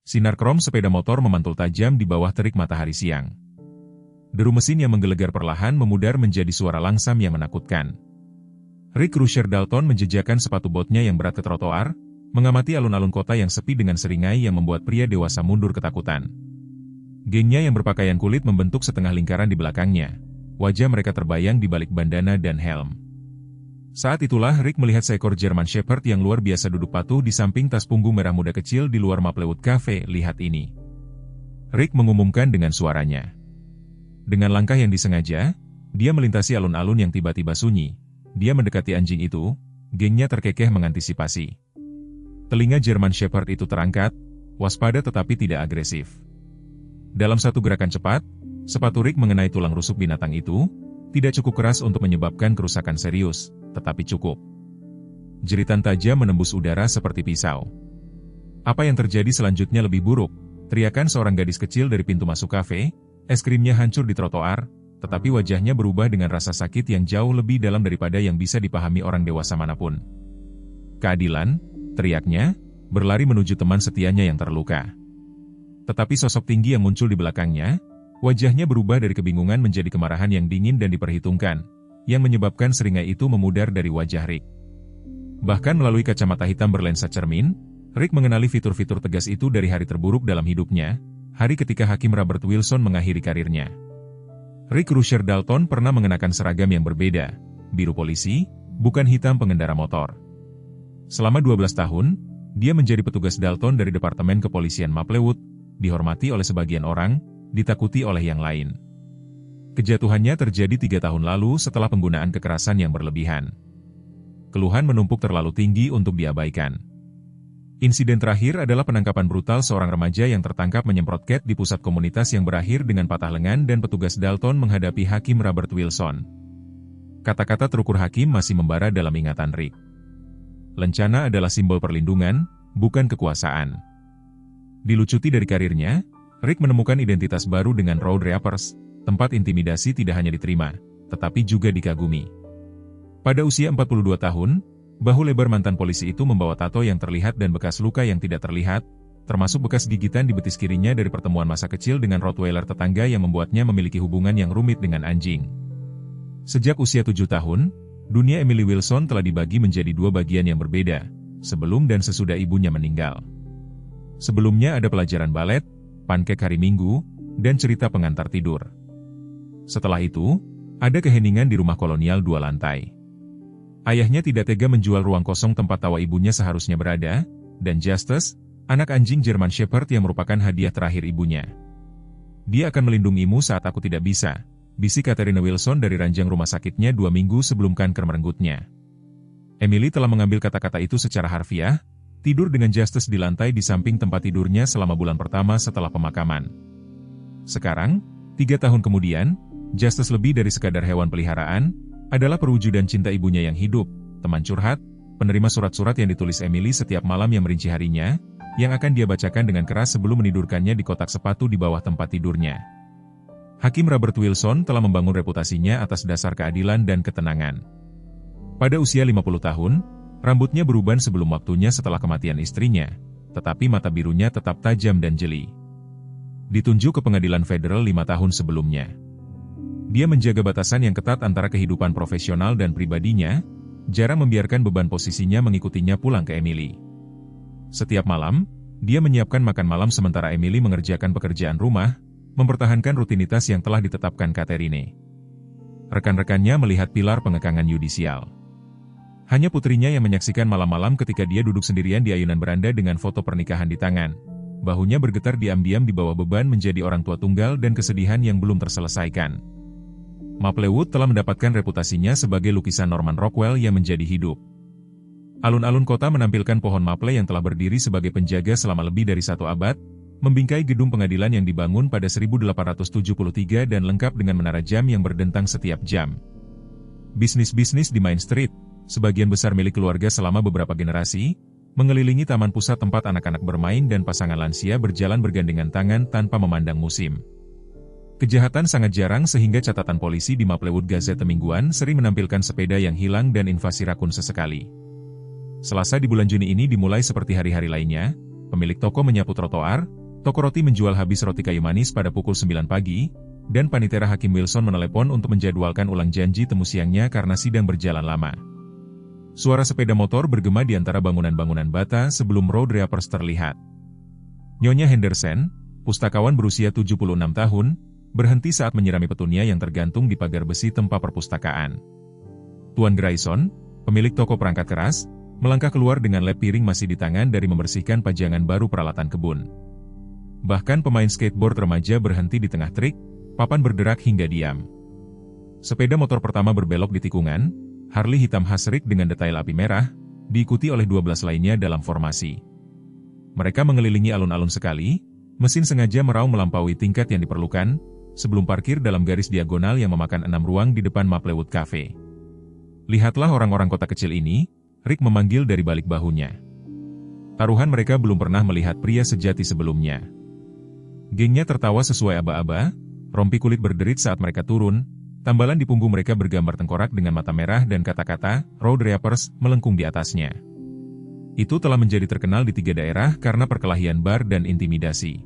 Sinar krom sepeda motor memantul tajam di bawah terik matahari siang. Deru mesin yang menggelegar perlahan memudar menjadi suara langsam yang menakutkan. Rick Rusher Dalton menjejakkan sepatu botnya yang berat ke trotoar, mengamati alun-alun kota yang sepi dengan seringai yang membuat pria dewasa mundur ketakutan. Gengnya yang berpakaian kulit membentuk setengah lingkaran di belakangnya. Wajah mereka terbayang di balik bandana dan helm. Saat itulah Rick melihat seekor German Shepherd yang luar biasa duduk patuh di samping tas punggung merah muda kecil di luar Maplewood Cafe. Lihat ini. Rick mengumumkan dengan suaranya. Dengan langkah yang disengaja, dia melintasi alun-alun yang tiba-tiba sunyi. Dia mendekati anjing itu, gengnya terkekeh mengantisipasi. Telinga German Shepherd itu terangkat, waspada tetapi tidak agresif. Dalam satu gerakan cepat, sepatu Rick mengenai tulang rusuk binatang itu, tidak cukup keras untuk menyebabkan kerusakan serius, tetapi cukup. Jeritan tajam menembus udara seperti pisau. Apa yang terjadi selanjutnya lebih buruk, teriakan seorang gadis kecil dari pintu masuk kafe, es krimnya hancur di trotoar, tetapi wajahnya berubah dengan rasa sakit yang jauh lebih dalam daripada yang bisa dipahami orang dewasa manapun. Keadilan, teriaknya, berlari menuju teman setianya yang terluka. Tetapi sosok tinggi yang muncul di belakangnya, wajahnya berubah dari kebingungan menjadi kemarahan yang dingin dan diperhitungkan, yang menyebabkan seringai itu memudar dari wajah Rick. Bahkan melalui kacamata hitam berlensa cermin, Rick mengenali fitur-fitur tegas itu dari hari terburuk dalam hidupnya, hari ketika Hakim Robert Wilson mengakhiri karirnya. Rick Rusher Dalton pernah mengenakan seragam yang berbeda, biru polisi, bukan hitam pengendara motor. Selama 12 tahun, dia menjadi petugas Dalton dari Departemen Kepolisian Maplewood, dihormati oleh sebagian orang, ditakuti oleh yang lain. Kejatuhannya terjadi 3 tahun lalu setelah penggunaan kekerasan yang berlebihan. Keluhan menumpuk terlalu tinggi untuk diabaikan. Insiden terakhir adalah penangkapan brutal seorang remaja yang tertangkap menyemprot cat di pusat komunitas yang berakhir dengan patah lengan dan petugas Dalton menghadapi Hakim Robert Wilson. Kata-kata terukur Hakim masih membara dalam ingatan Rick. Lencana adalah simbol perlindungan, bukan kekuasaan. Dilucuti dari karirnya, Rick menemukan identitas baru dengan Road Rappers, tempat intimidasi tidak hanya diterima, tetapi juga dikagumi. Pada usia 42 tahun, bahu lebar mantan polisi itu membawa tato yang terlihat dan bekas luka yang tidak terlihat, termasuk bekas gigitan di betis kirinya dari pertemuan masa kecil dengan Rottweiler tetangga yang membuatnya memiliki hubungan yang rumit dengan anjing. Sejak usia 7 tahun, dunia Emily Wilson telah dibagi menjadi 2 bagian yang berbeda, sebelum dan sesudah ibunya meninggal. Sebelumnya ada pelajaran balet, pankek hari Minggu, dan cerita pengantar tidur. Setelah itu, ada keheningan di rumah kolonial 2 lantai. Ayahnya tidak tega menjual ruang kosong tempat tawa ibunya seharusnya berada, dan Justus, anak anjing German Shepherd yang merupakan hadiah terakhir ibunya. Dia akan melindungimu saat aku tidak bisa, bisik Katerina Wilson dari ranjang rumah sakitnya 2 minggu sebelum kanker merenggutnya. Emily telah mengambil kata-kata itu secara harfiah, tidur dengan Justus di lantai di samping tempat tidurnya selama bulan pertama setelah pemakaman. Sekarang, 3 tahun kemudian, Justus lebih dari sekadar hewan peliharaan, adalah perwujudan cinta ibunya yang hidup, teman curhat, penerima surat-surat yang ditulis Emily setiap malam yang merinci harinya, yang akan dia bacakan dengan keras sebelum menidurkannya di kotak sepatu di bawah tempat tidurnya. Hakim Robert Wilson telah membangun reputasinya atas dasar keadilan dan ketenangan. Pada usia 50 tahun, rambutnya beruban sebelum waktunya setelah kematian istrinya, tetapi mata birunya tetap tajam dan jeli. Ditunjuk ke pengadilan federal 5 tahun sebelumnya. Dia menjaga batasan yang ketat antara kehidupan profesional dan pribadinya, jarang membiarkan beban posisinya mengikutinya pulang ke Emily. Setiap malam, dia menyiapkan makan malam sementara Emily mengerjakan pekerjaan rumah, mempertahankan rutinitas yang telah ditetapkan Katerine. Rekan-rekannya melihat pilar pengekangan yudisial. Hanya putrinya yang menyaksikan malam-malam ketika dia duduk sendirian di ayunan beranda dengan foto pernikahan di tangan. Bahunya bergetar diam-diam di bawah beban menjadi orang tua tunggal dan kesedihan yang belum terselesaikan. Maplewood telah mendapatkan reputasinya sebagai lukisan Norman Rockwell yang menjadi hidup. Alun-alun kota menampilkan pohon maple yang telah berdiri sebagai penjaga selama lebih dari 1 abad, membingkai gedung pengadilan yang dibangun pada 1873 dan lengkap dengan menara jam yang berdentang setiap jam. Bisnis-bisnis di Main Street, sebagian besar milik keluarga selama beberapa generasi, mengelilingi taman pusat tempat anak-anak bermain dan pasangan lansia berjalan bergandengan tangan tanpa memandang musim. Kejahatan sangat jarang sehingga catatan polisi di Maplewood Gazette mingguan sering menampilkan sepeda yang hilang dan invasi rakun sesekali. Selasa di bulan Juni ini dimulai seperti hari-hari lainnya, pemilik toko menyapu trotoar, toko roti menjual habis roti kayu manis pada pukul 9 pagi, dan panitera Hakim Wilson menelepon untuk menjadwalkan ulang janji temu siangnya karena sidang berjalan lama. Suara sepeda motor bergema di antara bangunan-bangunan bata sebelum Road Reapers terlihat. Nyonya Henderson, pustakawan berusia 76 tahun, berhenti saat menyirami petunia yang tergantung di pagar besi tempat perpustakaan. Tuan Grayson, pemilik toko perangkat keras, melangkah keluar dengan lap piring masih di tangan dari membersihkan pajangan baru peralatan kebun. Bahkan pemain skateboard remaja berhenti di tengah trik, papan berderak hingga diam. Sepeda motor pertama berbelok di tikungan, Harley hitam khas Rick dengan detail api merah, diikuti oleh 12 lainnya dalam formasi. Mereka mengelilingi alun-alun sekali, mesin sengaja meraung melampaui tingkat yang diperlukan, sebelum parkir dalam garis diagonal yang memakan 6 ruang di depan Maplewood Cafe. Lihatlah orang-orang kota kecil ini, Rick memanggil dari balik bahunya. Taruhan mereka belum pernah melihat pria sejati sebelumnya. Gengnya tertawa sesuai aba-aba, rompi kulit berderit saat mereka turun, tambalan di punggung mereka bergambar tengkorak dengan mata merah dan kata-kata, Road Reapers, melengkung di atasnya. Itu telah menjadi terkenal di 3 daerah karena perkelahian bar dan intimidasi.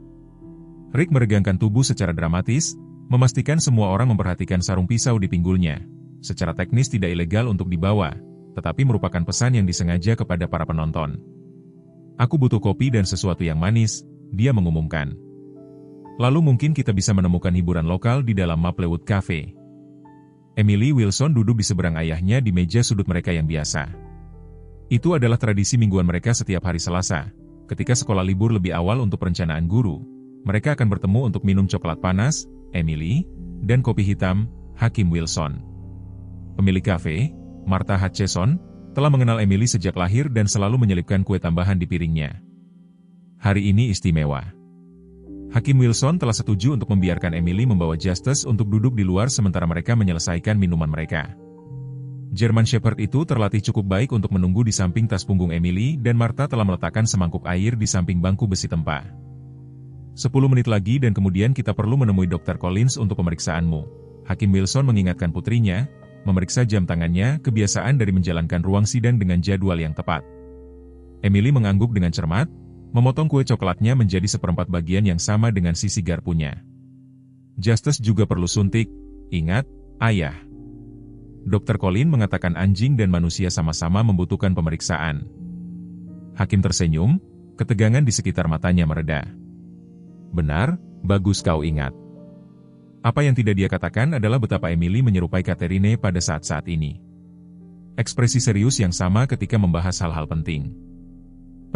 Rick meregangkan tubuh secara dramatis, memastikan semua orang memperhatikan sarung pisau di pinggulnya. Secara teknis tidak ilegal untuk dibawa, tetapi merupakan pesan yang disengaja kepada para penonton. Aku butuh kopi dan sesuatu yang manis, dia mengumumkan. Lalu mungkin kita bisa menemukan hiburan lokal di dalam Maplewood Cafe. Emily Wilson duduk di seberang ayahnya di meja sudut mereka yang biasa. Itu adalah tradisi mingguan mereka setiap hari Selasa. Ketika sekolah libur lebih awal untuk perencanaan guru, mereka akan bertemu untuk minum coklat panas, Emily, dan kopi hitam, Hakim Wilson. Pemilik kafe, Martha Hutchison, telah mengenal Emily sejak lahir dan selalu menyelipkan kue tambahan di piringnya. Hari ini istimewa. Hakim Wilson telah setuju untuk membiarkan Emily membawa Justus untuk duduk di luar sementara mereka menyelesaikan minuman mereka. German Shepherd itu terlatih cukup baik untuk menunggu di samping tas punggung Emily dan Martha telah meletakkan semangkuk air di samping bangku besi tempa. 10 menit lagi dan kemudian kita perlu menemui Dr. Collins untuk pemeriksaanmu. Hakim Wilson mengingatkan putrinya, memeriksa jam tangannya, kebiasaan dari menjalankan ruang sidang dengan jadwal yang tepat. Emily mengangguk dengan cermat, memotong kue coklatnya menjadi seperempat bagian yang sama dengan sisi garpunya. Justus juga perlu suntik, ingat, ayah. Dr. Collins mengatakan anjing dan manusia sama-sama membutuhkan pemeriksaan. Hakim tersenyum, ketegangan di sekitar matanya mereda. Benar, bagus kau ingat. Apa yang tidak dia katakan adalah betapa Emily menyerupai Catherine pada saat-saat ini. Ekspresi serius yang sama ketika membahas hal-hal penting.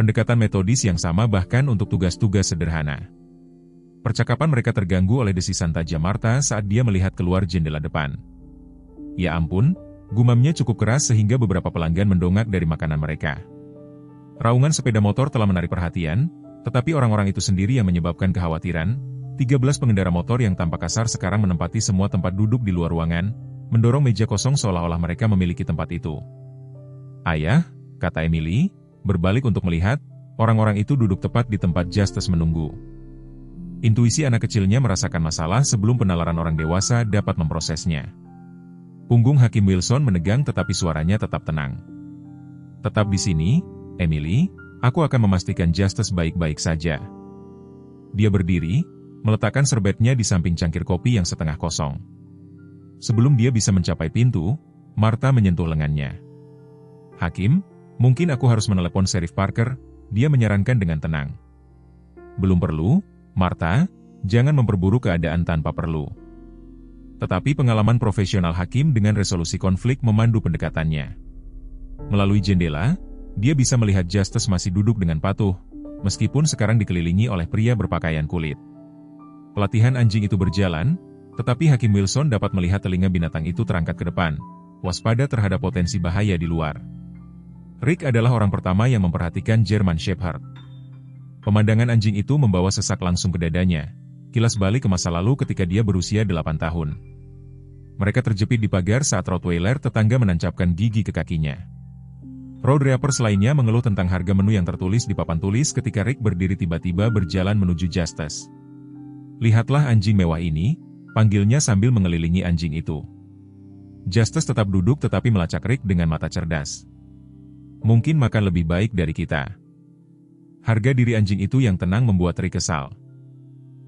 Pendekatan metodis yang sama bahkan untuk tugas-tugas sederhana. Percakapan mereka terganggu oleh desisan tajam Martha saat dia melihat keluar jendela depan. Ya ampun, gumamnya cukup keras sehingga beberapa pelanggan mendongak dari makanan mereka. Raungan sepeda motor telah menarik perhatian, tetapi orang-orang itu sendiri yang menyebabkan kekhawatiran. 13 pengendara motor yang tampak kasar sekarang menempati semua tempat duduk di luar ruangan, mendorong meja kosong seolah-olah mereka memiliki tempat itu. Ayah, kata Emily, berbalik untuk melihat, orang-orang itu duduk tepat di tempat Justus menunggu. Intuisi anak kecilnya merasakan masalah sebelum penalaran orang dewasa dapat memprosesnya. Punggung Hakim Wilson menegang tetapi suaranya tetap tenang. Tetap di sini, Emily, aku akan memastikan Justus baik-baik saja. Dia berdiri, meletakkan serbetnya di samping cangkir kopi yang setengah kosong. Sebelum dia bisa mencapai pintu, Martha menyentuh lengannya. Hakim, mungkin aku harus menelepon Sheriff Parker, dia menyarankan dengan tenang. Belum perlu, Martha, jangan memperburuk keadaan tanpa perlu. Tetapi pengalaman profesional Hakim dengan resolusi konflik memandu pendekatannya. Melalui jendela, dia bisa melihat Justus masih duduk dengan patuh, meskipun sekarang dikelilingi oleh pria berpakaian kulit. Pelatihan anjing itu berjalan, tetapi Hakim Wilson dapat melihat telinga binatang itu terangkat ke depan, waspada terhadap potensi bahaya di luar. Rick adalah orang pertama yang memperhatikan German Shepherd. Pemandangan anjing itu membawa sesak langsung ke dadanya, kilas balik ke masa lalu ketika dia berusia 8 tahun. Mereka terjepit di pagar saat Rottweiler tetangga menancapkan gigi ke kakinya. Road Reapers lainnya mengeluh tentang harga menu yang tertulis di papan tulis ketika Rick berdiri tiba-tiba berjalan menuju Justus. Lihatlah anjing mewah ini, panggilnya sambil mengelilingi anjing itu. Justus tetap duduk tetapi melacak Rick dengan mata cerdas. Mungkin makan lebih baik dari kita. Harga diri anjing itu yang tenang membuat Rick kesal.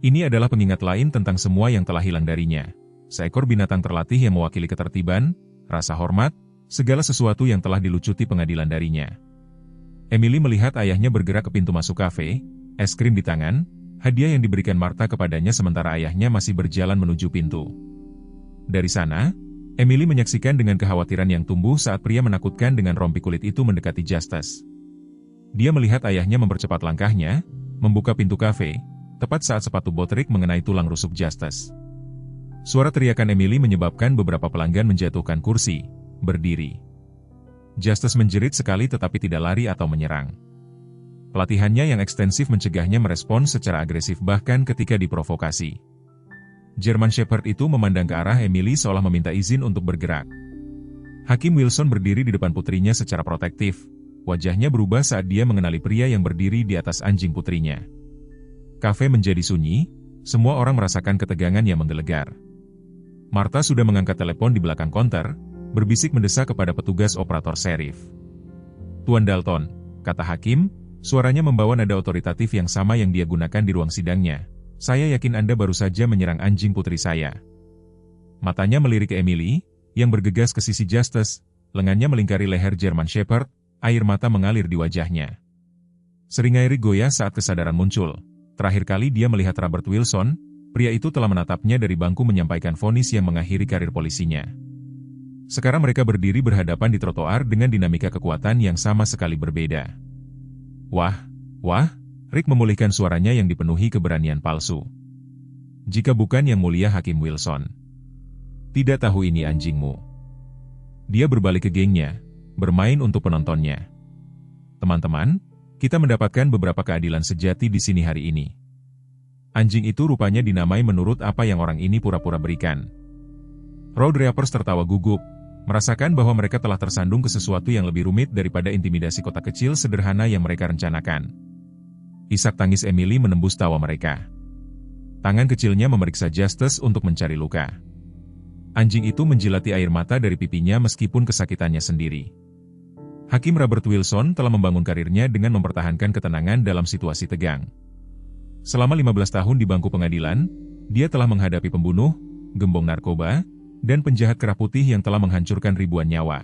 Ini adalah pengingat lain tentang semua yang telah hilang darinya. Seekor binatang terlatih yang mewakili ketertiban, rasa hormat, segala sesuatu yang telah dilucuti pengadilan darinya. Emily melihat ayahnya bergerak ke pintu masuk kafe, es krim di tangan, hadiah yang diberikan Martha kepadanya sementara ayahnya masih berjalan menuju pintu. Dari sana, Emily menyaksikan dengan kekhawatiran yang tumbuh saat pria menakutkan dengan rompi kulit itu mendekati Justus. Dia melihat ayahnya mempercepat langkahnya, membuka pintu kafe, tepat saat sepatu bot Rick mengenai tulang rusuk Justus. Suara teriakan Emily menyebabkan beberapa pelanggan menjatuhkan kursi, berdiri. Justus menjerit sekali tetapi tidak lari atau menyerang. Pelatihannya yang ekstensif mencegahnya merespon secara agresif bahkan ketika diprovokasi. German Shepherd itu memandang ke arah Emily seolah meminta izin untuk bergerak. Hakim Wilson berdiri di depan putrinya secara protektif. Wajahnya berubah saat dia mengenali pria yang berdiri di atas anjing putrinya. Kafe menjadi sunyi, semua orang merasakan ketegangan yang menggelegar. Martha sudah mengangkat telepon di belakang konter, berbisik mendesak kepada petugas operator serif. "Tuan Dalton," kata Hakim, suaranya membawa nada otoritatif yang sama yang dia gunakan di ruang sidangnya. "Saya yakin Anda baru saja menyerang anjing putri saya." Matanya melirik ke Emily, yang bergegas ke sisi Justus, lengannya melingkari leher German Shepherd, air mata mengalir di wajahnya. Seringai Rick goyah saat kesadaran muncul. Terakhir kali dia melihat Robert Wilson, pria itu telah menatapnya dari bangku menyampaikan vonis yang mengakhiri karir polisinya. Sekarang mereka berdiri berhadapan di trotoar dengan dinamika kekuatan yang sama sekali berbeda. Wah, Rick memulihkan suaranya yang dipenuhi keberanian palsu. "Jika bukan Yang Mulia Hakim Wilson. Tidak tahu ini anjingmu." Dia berbalik ke gengnya, bermain untuk penontonnya. "Teman-teman, kita mendapatkan beberapa keadilan sejati di sini hari ini. Anjing itu rupanya dinamai menurut apa yang orang ini pura-pura berikan." Road Reapers tertawa gugup, merasakan bahwa mereka telah tersandung ke sesuatu yang lebih rumit daripada intimidasi kota kecil sederhana yang mereka rencanakan. Isak tangis Emily menembus tawa mereka. Tangan kecilnya memeriksa Justus untuk mencari luka. Anjing itu menjilati air mata dari pipinya meskipun kesakitannya sendiri. Hakim Robert Wilson telah membangun karirnya dengan mempertahankan ketenangan dalam situasi tegang. Selama 15 tahun di bangku pengadilan, dia telah menghadapi pembunuh, gembong narkoba, dan penjahat kerah putih yang telah menghancurkan ribuan nyawa.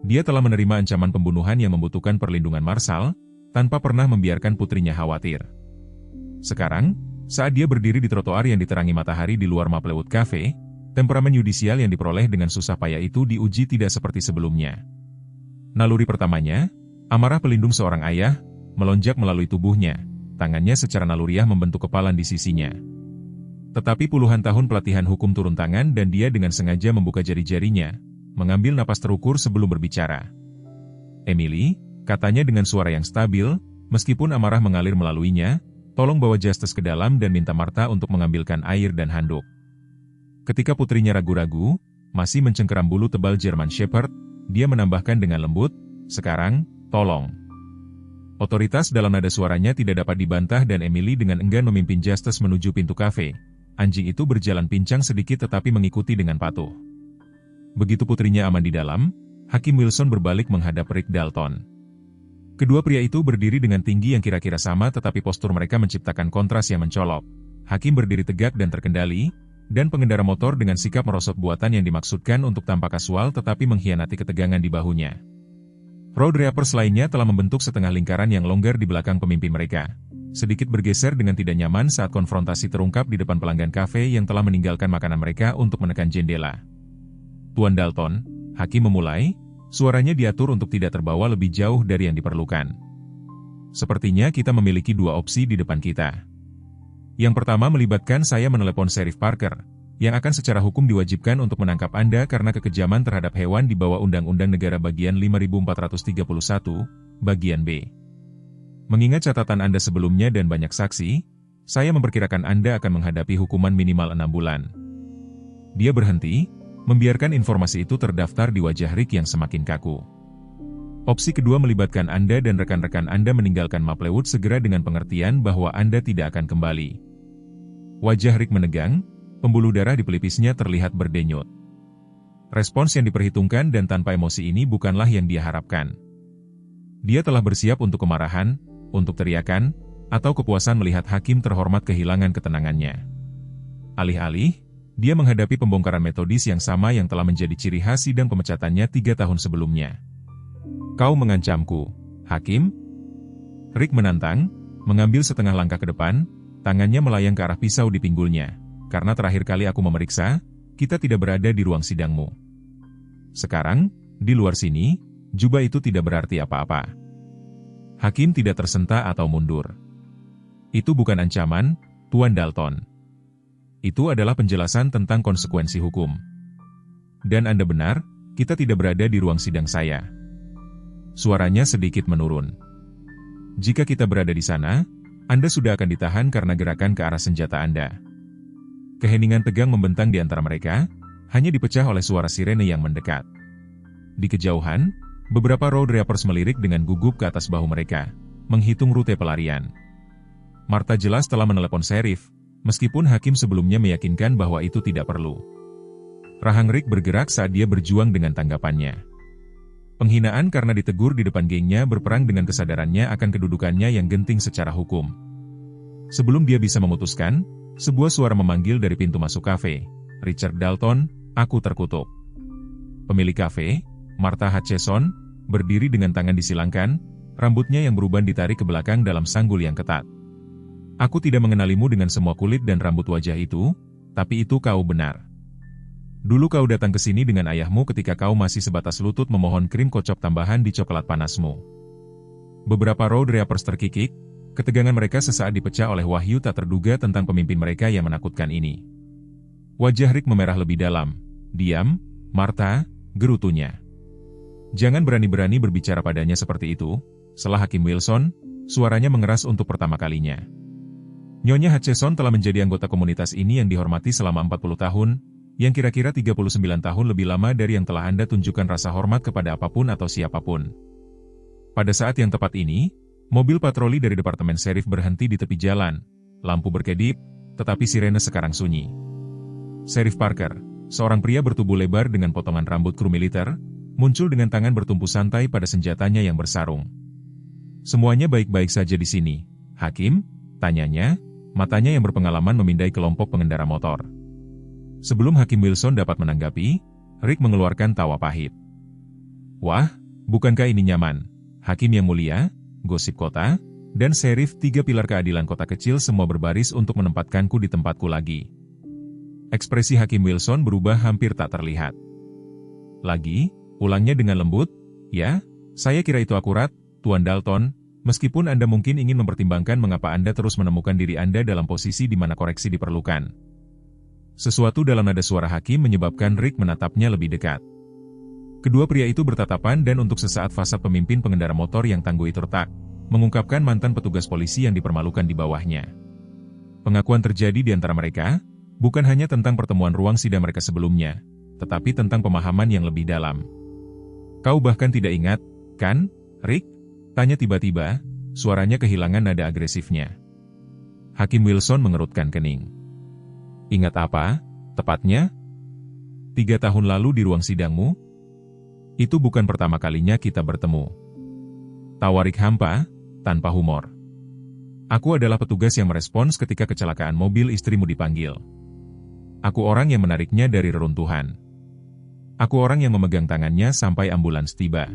Dia telah menerima ancaman pembunuhan yang membutuhkan perlindungan marsal, tanpa pernah membiarkan putrinya khawatir. Sekarang, saat dia berdiri di trotoar yang diterangi matahari di luar Maplewood Cafe, temperamen yudisial yang diperoleh dengan susah payah itu diuji tidak seperti sebelumnya. Naluri pertamanya, amarah pelindung seorang ayah, melonjak melalui tubuhnya, tangannya secara naluriah membentuk kepalan di sisinya. Tetapi puluhan tahun pelatihan hukum turun tangan dan dia dengan sengaja membuka jari-jarinya, mengambil napas terukur sebelum berbicara. "Emily," katanya dengan suara yang stabil, meskipun amarah mengalir melaluinya, "tolong bawa Justus ke dalam dan minta Martha untuk mengambilkan air dan handuk." Ketika putrinya ragu-ragu, masih mencengkeram bulu tebal German Shepherd, dia menambahkan dengan lembut, "Sekarang, tolong." Otoritas dalam nada suaranya tidak dapat dibantah dan Emily dengan enggan memimpin Justus menuju pintu kafe. Anjing itu berjalan pincang sedikit tetapi mengikuti dengan patuh. Begitu putrinya aman di dalam, Hakim Wilson berbalik menghadap Rick Dalton. Kedua pria itu berdiri dengan tinggi yang kira-kira sama tetapi postur mereka menciptakan kontras yang mencolok. Hakim berdiri tegak dan terkendali, dan pengendara motor dengan sikap merosot buatan yang dimaksudkan untuk tampak kasual tetapi mengkhianati ketegangan di bahunya. Road Reapers lainnya telah membentuk setengah lingkaran yang longgar di belakang pemimpin mereka. Sedikit bergeser dengan tidak nyaman saat konfrontasi terungkap di depan pelanggan kafe yang telah meninggalkan makanan mereka untuk menekan jendela. "Tuan Dalton," Hakim memulai, suaranya diatur untuk tidak terbawa lebih jauh dari yang diperlukan. "Sepertinya kita memiliki dua opsi di depan kita. Yang pertama melibatkan saya menelepon Sheriff Parker, yang akan secara hukum diwajibkan untuk menangkap Anda karena kekejaman terhadap hewan di bawah Undang-Undang Negara Bagian 5431, Bagian B. Mengingat catatan Anda sebelumnya dan banyak saksi, saya memperkirakan Anda akan menghadapi hukuman minimal 6 bulan. Dia berhenti, membiarkan informasi itu terdaftar di wajah Rick yang semakin kaku. Opsi kedua melibatkan Anda dan rekan-rekan Anda meninggalkan Maplewood segera dengan pengertian bahwa Anda tidak akan kembali. Wajah Rick menegang, pembuluh darah di pelipisnya terlihat berdenyut. Respons yang diperhitungkan dan tanpa emosi ini bukanlah yang dia harapkan. Dia telah bersiap untuk kemarahan, untuk teriakan, atau kepuasan melihat hakim terhormat kehilangan ketenangannya. Alih-alih, dia menghadapi pembongkaran metodis yang sama yang telah menjadi ciri khas sidang pemecatannya 3 tahun sebelumnya. Kau mengancamku, hakim? Rick menantang, mengambil setengah langkah ke depan, tangannya melayang ke arah pisau di pinggulnya. Karena terakhir kali aku memeriksa, kita tidak berada di ruang sidangmu. Sekarang, di luar sini, jubah itu tidak berarti apa-apa. Hakim tidak tersentak atau mundur. Itu bukan ancaman, Tuan Dalton. Itu adalah penjelasan tentang konsekuensi hukum. Dan Anda benar, kita tidak berada di ruang sidang saya. Suaranya sedikit menurun. Jika kita berada di sana, Anda sudah akan ditahan karena gerakan ke arah senjata Anda. Keheningan tegang membentang di antara mereka, hanya dipecah oleh suara sirene yang mendekat. Di kejauhan, beberapa road rappers melirik dengan gugup ke atas bahu mereka, menghitung rute pelarian. Martha jelas telah menelepon sheriff, meskipun hakim sebelumnya meyakinkan bahwa itu tidak perlu. Rahang Rick bergerak saat dia berjuang dengan tanggapannya. Penghinaan karena ditegur di depan gengnya berperang dengan kesadarannya akan kedudukannya yang genting secara hukum. Sebelum dia bisa memutuskan, sebuah suara memanggil dari pintu masuk kafe. Richard Dalton, aku terkutuk. Pemilik kafe, Martha Hutchison, berdiri dengan tangan disilangkan, rambutnya yang beruban ditarik ke belakang dalam sanggul yang ketat. Aku tidak mengenalimu dengan semua kulit dan rambut wajah itu, tapi itu kau benar. Dulu kau datang ke sini dengan ayahmu ketika kau masih sebatas lutut memohon krim kocok tambahan di coklat panasmu. Beberapa road rappers terkikik, ketegangan mereka sesaat dipecah oleh wahyu tak terduga tentang pemimpin mereka yang menakutkan ini. Wajah Rick memerah lebih dalam. Diam, Martha, gerutunya. Jangan berani-berani berbicara padanya seperti itu, selah Hakim Wilson, suaranya mengeras untuk pertama kalinya. Nyonya Hutchison telah menjadi anggota komunitas ini yang dihormati selama 40 tahun, yang kira-kira 39 tahun lebih lama dari yang telah Anda tunjukkan rasa hormat kepada apapun atau siapapun. Pada saat yang tepat ini, mobil patroli dari Departemen Sheriff berhenti di tepi jalan, lampu berkedip, tetapi sirene sekarang sunyi. Sheriff Parker, seorang pria bertubuh lebar dengan potongan rambut kru militer, muncul dengan tangan bertumpu santai pada senjatanya yang bersarung. Semuanya baik-baik saja di sini, Hakim? Tanyanya, matanya yang berpengalaman memindai kelompok pengendara motor. Sebelum Hakim Wilson dapat menanggapi, Rick mengeluarkan tawa pahit. Wah, bukankah ini nyaman? Hakim yang mulia, gosip kota, dan sheriff 3 pilar keadilan kota kecil semua berbaris untuk menempatkanku di tempatku lagi. Ekspresi Hakim Wilson berubah hampir tak terlihat. Lagi, ulangnya dengan lembut, ya, saya kira itu akurat, Tuan Dalton, meskipun Anda mungkin ingin mempertimbangkan mengapa Anda terus menemukan diri Anda dalam posisi di mana koreksi diperlukan. Sesuatu dalam nada suara hakim menyebabkan Rick menatapnya lebih dekat. Kedua pria itu bertatapan dan untuk sesaat fasad pemimpin pengendara motor yang tangguh itu retak, mengungkapkan mantan petugas polisi yang dipermalukan di bawahnya. Pengakuan terjadi di antara mereka, bukan hanya tentang pertemuan ruang sidang mereka sebelumnya, tetapi tentang pemahaman yang lebih dalam. Kau bahkan tidak ingat, kan, Rick? Tanya tiba-tiba, suaranya kehilangan nada agresifnya. Hakim Wilson mengerutkan kening. Ingat apa, tepatnya? 3 tahun lalu di ruang sidangmu? Itu bukan pertama kalinya kita bertemu. Tawa Rick hampa, tanpa humor. Aku adalah petugas yang merespons ketika kecelakaan mobil istrimu dipanggil. Aku orang yang menariknya dari reruntuhan. Aku orang yang memegang tangannya sampai ambulans tiba.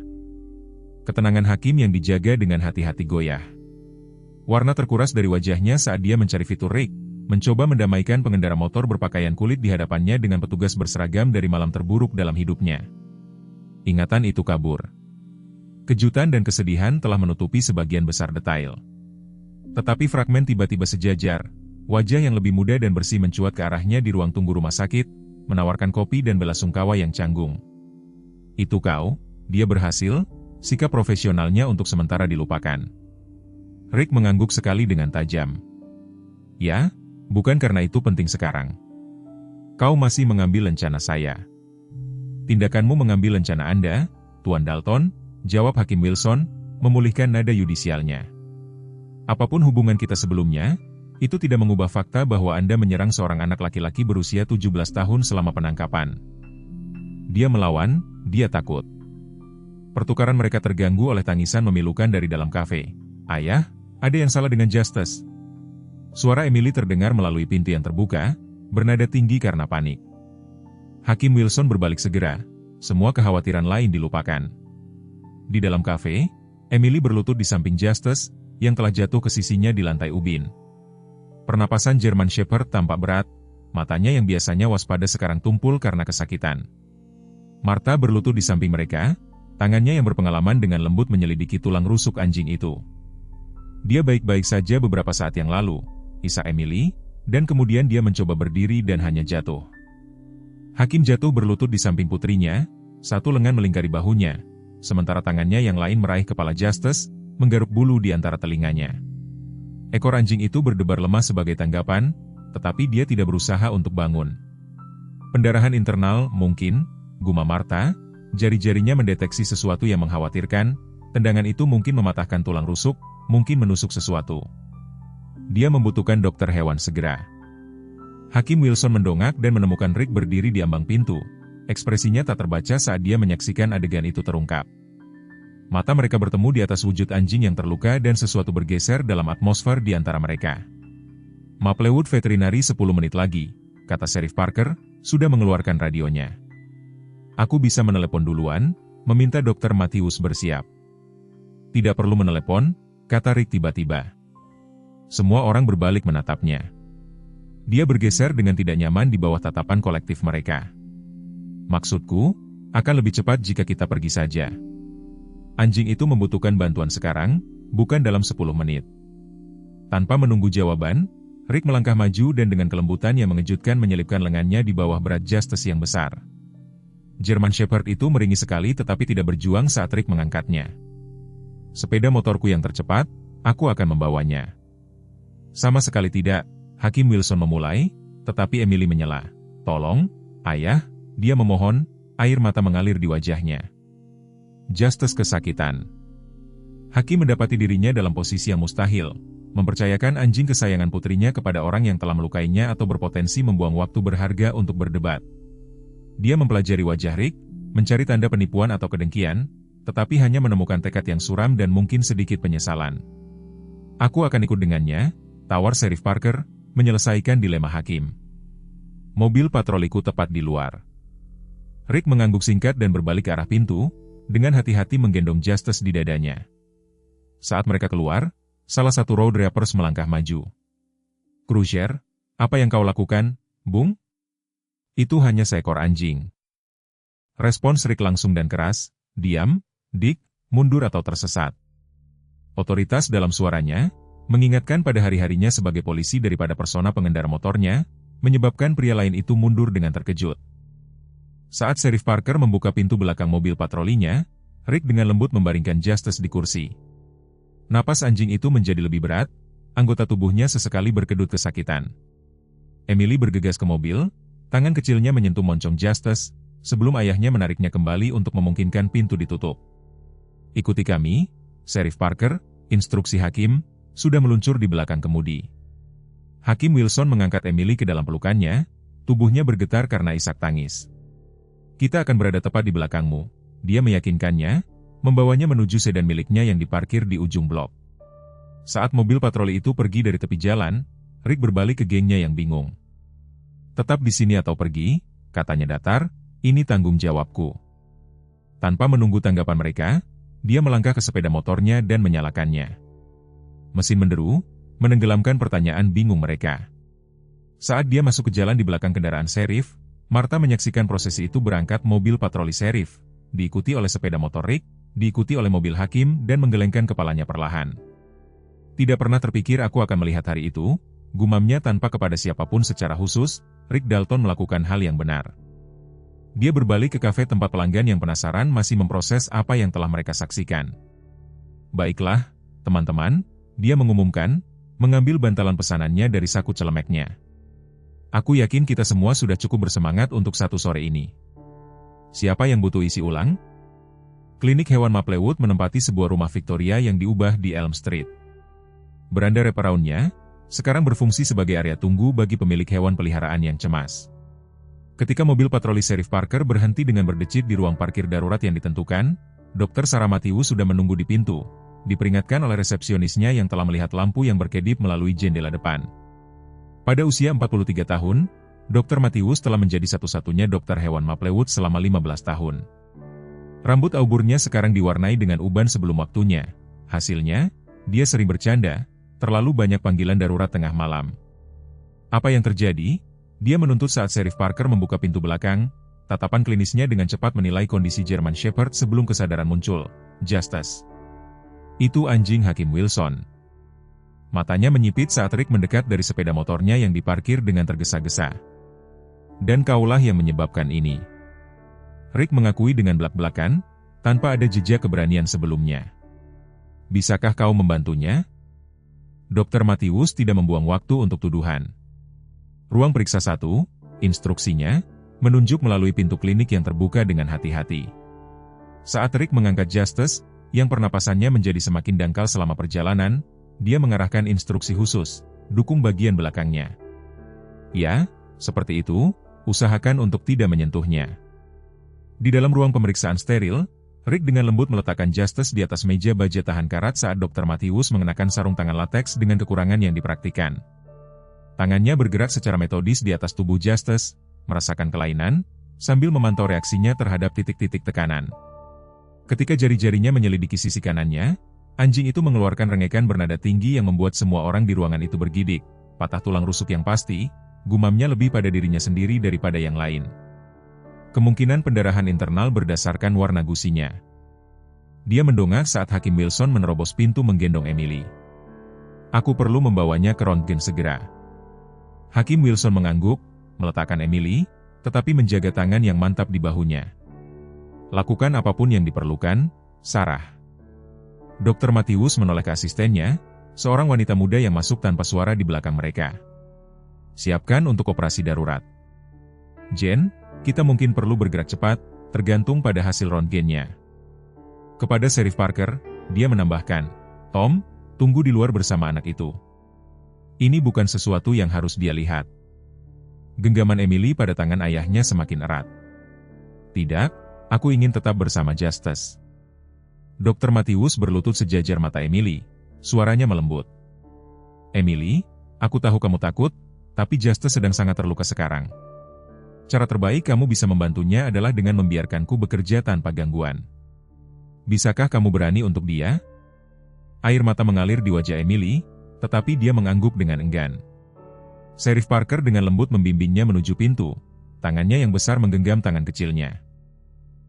Ketenangan hakim yang dijaga dengan hati-hati goyah. Warna terkuras dari wajahnya saat dia mencari fitur Rick, mencoba mendamaikan pengendara motor berpakaian kulit di hadapannya dengan petugas berseragam dari malam terburuk dalam hidupnya. Ingatan itu kabur. Kejutan dan kesedihan telah menutupi sebagian besar detail. Tetapi fragmen tiba-tiba sejajar, wajah yang lebih muda dan bersih mencuat ke arahnya di ruang tunggu rumah sakit, menawarkan kopi dan belasungkawa yang canggung. Itu kau, dia berhasil, sikap profesionalnya untuk sementara dilupakan. Rick mengangguk sekali dengan tajam. Ya, bukan karena itu penting sekarang. Kau masih mengambil lencana saya. Tindakanmu mengambil lencana Anda, Tuan Dalton, jawab Hakim Wilson, memulihkan nada yudisialnya. Apapun hubungan kita sebelumnya, itu tidak mengubah fakta bahwa Anda menyerang seorang anak laki-laki berusia 17 tahun selama penangkapan. Dia melawan, dia takut. Pertukaran mereka terganggu oleh tangisan memilukan dari dalam kafe. Ayah, Ada yang salah dengan Justus. Suara Emily terdengar melalui pintu yang terbuka, bernada tinggi karena panik. Hakim Wilson berbalik segera, semua kekhawatiran lain dilupakan. Di dalam kafe, Emily berlutut di samping Justus, yang telah jatuh ke sisinya di lantai ubin. Pernapasan German Shepherd tampak berat, matanya yang biasanya waspada sekarang tumpul karena kesakitan. Martha berlutut di samping mereka, tangannya yang berpengalaman dengan lembut menyelidiki tulang rusuk anjing itu. Dia baik-baik saja beberapa saat yang lalu, isak Emily, dan kemudian dia mencoba berdiri dan hanya jatuh. Hakim jatuh berlutut di samping putrinya, satu lengan melingkari bahunya, sementara tangannya yang lain meraih kepala Justus, menggaruk bulu di antara telinganya. Ekor anjing itu berdebar lemah sebagai tanggapan, tetapi dia tidak berusaha untuk bangun. Pendarahan internal, mungkin, gumam Martha, jari-jarinya mendeteksi sesuatu yang mengkhawatirkan, tendangan itu mungkin mematahkan tulang rusuk, mungkin menusuk sesuatu. Dia membutuhkan dokter hewan segera. Hakim Wilson mendongak dan menemukan Rick berdiri di ambang pintu. Ekspresinya tak terbaca saat dia menyaksikan adegan itu terungkap. Mata mereka bertemu di atas wujud anjing yang terluka dan sesuatu bergeser dalam atmosfer di antara mereka. Maplewood Veterinary 10 menit lagi, kata Sheriff Parker, sudah mengeluarkan radionya. Aku bisa menelepon duluan, meminta Dr. Matthews bersiap. Tidak perlu menelepon, kata Rick tiba-tiba. Semua orang berbalik menatapnya. Dia bergeser dengan tidak nyaman di bawah tatapan kolektif mereka. Maksudku, akan lebih cepat jika kita pergi saja. Anjing itu membutuhkan bantuan sekarang, bukan dalam 10 menit. Tanpa menunggu jawaban, Rick melangkah maju dan dengan kelembutan yang mengejutkan menyelipkan lengannya di bawah berat Justus yang besar. German Shepherd itu meringis sekali tetapi tidak berjuang saat Rick mengangkatnya. Sepeda motorku yang tercepat, aku akan membawanya. Sama sekali tidak, Hakim Wilson memulai, tetapi Emily menyela. Tolong, ayah, dia memohon, air mata mengalir di wajahnya. Justus kesakitan. Hakim mendapati dirinya dalam posisi yang mustahil, mempercayakan anjing kesayangan putrinya kepada orang yang telah melukainya atau berpotensi membuang waktu berharga untuk berdebat. Dia mempelajari wajah Rick, mencari tanda penipuan atau kedengkian, tetapi hanya menemukan tekad yang suram dan mungkin sedikit penyesalan. Aku akan ikut dengannya, tawar Sheriff Parker, menyelesaikan dilema Hakim. Mobil patroliku tepat di luar. Rick mengangguk singkat dan berbalik ke arah pintu, dengan hati-hati menggendong Justus di dadanya. Saat mereka keluar, salah satu road rappers melangkah maju. Crusher, apa yang kau lakukan, Bung? Itu hanya seekor anjing. Respons Rick langsung dan keras, diam, Dick, mundur atau tersesat. Otoritas dalam suaranya, mengingatkan pada hari-harinya sebagai polisi daripada persona pengendara motornya, menyebabkan pria lain itu mundur dengan terkejut. Saat Sheriff Parker membuka pintu belakang mobil patrolinya, Rick dengan lembut membaringkan Justus di kursi. Napas anjing itu menjadi lebih berat, anggota tubuhnya sesekali berkedut kesakitan. Emily bergegas ke mobil, tangan kecilnya menyentuh moncong Justus, sebelum ayahnya menariknya kembali untuk memungkinkan pintu ditutup. Ikuti kami, Sheriff Parker, instruksi Hakim, sudah meluncur di belakang kemudi. Hakim Wilson mengangkat Emily ke dalam pelukannya, tubuhnya bergetar karena isak tangis. Kita akan berada tepat di belakangmu, dia meyakinkannya, membawanya menuju sedan miliknya yang diparkir di ujung blok. Saat mobil patroli itu pergi dari tepi jalan, Rick berbalik ke gengnya yang bingung. Tetap di sini atau pergi, katanya datar, ini tanggung jawabku. Tanpa menunggu tanggapan mereka, dia melangkah ke sepeda motornya dan menyalakannya. Mesin menderu, menenggelamkan pertanyaan bingung mereka. Saat dia masuk ke jalan di belakang kendaraan Sheriff, Martha menyaksikan prosesi itu berangkat mobil patroli Sheriff, diikuti oleh sepeda motor Rick, diikuti oleh mobil Hakim dan menggelengkan kepalanya perlahan. Tidak pernah terpikir aku akan melihat hari itu, gumamnya tanpa kepada siapapun secara khusus, Rick Dalton melakukan hal yang benar. Dia berbalik ke kafe tempat pelanggan yang penasaran masih memproses apa yang telah mereka saksikan. Baiklah, teman-teman, dia mengumumkan, mengambil bantalan pesanannya dari saku celemeknya. Aku yakin kita semua sudah cukup bersemangat untuk satu sore ini. Siapa yang butuh isi ulang? Klinik hewan Maplewood menempati sebuah rumah Victoria yang diubah di Elm Street. Beranda wraparound-nya sekarang berfungsi sebagai area tunggu bagi pemilik hewan peliharaan yang cemas. Ketika mobil patroli Sheriff Parker berhenti dengan berdecit di ruang parkir darurat yang ditentukan, Dr. Sarah Matthews sudah menunggu di pintu, diperingatkan oleh resepsionisnya yang telah melihat lampu yang berkedip melalui jendela depan. Pada usia 43 tahun, Dr. Matthews telah menjadi satu-satunya dokter hewan Maplewood selama 15 tahun. Rambut auburnya sekarang diwarnai dengan uban sebelum waktunya. Hasilnya, dia sering bercanda, terlalu banyak panggilan darurat tengah malam. Apa yang terjadi? Dia menuntut saat Sheriff Parker membuka pintu belakang. Tatapan klinisnya dengan cepat menilai kondisi German Shepherd sebelum kesadaran muncul. Justus. Itu anjing Hakim Wilson. Matanya menyipit saat Rick mendekat dari sepeda motornya yang diparkir dengan tergesa-gesa. Dan kaulah yang menyebabkan ini. Rick mengakui dengan belak-belakan, tanpa ada jejak keberanian sebelumnya. Bisakah kau membantunya? Dr. Matthews tidak membuang waktu untuk tuduhan. Ruang periksa 1, instruksinya, menunjuk melalui pintu klinik yang terbuka dengan hati-hati. Saat Rick mengangkat Justus, yang pernapasannya menjadi semakin dangkal selama perjalanan, dia mengarahkan instruksi khusus, dukung bagian belakangnya. Ya, seperti itu, usahakan untuk tidak menyentuhnya. Di dalam ruang pemeriksaan steril, Rick dengan lembut meletakkan Justus di atas meja baja tahan karat saat Dr. Matthews mengenakan sarung tangan lateks dengan kekurangan yang dipraktikkan. Tangannya bergerak secara metodis di atas tubuh Justus, merasakan kelainan, sambil memantau reaksinya terhadap titik-titik tekanan. Ketika jari-jarinya menyelidiki sisi kanannya, anjing itu mengeluarkan rengekan bernada tinggi yang membuat semua orang di ruangan itu bergidik. Patah tulang rusuk yang pasti, gumamnya lebih pada dirinya sendiri daripada yang lain. Kemungkinan pendarahan internal berdasarkan warna gusinya. Dia mendongak saat Hakim Wilson menerobos pintu menggendong Emily. Aku perlu membawanya ke röntgen segera. Hakim Wilson mengangguk, meletakkan Emily, tetapi menjaga tangan yang mantap di bahunya. Lakukan apapun yang diperlukan, Sarah. Dr. Matthews menoleh ke asistennya, seorang wanita muda yang masuk tanpa suara di belakang mereka. Siapkan untuk operasi darurat. Jen, kita mungkin perlu bergerak cepat, tergantung pada hasil röntgennya. Kepada Sheriff Parker, dia menambahkan, Tom, tunggu di luar bersama anak itu. Ini bukan sesuatu yang harus dia lihat. Genggaman Emily pada tangan ayahnya semakin erat. Tidak, aku ingin tetap bersama Justus. Dr. Matthews berlutut sejajar mata Emily, suaranya melembut. Emily, aku tahu kamu takut, tapi Justus sedang sangat terluka sekarang. Cara terbaik kamu bisa membantunya adalah dengan membiarkanku bekerja tanpa gangguan. Bisakah kamu berani untuk dia? Air mata mengalir di wajah Emily, tetapi dia mengangguk dengan enggan. Sheriff Parker dengan lembut membimbingnya menuju pintu, tangannya yang besar menggenggam tangan kecilnya.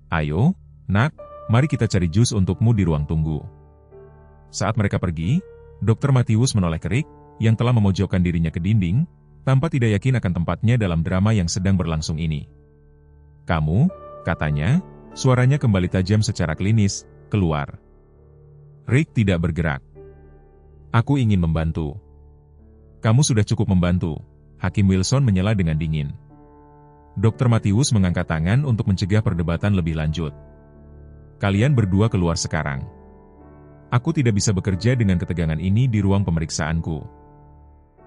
Ayo, nak, mari kita cari jus untukmu di ruang tunggu. Saat mereka pergi, Dr. Matthews menoleh ke Rick, yang telah memojokkan dirinya ke dinding, tanpa tidak yakin akan tempatnya dalam drama yang sedang berlangsung ini. Kamu, katanya, suaranya kembali tajam secara klinis, keluar. Rick tidak bergerak. Aku ingin membantu. Kamu sudah cukup membantu, Hakim Wilson menyela dengan dingin. Dr. Matthews mengangkat tangan untuk mencegah perdebatan lebih lanjut. Kalian berdua keluar sekarang. Aku tidak bisa bekerja dengan ketegangan ini di ruang pemeriksaanku.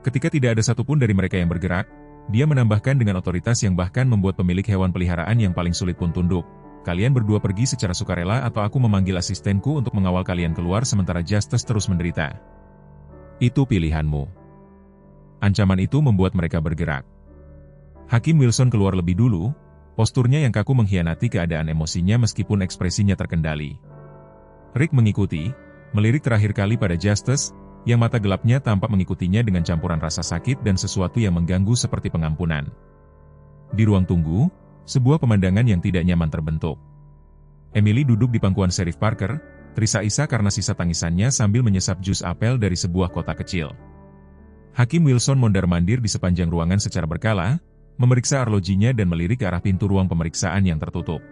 Ketika tidak ada satupun dari mereka yang bergerak, dia menambahkan dengan otoritas yang bahkan membuat pemilik hewan peliharaan yang paling sulit pun tunduk. Kalian berdua pergi secara sukarela atau aku memanggil asistenku untuk mengawal kalian keluar sementara Justus terus menderita. Itu pilihanmu. Ancaman itu membuat mereka bergerak. Hakim Wilson keluar lebih dulu, posturnya yang kaku mengkhianati keadaan emosinya meskipun ekspresinya terkendali. Rick mengikuti, melirik terakhir kali pada Justus, yang mata gelapnya tampak mengikutinya dengan campuran rasa sakit dan sesuatu yang mengganggu seperti pengampunan. Di ruang tunggu, sebuah pemandangan yang tidak nyaman terbentuk. Emily duduk di pangkuan Sheriff Parker, terisak-isak karena sisa tangisannya sambil menyesap jus apel dari sebuah kotak kecil. Hakim Wilson mondar-mandir di sepanjang ruangan secara berkala, memeriksa arlojinya dan melirik ke arah pintu ruang pemeriksaan yang tertutup.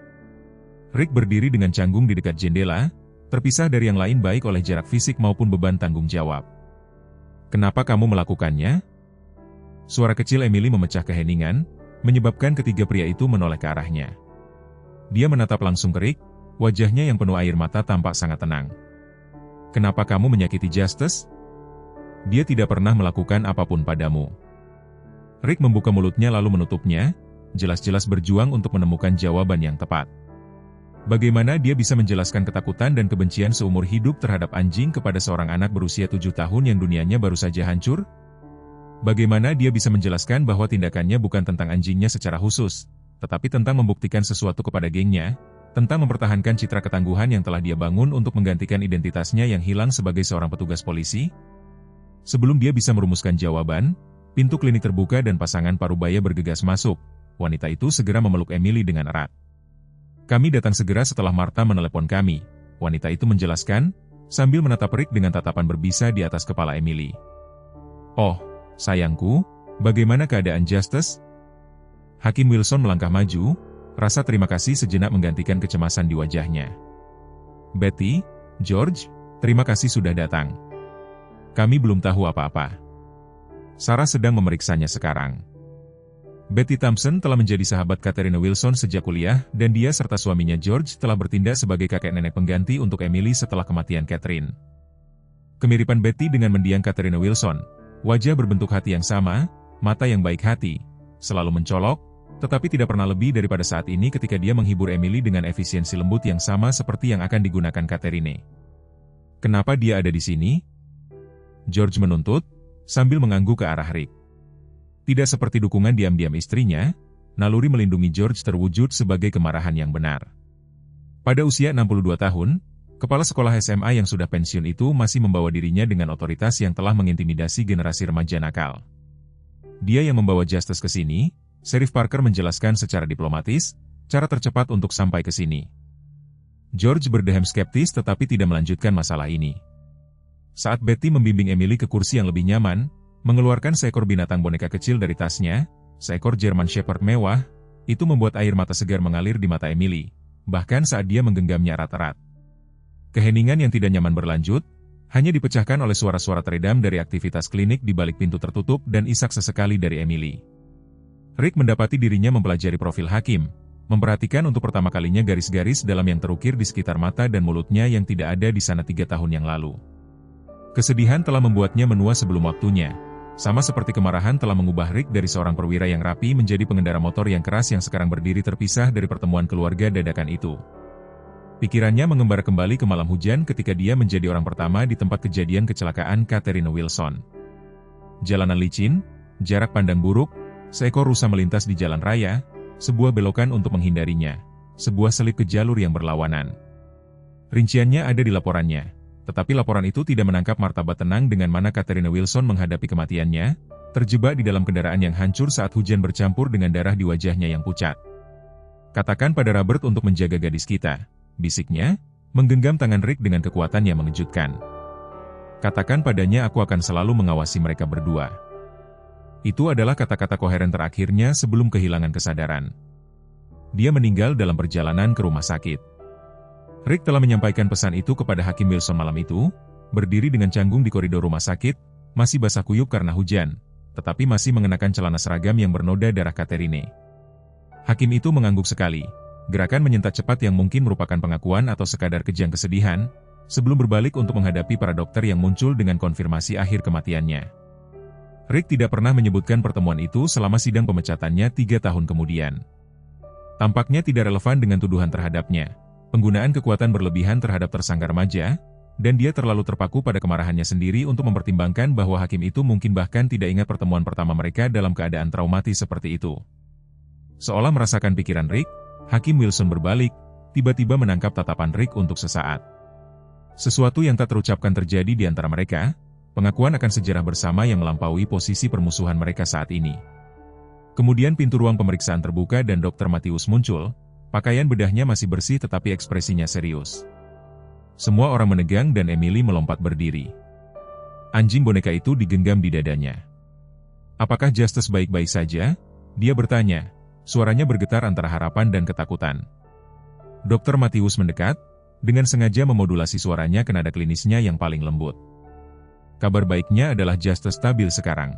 Rick berdiri dengan canggung di dekat jendela, terpisah dari yang lain baik oleh jarak fisik maupun beban tanggung jawab. Kenapa kamu melakukannya? Suara kecil Emily memecah keheningan, menyebabkan ketiga pria itu menoleh ke arahnya. Dia menatap langsung ke Rick, wajahnya yang penuh air mata tampak sangat tenang. Kenapa kamu menyakiti Justus? Dia tidak pernah melakukan apapun padamu. Rick membuka mulutnya lalu menutupnya, jelas-jelas berjuang untuk menemukan jawaban yang tepat. Bagaimana dia bisa menjelaskan ketakutan dan kebencian seumur hidup terhadap anjing kepada seorang anak berusia 7 tahun yang dunianya baru saja hancur? Bagaimana dia bisa menjelaskan bahwa tindakannya bukan tentang anjingnya secara khusus, tetapi tentang membuktikan sesuatu kepada gengnya, tentang mempertahankan citra ketangguhan yang telah dia bangun untuk menggantikan identitasnya yang hilang sebagai seorang petugas polisi? Sebelum dia bisa merumuskan jawaban, pintu klinik terbuka dan pasangan parubaya bergegas masuk. Wanita itu segera memeluk Emily dengan erat. "Kami datang segera setelah Martha menelepon kami," wanita itu menjelaskan, sambil menatap Rick dengan tatapan berbisa di atas kepala Emily. "Oh, sayangku, bagaimana keadaan Justus?" Hakim Wilson melangkah maju, rasa terima kasih sejenak menggantikan kecemasan di wajahnya. "Betty, George, terima kasih sudah datang. Kami belum tahu apa-apa. Sarah sedang memeriksanya sekarang." Betty Thompson telah menjadi sahabat Katharina Wilson sejak kuliah, dan dia serta suaminya George telah bertindak sebagai kakek nenek pengganti untuk Emily setelah kematian Catherine. Kemiripan Betty dengan mendiang Katharina Wilson, wajah berbentuk hati yang sama, mata yang baik hati, selalu mencolok, tetapi tidak pernah lebih daripada saat ini ketika dia menghibur Emily dengan efisiensi lembut yang sama seperti yang akan digunakan Catherine. "Kenapa dia ada di sini?" George menuntut, sambil mengangguk ke arah Rick. Tidak seperti dukungan diam-diam istrinya, naluri melindungi George terwujud sebagai kemarahan yang benar. Pada usia 62 tahun, kepala sekolah SMA yang sudah pensiun itu masih membawa dirinya dengan otoritas yang telah mengintimidasi generasi remaja nakal. Dia yang membawa Justus ke sini, Sheriff Parker menjelaskan secara diplomatis, cara tercepat untuk sampai ke sini. George berdehem skeptis tetapi tidak melanjutkan masalah ini. Saat Betty membimbing Emily ke kursi yang lebih nyaman, mengeluarkan seekor binatang boneka kecil dari tasnya, seekor German Shepherd mewah, itu membuat air mata segar mengalir di mata Emily, bahkan saat dia menggenggamnya erat-erat. Keheningan yang tidak nyaman berlanjut, hanya dipecahkan oleh suara-suara teredam dari aktivitas klinik di balik pintu tertutup dan isak sesekali dari Emily. Rick mendapati dirinya mempelajari profil hakim, memperhatikan untuk pertama kalinya garis-garis dalam yang terukir di sekitar mata dan mulutnya yang tidak ada di sana 3 tahun yang lalu. Kesedihan telah membuatnya menua sebelum waktunya. Sama seperti kemarahan telah mengubah Rick dari seorang perwira yang rapi menjadi pengendara motor yang keras yang sekarang berdiri terpisah dari pertemuan keluarga dadakan itu. Pikirannya mengembara kembali ke malam hujan ketika dia menjadi orang pertama di tempat kejadian kecelakaan Katharina Wilson. Jalanan licin, jarak pandang buruk, seekor rusa melintas di jalan raya, sebuah belokan untuk menghindarinya, sebuah selip ke jalur yang berlawanan. Rinciannya ada di laporannya. Tetapi laporan itu tidak menangkap martabat tenang dengan mana Katharina Wilson menghadapi kematiannya, terjebak di dalam kendaraan yang hancur saat hujan bercampur dengan darah di wajahnya yang pucat. "Katakan pada Robert untuk menjaga gadis kita," bisiknya, menggenggam tangan Rick dengan kekuatan yang mengejutkan. "Katakan padanya aku akan selalu mengawasi mereka berdua." Itu adalah kata-kata koheren terakhirnya sebelum kehilangan kesadaran. Dia meninggal dalam perjalanan ke rumah sakit. Rick telah menyampaikan pesan itu kepada Hakim Wilson malam itu, berdiri dengan canggung di koridor rumah sakit, masih basah kuyup karena hujan, tetapi masih mengenakan celana seragam yang bernoda darah Catherine. Hakim itu mengangguk sekali, gerakan menyentak cepat yang mungkin merupakan pengakuan atau sekadar kejang kesedihan, sebelum berbalik untuk menghadapi para dokter yang muncul dengan konfirmasi akhir kematiannya. Rick tidak pernah menyebutkan pertemuan itu selama sidang pemecatannya 3 tahun kemudian. Tampaknya tidak relevan dengan tuduhan terhadapnya. Penggunaan kekuatan berlebihan terhadap tersangka remaja, dan dia terlalu terpaku pada kemarahannya sendiri untuk mempertimbangkan bahwa hakim itu mungkin bahkan tidak ingat pertemuan pertama mereka dalam keadaan traumatis seperti itu. Seolah merasakan pikiran Rick, Hakim Wilson berbalik, tiba-tiba menangkap tatapan Rick untuk sesaat. Sesuatu yang tak terucapkan terjadi di antara mereka, pengakuan akan sejarah bersama yang melampaui posisi permusuhan mereka saat ini. Kemudian pintu ruang pemeriksaan terbuka dan Dr. Matthews muncul. Pakaian bedahnya masih bersih tetapi ekspresinya serius. Semua orang menegang dan Emily melompat berdiri. Anjing boneka itu digenggam di dadanya. "Apakah Justus baik-baik saja?" dia bertanya, suaranya bergetar antara harapan dan ketakutan. Dr. Matthews mendekat, dengan sengaja memodulasi suaranya ke nada klinisnya yang paling lembut. "Kabar baiknya adalah Justus stabil sekarang.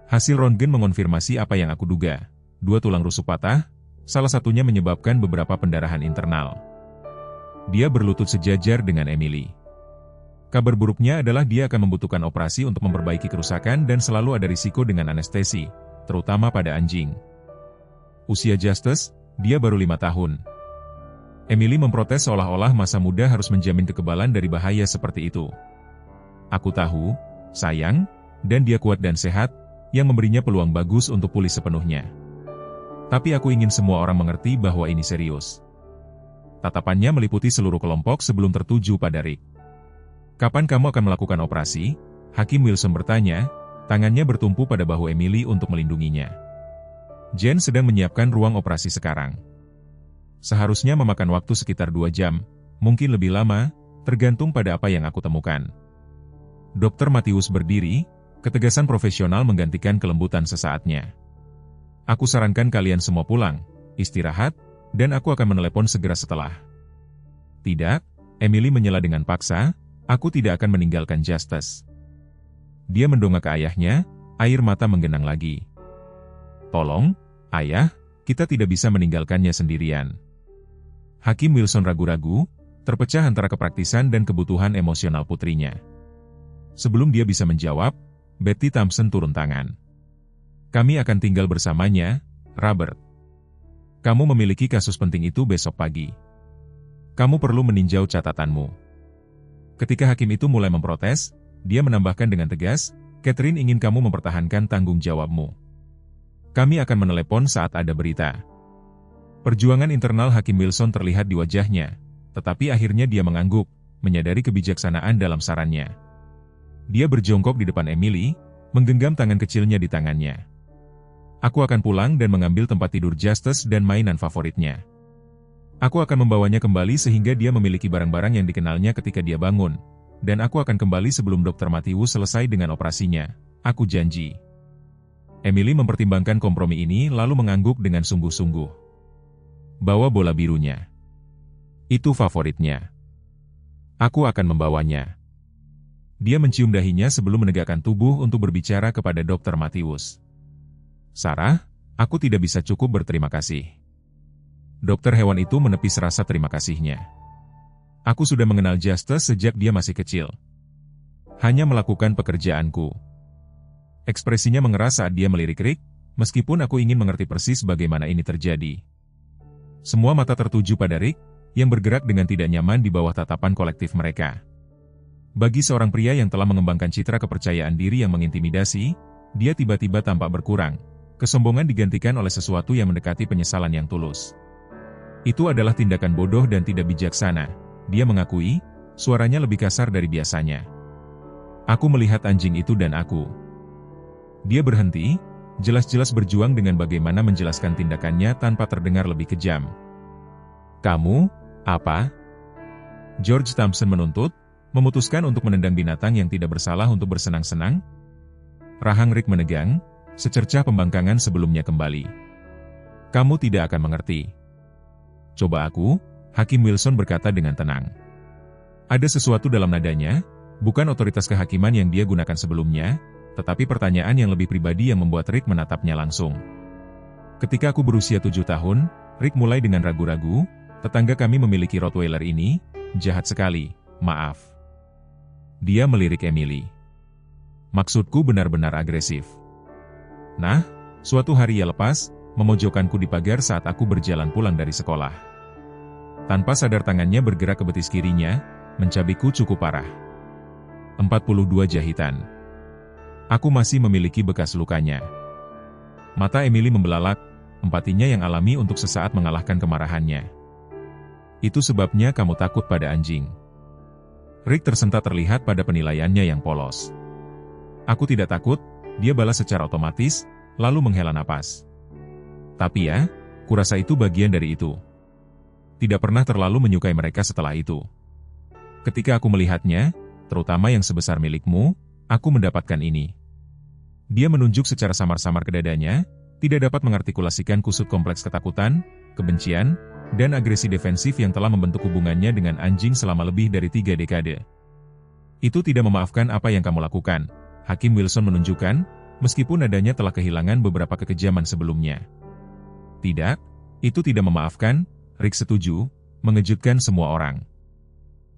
Hasil röntgen mengonfirmasi apa yang aku duga, 2 tulang rusuk patah, salah satunya menyebabkan beberapa pendarahan internal." Dia berlutut sejajar dengan Emily. Kabar buruknya adalah dia akan membutuhkan operasi untuk memperbaiki kerusakan dan selalu ada risiko dengan anestesi, terutama pada anjing. Usia Justus, dia baru 5 tahun. Emily memprotes seolah-olah masa muda harus menjamin kekebalan dari bahaya seperti itu. Aku tahu, sayang, dan dia kuat dan sehat, yang memberinya peluang bagus untuk pulih sepenuhnya. Tapi aku ingin semua orang mengerti bahwa ini serius. Tatapannya meliputi seluruh kelompok sebelum tertuju pada Rick. Kapan kamu akan melakukan operasi? Hakim Wilson bertanya, tangannya bertumpu pada bahu Emily untuk melindunginya. Jen sedang menyiapkan ruang operasi sekarang. Seharusnya memakan waktu sekitar 2 jam, mungkin lebih lama, tergantung pada apa yang aku temukan. Dr. Matthews berdiri, ketegasan profesional menggantikan kelembutan sesaatnya. Aku sarankan kalian semua pulang, istirahat, dan aku akan menelepon segera setelah. Tidak, Emily menyela dengan paksa, aku tidak akan meninggalkan Justus. Dia mendongak ke ayahnya, air mata menggenang lagi. Tolong, ayah, kita tidak bisa meninggalkannya sendirian. Hakim Wilson ragu-ragu, terpecah antara kepraktisan dan kebutuhan emosional putrinya. Sebelum dia bisa menjawab, Betty Thompson turun tangan. Kami akan tinggal bersamanya, Robert. Kamu memiliki kasus penting itu besok pagi. Kamu perlu meninjau catatanmu. Ketika hakim itu mulai memprotes, dia menambahkan dengan tegas, Catherine ingin kamu mempertahankan tanggung jawabmu. Kami akan menelepon saat ada berita. Perjuangan internal Hakim Wilson terlihat di wajahnya, tetapi akhirnya dia mengangguk, menyadari kebijaksanaan dalam sarannya. Dia berjongkok di depan Emily, menggenggam tangan kecilnya di tangannya. Aku akan pulang dan mengambil tempat tidur Justus dan mainan favoritnya. Aku akan membawanya kembali sehingga dia memiliki barang-barang yang dikenalnya ketika dia bangun, dan aku akan kembali sebelum Dr. Matthews selesai dengan operasinya. Aku janji. Emily mempertimbangkan kompromi ini lalu mengangguk dengan sungguh-sungguh. Bawa bola birunya. Itu favoritnya. Aku akan membawanya. Dia mencium dahinya sebelum menegakkan tubuh untuk berbicara kepada Dr. Matthews. Sarah, aku tidak bisa cukup berterima kasih. Dokter hewan itu menepis rasa terima kasihnya. Aku sudah mengenal Justus sejak dia masih kecil. Hanya melakukan pekerjaanku. Ekspresinya mengeras saat dia melirik Rick, meskipun aku ingin mengerti persis bagaimana ini terjadi. Semua mata tertuju pada Rick, yang bergerak dengan tidak nyaman di bawah tatapan kolektif mereka. Bagi seorang pria yang telah mengembangkan citra kepercayaan diri yang mengintimidasi, dia tiba-tiba tampak berkurang. Kesombongan digantikan oleh sesuatu yang mendekati penyesalan yang tulus. Itu adalah tindakan bodoh dan tidak bijaksana, dia mengakui, suaranya lebih kasar dari biasanya. Aku melihat anjing itu dan aku. Dia berhenti, jelas-jelas berjuang dengan bagaimana menjelaskan tindakannya tanpa terdengar lebih kejam. Kamu, apa? George Thompson menuntut, memutuskan untuk menendang binatang yang tidak bersalah untuk bersenang-senang? Rahang Rick menegang, secercah pembangkangan sebelumnya kembali. Kamu tidak akan mengerti. Coba aku, Hakim Wilson berkata dengan tenang. Ada sesuatu dalam nadanya, bukan otoritas kehakiman yang dia gunakan sebelumnya, tetapi pertanyaan yang lebih pribadi yang membuat Rick menatapnya langsung. Ketika aku berusia 7 tahun, Rick mulai dengan ragu-ragu, tetangga kami memiliki Rottweiler ini, jahat sekali, maaf. Dia melirik Emily. Maksudku benar-benar agresif. Nah, suatu hari ia lepas, memojokkanku di pagar saat aku berjalan pulang dari sekolah. Tanpa sadar tangannya bergerak ke betis kirinya, mencabikku cukup parah. 42 jahitan. Aku masih memiliki bekas lukanya. Mata Emily membelalak, empatinya yang alami untuk sesaat mengalahkan kemarahannya. Itu sebabnya kamu takut pada anjing. Rick tersentak terlihat pada penilaiannya yang polos. Aku tidak takut, dia balas secara otomatis, lalu menghela napas. Tapi ya, kurasa itu bagian dari itu. Tidak pernah terlalu menyukai mereka setelah itu. Ketika aku melihatnya, terutama yang sebesar milikmu, aku mendapatkan ini. Dia menunjuk secara samar-samar ke dadanya, tidak dapat mengartikulasikan kusut kompleks ketakutan, kebencian, dan agresi defensif yang telah membentuk hubungannya dengan anjing selama lebih dari 3 dekade. Itu tidak memaafkan apa yang kamu lakukan, Hakim Wilson menunjukkan, meskipun nadanya telah kehilangan beberapa kekejaman sebelumnya. Tidak, itu tidak memaafkan, Rick setuju, mengejutkan semua orang.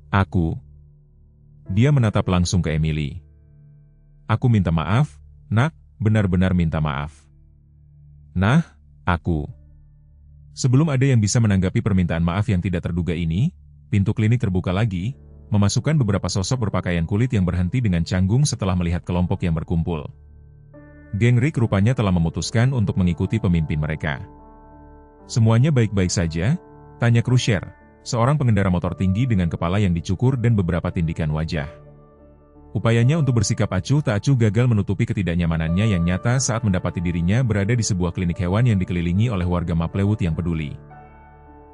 Aku. Dia menatap langsung ke Emily. Aku minta maaf, nak, benar-benar minta maaf. Nah, aku. Sebelum ada yang bisa menanggapi permintaan maaf yang tidak terduga ini, pintu klinik terbuka lagi, memasukkan beberapa sosok berpakaian kulit yang berhenti dengan canggung setelah melihat kelompok yang berkumpul. Geng Rick rupanya telah memutuskan untuk mengikuti pemimpin mereka. "Semuanya baik-baik saja?" tanya Crusher, seorang pengendara motor tinggi dengan kepala yang dicukur dan beberapa tindikan wajah. Upayanya untuk bersikap acuh tak acuh gagal menutupi ketidaknyamanannya yang nyata saat mendapati dirinya berada di sebuah klinik hewan yang dikelilingi oleh warga Maplewood yang peduli.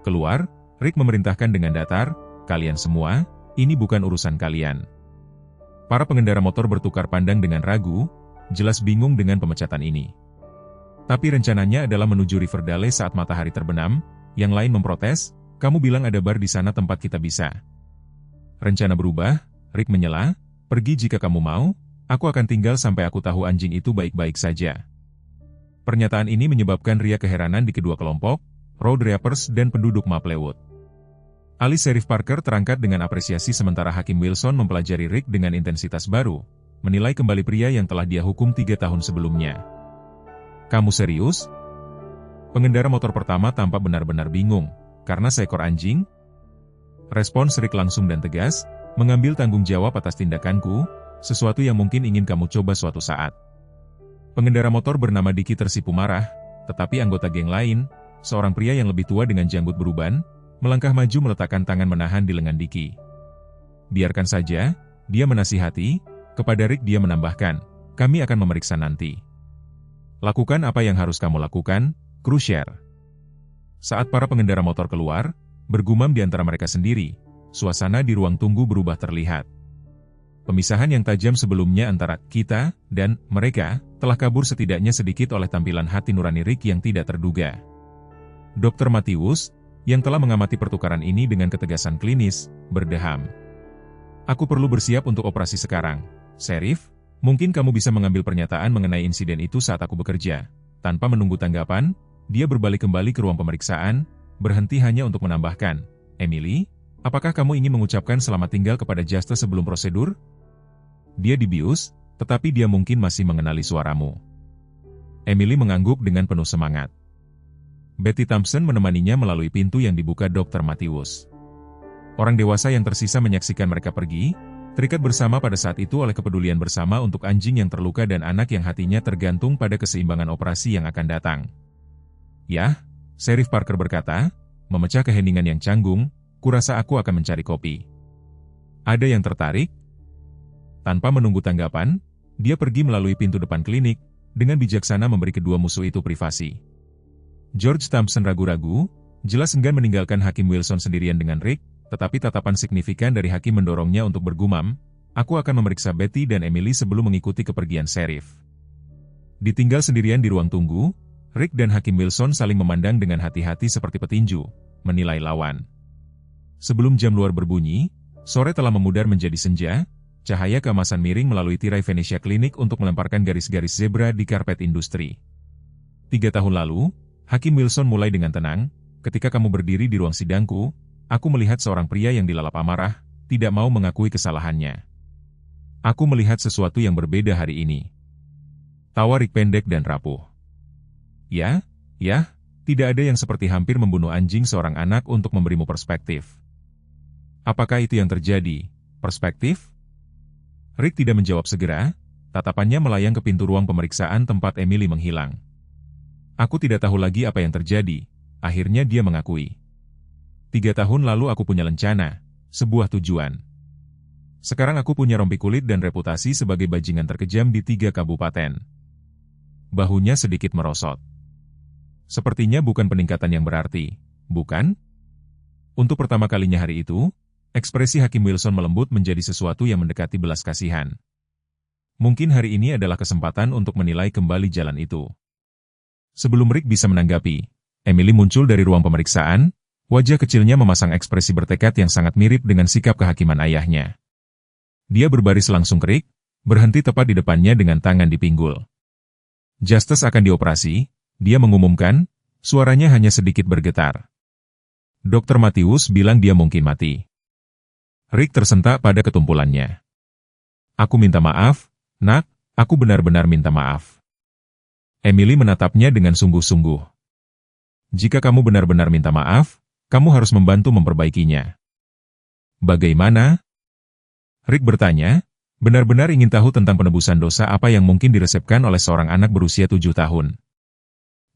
"Keluar," Rick memerintahkan dengan datar, "kalian semua, ini bukan urusan kalian." Para pengendara motor bertukar pandang dengan ragu, jelas bingung dengan pemecatan ini. Tapi rencananya adalah menuju Riverdale saat matahari terbenam. Yang lain memprotes, "Kamu bilang ada bar di sana tempat kita bisa." Rencana berubah, Rick menyela, "Pergi jika kamu mau, aku akan tinggal sampai aku tahu anjing itu baik-baik saja." Pernyataan ini menyebabkan riak keheranan di kedua kelompok, road rappers dan penduduk Maplewood. Alis Sheriff Parker terangkat dengan apresiasi sementara Hakim Wilson mempelajari Rick dengan intensitas baru, menilai kembali pria yang telah dia hukum 3 tahun sebelumnya. "Kamu serius?" Pengendara motor pertama tampak benar-benar bingung, "Karena seekor anjing?" Respons Rick langsung dan tegas, "Mengambil tanggung jawab atas tindakanku, sesuatu yang mungkin ingin kamu coba suatu saat." Pengendara motor bernama Dicky tersipu marah, tetapi anggota geng lain, seorang pria yang lebih tua dengan janggut beruban, melangkah maju meletakkan tangan menahan di lengan Dicky. "Biarkan saja," dia menasihati. Kepada Rick dia menambahkan, "Kami akan memeriksa nanti." "Lakukan apa yang harus kamu lakukan, Crusher." Saat para pengendara motor keluar, bergumam di antara mereka sendiri, suasana di ruang tunggu berubah terlihat. Pemisahan yang tajam sebelumnya antara kita dan mereka telah kabur setidaknya sedikit oleh tampilan hati nurani Rick yang tidak terduga. Dr. Matthews, yang telah mengamati pertukaran ini dengan ketegasan klinis, berdeham. "Aku perlu bersiap untuk operasi sekarang. Sheriff, mungkin kamu bisa mengambil pernyataan mengenai insiden itu saat aku bekerja." Tanpa menunggu tanggapan, dia berbalik kembali ke ruang pemeriksaan, berhenti hanya untuk menambahkan, "Emily, apakah kamu ingin mengucapkan selamat tinggal kepada Justice sebelum prosedur?" Dia dibius, tetapi dia mungkin masih mengenali suaramu. Emily mengangguk dengan penuh semangat. Betty Thompson menemaninya melalui pintu yang dibuka Dr. Matthews. Orang dewasa yang tersisa menyaksikan mereka pergi, terikat bersama pada saat itu oleh kepedulian bersama untuk anjing yang terluka dan anak yang hatinya tergantung pada keseimbangan operasi yang akan datang. "Yah," Sheriff Parker berkata, memecah keheningan yang canggung, "kurasa aku akan mencari kopi." "Ada yang tertarik?" Tanpa menunggu tanggapan, dia pergi melalui pintu depan klinik, dengan bijaksana memberi kedua musuh itu privasi. George Thompson ragu-ragu, jelas enggan meninggalkan Hakim Wilson sendirian dengan Rick, tetapi tatapan signifikan dari Hakim mendorongnya untuk bergumam, "Aku akan memeriksa Betty dan Emily sebelum mengikuti kepergian Sheriff." Ditinggal sendirian di ruang tunggu, Rick dan Hakim Wilson saling memandang dengan hati-hati seperti petinju, menilai lawan. Sebelum jam luar berbunyi, sore telah memudar menjadi senja, cahaya keemasan miring melalui tirai Venetia Klinik untuk melemparkan garis-garis zebra di karpet industri. 3 tahun lalu, Hakim Wilson mulai dengan tenang, "Ketika kamu berdiri di ruang sidangku, aku melihat seorang pria yang dilalap amarah, tidak mau mengakui kesalahannya. Aku melihat sesuatu yang berbeda hari ini." Tawa Rick pendek dan rapuh. Ya, tidak ada yang seperti hampir membunuh anjing seorang anak untuk memberimu perspektif." "Apakah itu yang terjadi? Perspektif?" Rick tidak menjawab segera, tatapannya melayang ke pintu ruang pemeriksaan tempat Emily menghilang. "Aku tidak tahu lagi apa yang terjadi," akhirnya dia mengakui. 3 tahun lalu aku punya lencana, sebuah tujuan. Sekarang aku punya rompi kulit dan reputasi sebagai bajingan terkejam di 3 kabupaten. Bahunya sedikit merosot. "Sepertinya bukan peningkatan yang berarti, bukan?" Untuk pertama kalinya hari itu, ekspresi Hakim Wilson melembut menjadi sesuatu yang mendekati belas kasihan. Mungkin hari ini adalah kesempatan untuk menilai kembali jalan itu. Sebelum Rick bisa menanggapi, Emily muncul dari ruang pemeriksaan, wajah kecilnya memasang ekspresi bertekad yang sangat mirip dengan sikap kehakiman ayahnya. Dia berbaris langsung ke Rick, berhenti tepat di depannya dengan tangan di pinggul. "Justice akan dioperasi," dia mengumumkan, suaranya hanya sedikit bergetar. Dr. Matthews bilang dia mungkin mati. Rick tersentak pada ketumpulannya. "Aku minta maaf, Nak, aku benar-benar minta maaf." Emily menatapnya dengan sungguh-sungguh. Jika kamu benar-benar minta maaf, kamu harus membantu memperbaikinya. Bagaimana? Rick bertanya, benar-benar ingin tahu tentang penebusan dosa apa yang mungkin diresepkan oleh seorang anak berusia 7 tahun.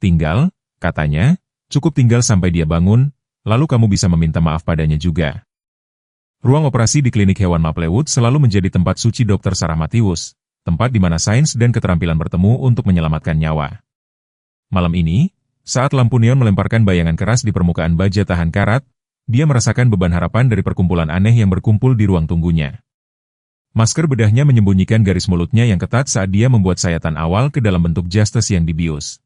Tinggal, katanya, cukup tinggal sampai dia bangun, lalu kamu bisa meminta maaf padanya juga. Ruang operasi di klinik hewan Maplewood selalu menjadi tempat suci Dr. Sarah Matthews, tempat di mana sains dan keterampilan bertemu untuk menyelamatkan nyawa. Malam ini, saat lampu neon melemparkan bayangan keras di permukaan baja tahan karat, dia merasakan beban harapan dari perkumpulan aneh yang berkumpul di ruang tunggunya. Masker bedahnya menyembunyikan garis mulutnya yang ketat saat dia membuat sayatan awal ke dalam bentuk Justice yang dibius.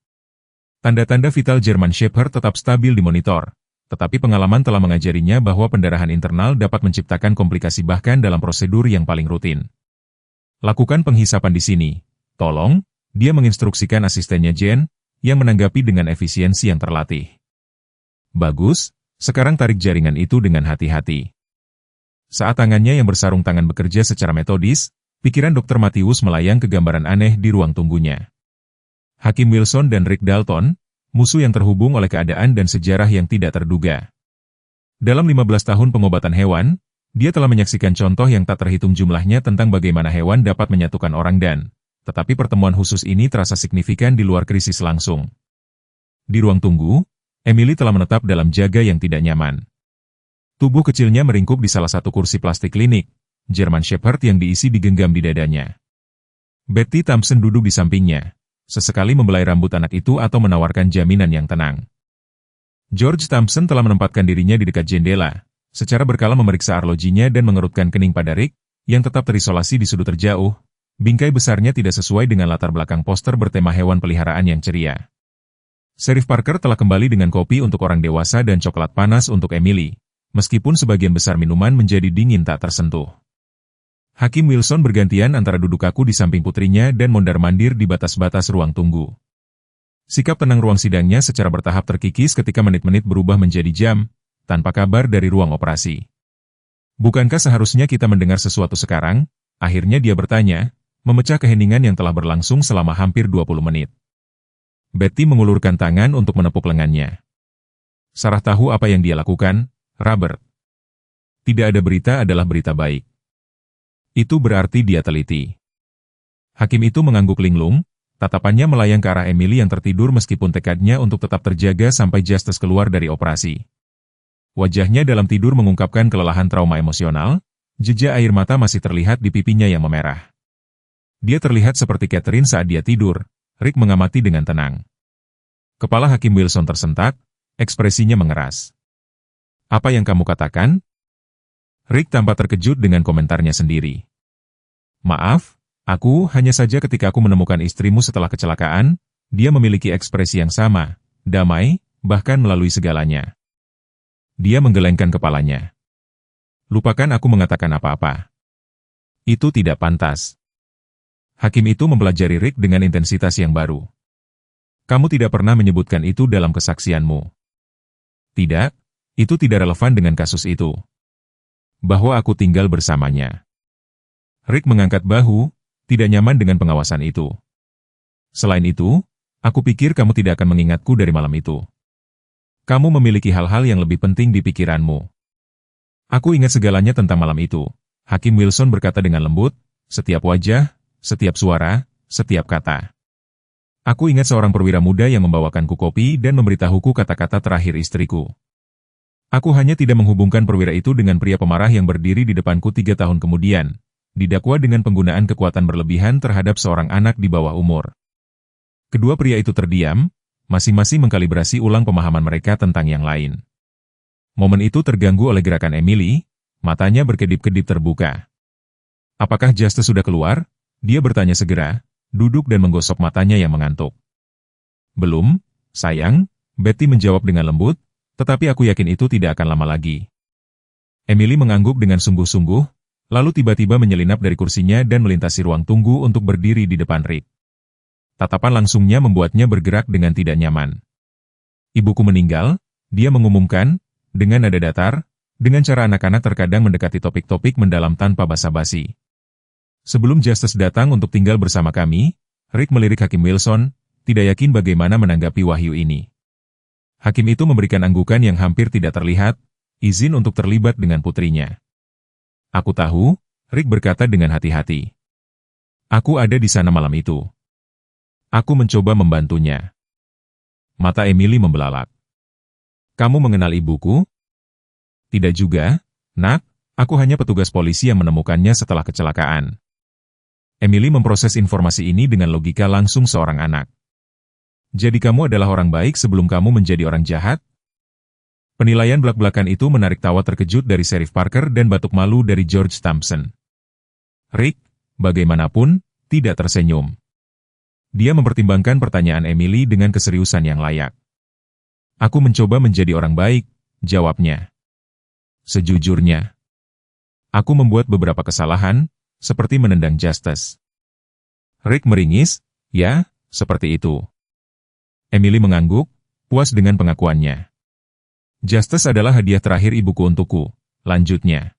Tanda-tanda vital German Shepherd tetap stabil di monitor, tetapi pengalaman telah mengajarinya bahwa pendarahan internal dapat menciptakan komplikasi bahkan dalam prosedur yang paling rutin. Lakukan penghisapan di sini, tolong, dia menginstruksikan asistennya Jen, yang menanggapi dengan efisiensi yang terlatih. Bagus, sekarang tarik jaringan itu dengan hati-hati. Saat tangannya yang bersarung tangan bekerja secara metodis, pikiran Dr. Matthews melayang ke gambaran aneh di ruang tunggunya. Hakim Wilson dan Rick Dalton, musuh yang terhubung oleh keadaan dan sejarah yang tidak terduga. Dalam 15 tahun pengobatan hewan, dia telah menyaksikan contoh yang tak terhitung jumlahnya tentang bagaimana hewan dapat menyatukan orang tetapi pertemuan khusus ini terasa signifikan di luar krisis langsung. Di ruang tunggu, Emily telah menetap dalam jaga yang tidak nyaman. Tubuh kecilnya meringkuk di salah satu kursi plastik klinik, German Shepherd yang diisi digenggam di dadanya. Betty Thompson duduk di sampingnya, sesekali membelai rambut anak itu atau menawarkan jaminan yang tenang. George Thompson telah menempatkan dirinya di dekat jendela, secara berkala memeriksa arlojinya dan mengerutkan kening pada Rick, yang tetap terisolasi di sudut terjauh. Bingkai besarnya tidak sesuai dengan latar belakang poster bertema hewan peliharaan yang ceria. Sheriff Parker telah kembali dengan kopi untuk orang dewasa dan coklat panas untuk Emily, meskipun sebagian besar minuman menjadi dingin tak tersentuh. Hakim Wilson bergantian antara duduk kaku di samping putrinya dan mondar-mandir di batas-batas ruang tunggu. Sikap tenang ruang sidangnya secara bertahap terkikis ketika menit-menit berubah menjadi jam, tanpa kabar dari ruang operasi. Bukankah seharusnya kita mendengar sesuatu sekarang? Akhirnya dia bertanya, memecah keheningan yang telah berlangsung selama hampir 20 menit. Betty mengulurkan tangan untuk menepuk lengannya. Sarah tahu apa yang dia lakukan, Robert. Tidak ada berita adalah berita baik. Itu berarti dia teliti. Hakim itu mengangguk linglung, tatapannya melayang ke arah Emily yang tertidur meskipun tekadnya untuk tetap terjaga sampai Justice keluar dari operasi. Wajahnya dalam tidur mengungkapkan kelelahan trauma emosional, jejak air mata masih terlihat di pipinya yang memerah. Dia terlihat seperti Catherine saat dia tidur, Rick mengamati dengan tenang. Kepala Hakim Wilson tersentak, ekspresinya mengeras. Apa yang kamu katakan? Rick tampak terkejut dengan komentarnya sendiri. Maaf, aku hanya saja ketika aku menemukan istrimu setelah kecelakaan, dia memiliki ekspresi yang sama, damai, bahkan melalui segalanya. Dia menggelengkan kepalanya. Lupakan aku mengatakan apa-apa. Itu tidak pantas. Hakim itu mempelajari Rick dengan intensitas yang baru. Kamu tidak pernah menyebutkan itu dalam kesaksianmu. Tidak. Itu tidak relevan dengan kasus itu. Bahwa aku tinggal bersamanya. Rick mengangkat bahu, tidak nyaman dengan pengawasan itu. Selain itu, aku pikir kamu tidak akan mengingatku dari malam itu. Kamu memiliki hal-hal yang lebih penting di pikiranmu. Aku ingat segalanya tentang malam itu. Hakim Wilson berkata dengan lembut, setiap wajah, setiap suara, setiap kata. Aku ingat seorang perwira muda yang membawakanku kopi dan memberitahuku kata-kata terakhir istriku. Aku hanya tidak menghubungkan perwira itu dengan pria pemarah yang berdiri di depanku 3 tahun kemudian, didakwa dengan penggunaan kekuatan berlebihan terhadap seorang anak di bawah umur. Kedua pria itu terdiam, masing-masing mengkalibrasi ulang pemahaman mereka tentang yang lain. Momen itu terganggu oleh gerakan Emily, matanya berkedip-kedip terbuka. Apakah Justice sudah keluar? Dia bertanya segera, duduk dan menggosok matanya yang mengantuk. Belum, sayang, Betty menjawab dengan lembut, tetapi aku yakin itu tidak akan lama lagi. Emily mengangguk dengan sungguh-sungguh, lalu tiba-tiba menyelinap dari kursinya dan melintasi ruang tunggu untuk berdiri di depan Rick. Tatapan langsungnya membuatnya bergerak dengan tidak nyaman. Ibuku meninggal, dia mengumumkan, dengan nada datar, dengan cara anak-anak terkadang mendekati topik-topik mendalam tanpa basa-basi. Sebelum Justice datang untuk tinggal bersama kami, Rick melirik Hakim Wilson, tidak yakin bagaimana menanggapi wahyu ini. Hakim itu memberikan anggukan yang hampir tidak terlihat, izin untuk terlibat dengan putrinya. Aku tahu, Rick berkata dengan hati-hati. Aku ada di sana malam itu. Aku mencoba membantunya. Mata Emily membelalak. Kamu mengenal ibuku? Tidak juga, nak, aku hanya petugas polisi yang menemukannya setelah kecelakaan. Emily memproses informasi ini dengan logika langsung seorang anak. Jadi kamu adalah orang baik sebelum kamu menjadi orang jahat? Penilaian belak-belakan itu menarik tawa terkejut dari Sheriff Parker dan batuk malu dari George Thompson. Rick, bagaimanapun, tidak tersenyum. Dia mempertimbangkan pertanyaan Emily dengan keseriusan yang layak. Aku mencoba menjadi orang baik, jawabnya. Sejujurnya, aku membuat beberapa kesalahan, seperti menendang Justice. Rick meringis, ya, seperti itu. Emily mengangguk, puas dengan pengakuannya. Justice adalah hadiah terakhir ibuku untukku, lanjutnya.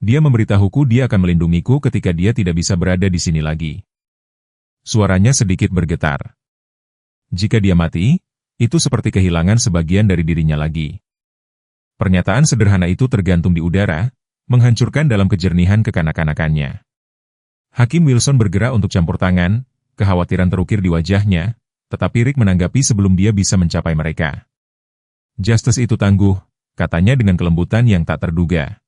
Dia memberitahuku dia akan melindungiku ketika dia tidak bisa berada di sini lagi. Suaranya sedikit bergetar. Jika dia mati, itu seperti kehilangan sebagian dari dirinya lagi. Pernyataan sederhana itu tergantung di udara, menghancurkan dalam kejernihan kekanak-kanakannya. Hakim Wilson bergerak untuk campur tangan, kekhawatiran terukir di wajahnya, tetapi Rick menanggapi sebelum dia bisa mencapai mereka. Justice itu tangguh, katanya dengan kelembutan yang tak terduga.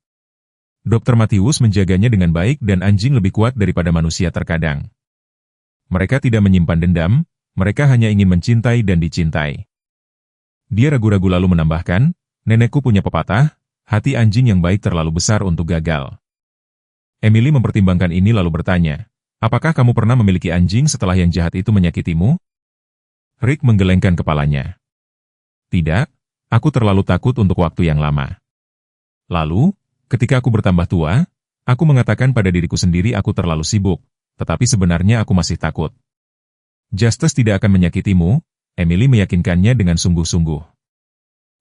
Dr. Matthews menjaganya dengan baik dan anjing lebih kuat daripada manusia terkadang. Mereka tidak menyimpan dendam, mereka hanya ingin mencintai dan dicintai. Dia ragu-ragu lalu menambahkan, nenekku punya pepatah, hati anjing yang baik terlalu besar untuk gagal. Emily mempertimbangkan ini lalu bertanya, apakah kamu pernah memiliki anjing setelah yang jahat itu menyakitimu? Rick menggelengkan kepalanya. Tidak, aku terlalu takut untuk waktu yang lama. Lalu, ketika aku bertambah tua, aku mengatakan pada diriku sendiri aku terlalu sibuk, tetapi sebenarnya aku masih takut. Justice tidak akan menyakitimu, Emily meyakinkannya dengan sungguh-sungguh.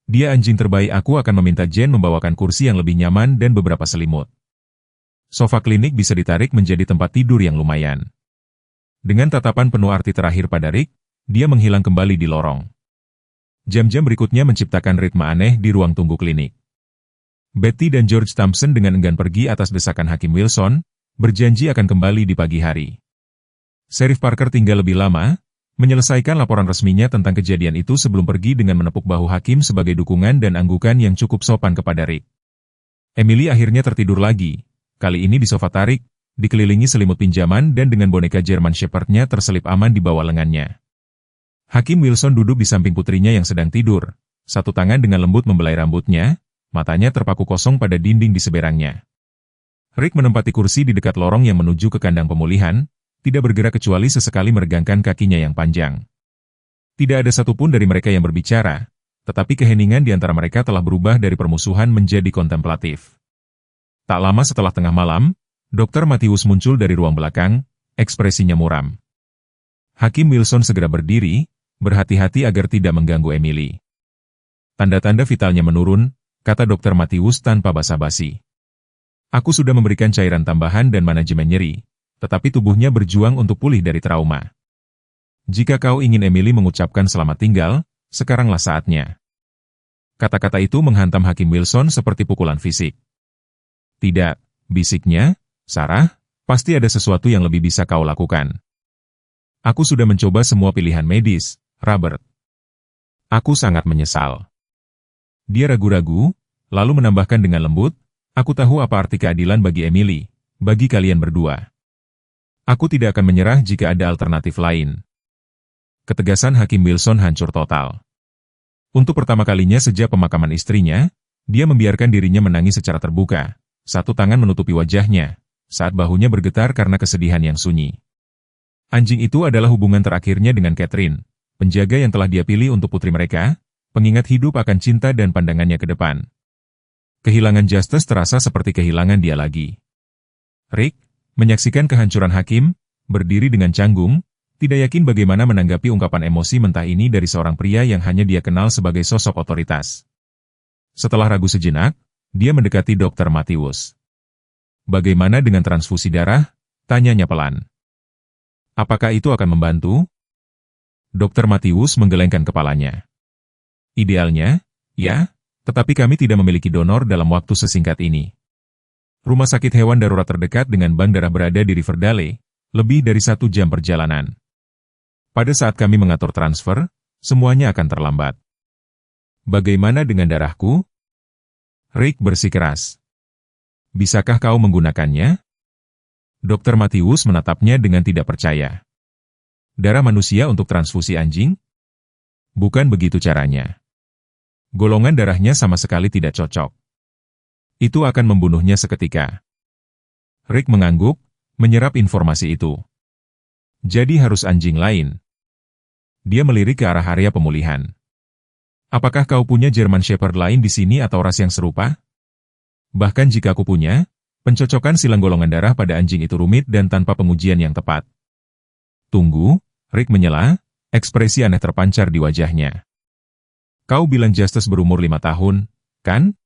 Dia anjing terbaik, aku akan meminta Jen membawakan kursi yang lebih nyaman dan beberapa selimut. Sofa klinik bisa ditarik menjadi tempat tidur yang lumayan. Dengan tatapan penuh arti terakhir pada Rick, dia menghilang kembali di lorong. Jam-jam berikutnya menciptakan ritme aneh di ruang tunggu klinik. Betty dan George Thompson dengan enggan pergi atas desakan Hakim Wilson, berjanji akan kembali di pagi hari. Sheriff Parker tinggal lebih lama, menyelesaikan laporan resminya tentang kejadian itu sebelum pergi dengan menepuk bahu Hakim sebagai dukungan dan anggukan yang cukup sopan kepada Rick. Emily akhirnya tertidur lagi, kali ini di sofa tarik, dikelilingi selimut pinjaman dan dengan boneka German Shepherd-nya terselip aman di bawah lengannya. Hakim Wilson duduk di samping putrinya yang sedang tidur, satu tangan dengan lembut membelai rambutnya, matanya terpaku kosong pada dinding di seberangnya. Rick menempati kursi di dekat lorong yang menuju ke kandang pemulihan, tidak bergerak kecuali sesekali meregangkan kakinya yang panjang. Tidak ada satupun dari mereka yang berbicara, tetapi keheningan di antara mereka telah berubah dari permusuhan menjadi kontemplatif. Tak lama setelah tengah malam, Dr. Matthews muncul dari ruang belakang, ekspresinya muram. Hakim Wilson segera berdiri, berhati-hati agar tidak mengganggu Emily. Tanda-tanda vitalnya menurun, kata Dr. Matthews tanpa basa-basi. Aku sudah memberikan cairan tambahan dan manajemen nyeri, tetapi tubuhnya berjuang untuk pulih dari trauma. Jika kau ingin Emily mengucapkan selamat tinggal, sekaranglah saatnya. Kata-kata itu menghantam Hakim Wilson seperti pukulan fisik. Tidak, bisiknya, Sarah, pasti ada sesuatu yang lebih bisa kau lakukan. Aku sudah mencoba semua pilihan medis, Robert. Aku sangat menyesal. Dia ragu-ragu, lalu menambahkan dengan lembut, aku tahu apa arti keadilan bagi Emily, bagi kalian berdua. Aku tidak akan menyerah jika ada alternatif lain. Ketegasan Hakim Wilson hancur total. Untuk pertama kalinya sejak pemakaman istrinya, dia membiarkan dirinya menangis secara terbuka, satu tangan menutupi wajahnya, saat bahunya bergetar karena kesedihan yang sunyi. Anjing itu adalah hubungan terakhirnya dengan Catherine, penjaga yang telah dia pilih untuk putri mereka, pengingat hidup akan cinta dan pandangannya ke depan. Kehilangan Justice terasa seperti kehilangan dia lagi. Rick, menyaksikan kehancuran Hakim, berdiri dengan canggung, tidak yakin bagaimana menanggapi ungkapan emosi mentah ini dari seorang pria yang hanya dia kenal sebagai sosok otoritas. Setelah ragu sejenak, dia mendekati Dr. Matthews. Bagaimana dengan transfusi darah? Tanyanya pelan. Apakah itu akan membantu? Dr. Matthews menggelengkan kepalanya. Idealnya, ya, tetapi kami tidak memiliki donor dalam waktu sesingkat ini. Rumah sakit hewan darurat terdekat dengan bank darah berada di Riverdale, lebih dari 1 jam perjalanan. Pada saat kami mengatur transfer, semuanya akan terlambat. Bagaimana dengan darahku? Rick bersikeras. Bisakah kau menggunakannya? Dr. Matthews menatapnya dengan tidak percaya. Darah manusia untuk transfusi anjing? Bukan begitu caranya. Golongan darahnya sama sekali tidak cocok. Itu akan membunuhnya seketika. Rick mengangguk, menyerap informasi itu. Jadi harus anjing lain. Dia melirik ke arah area pemulihan. Apakah kau punya German Shepherd lain di sini atau ras yang serupa? Bahkan jika aku punya, pencocokan silang golongan darah pada anjing itu rumit dan tanpa pengujian yang tepat. Tunggu, Rick menyela, ekspresi aneh terpancar di wajahnya. Kau bilang Justus berumur 5 tahun, kan?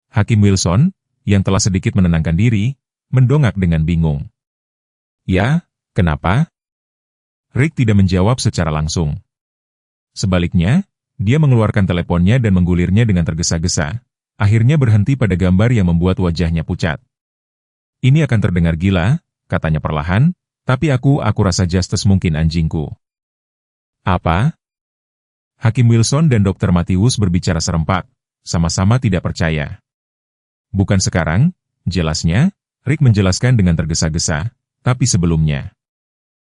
Hakim Wilson, yang telah sedikit menenangkan diri, mendongak dengan bingung. Ya, kenapa? Rick tidak menjawab secara langsung. Sebaliknya, dia mengeluarkan teleponnya dan menggulirnya dengan tergesa-gesa, akhirnya berhenti pada gambar yang membuat wajahnya pucat. Ini akan terdengar gila, katanya perlahan, tapi aku rasa Justus mungkin anjingku. Apa? Hakim Wilson dan Dr. Matthews berbicara serempak, sama-sama tidak percaya. Bukan sekarang, jelasnya, Rick menjelaskan dengan tergesa-gesa, tapi sebelumnya.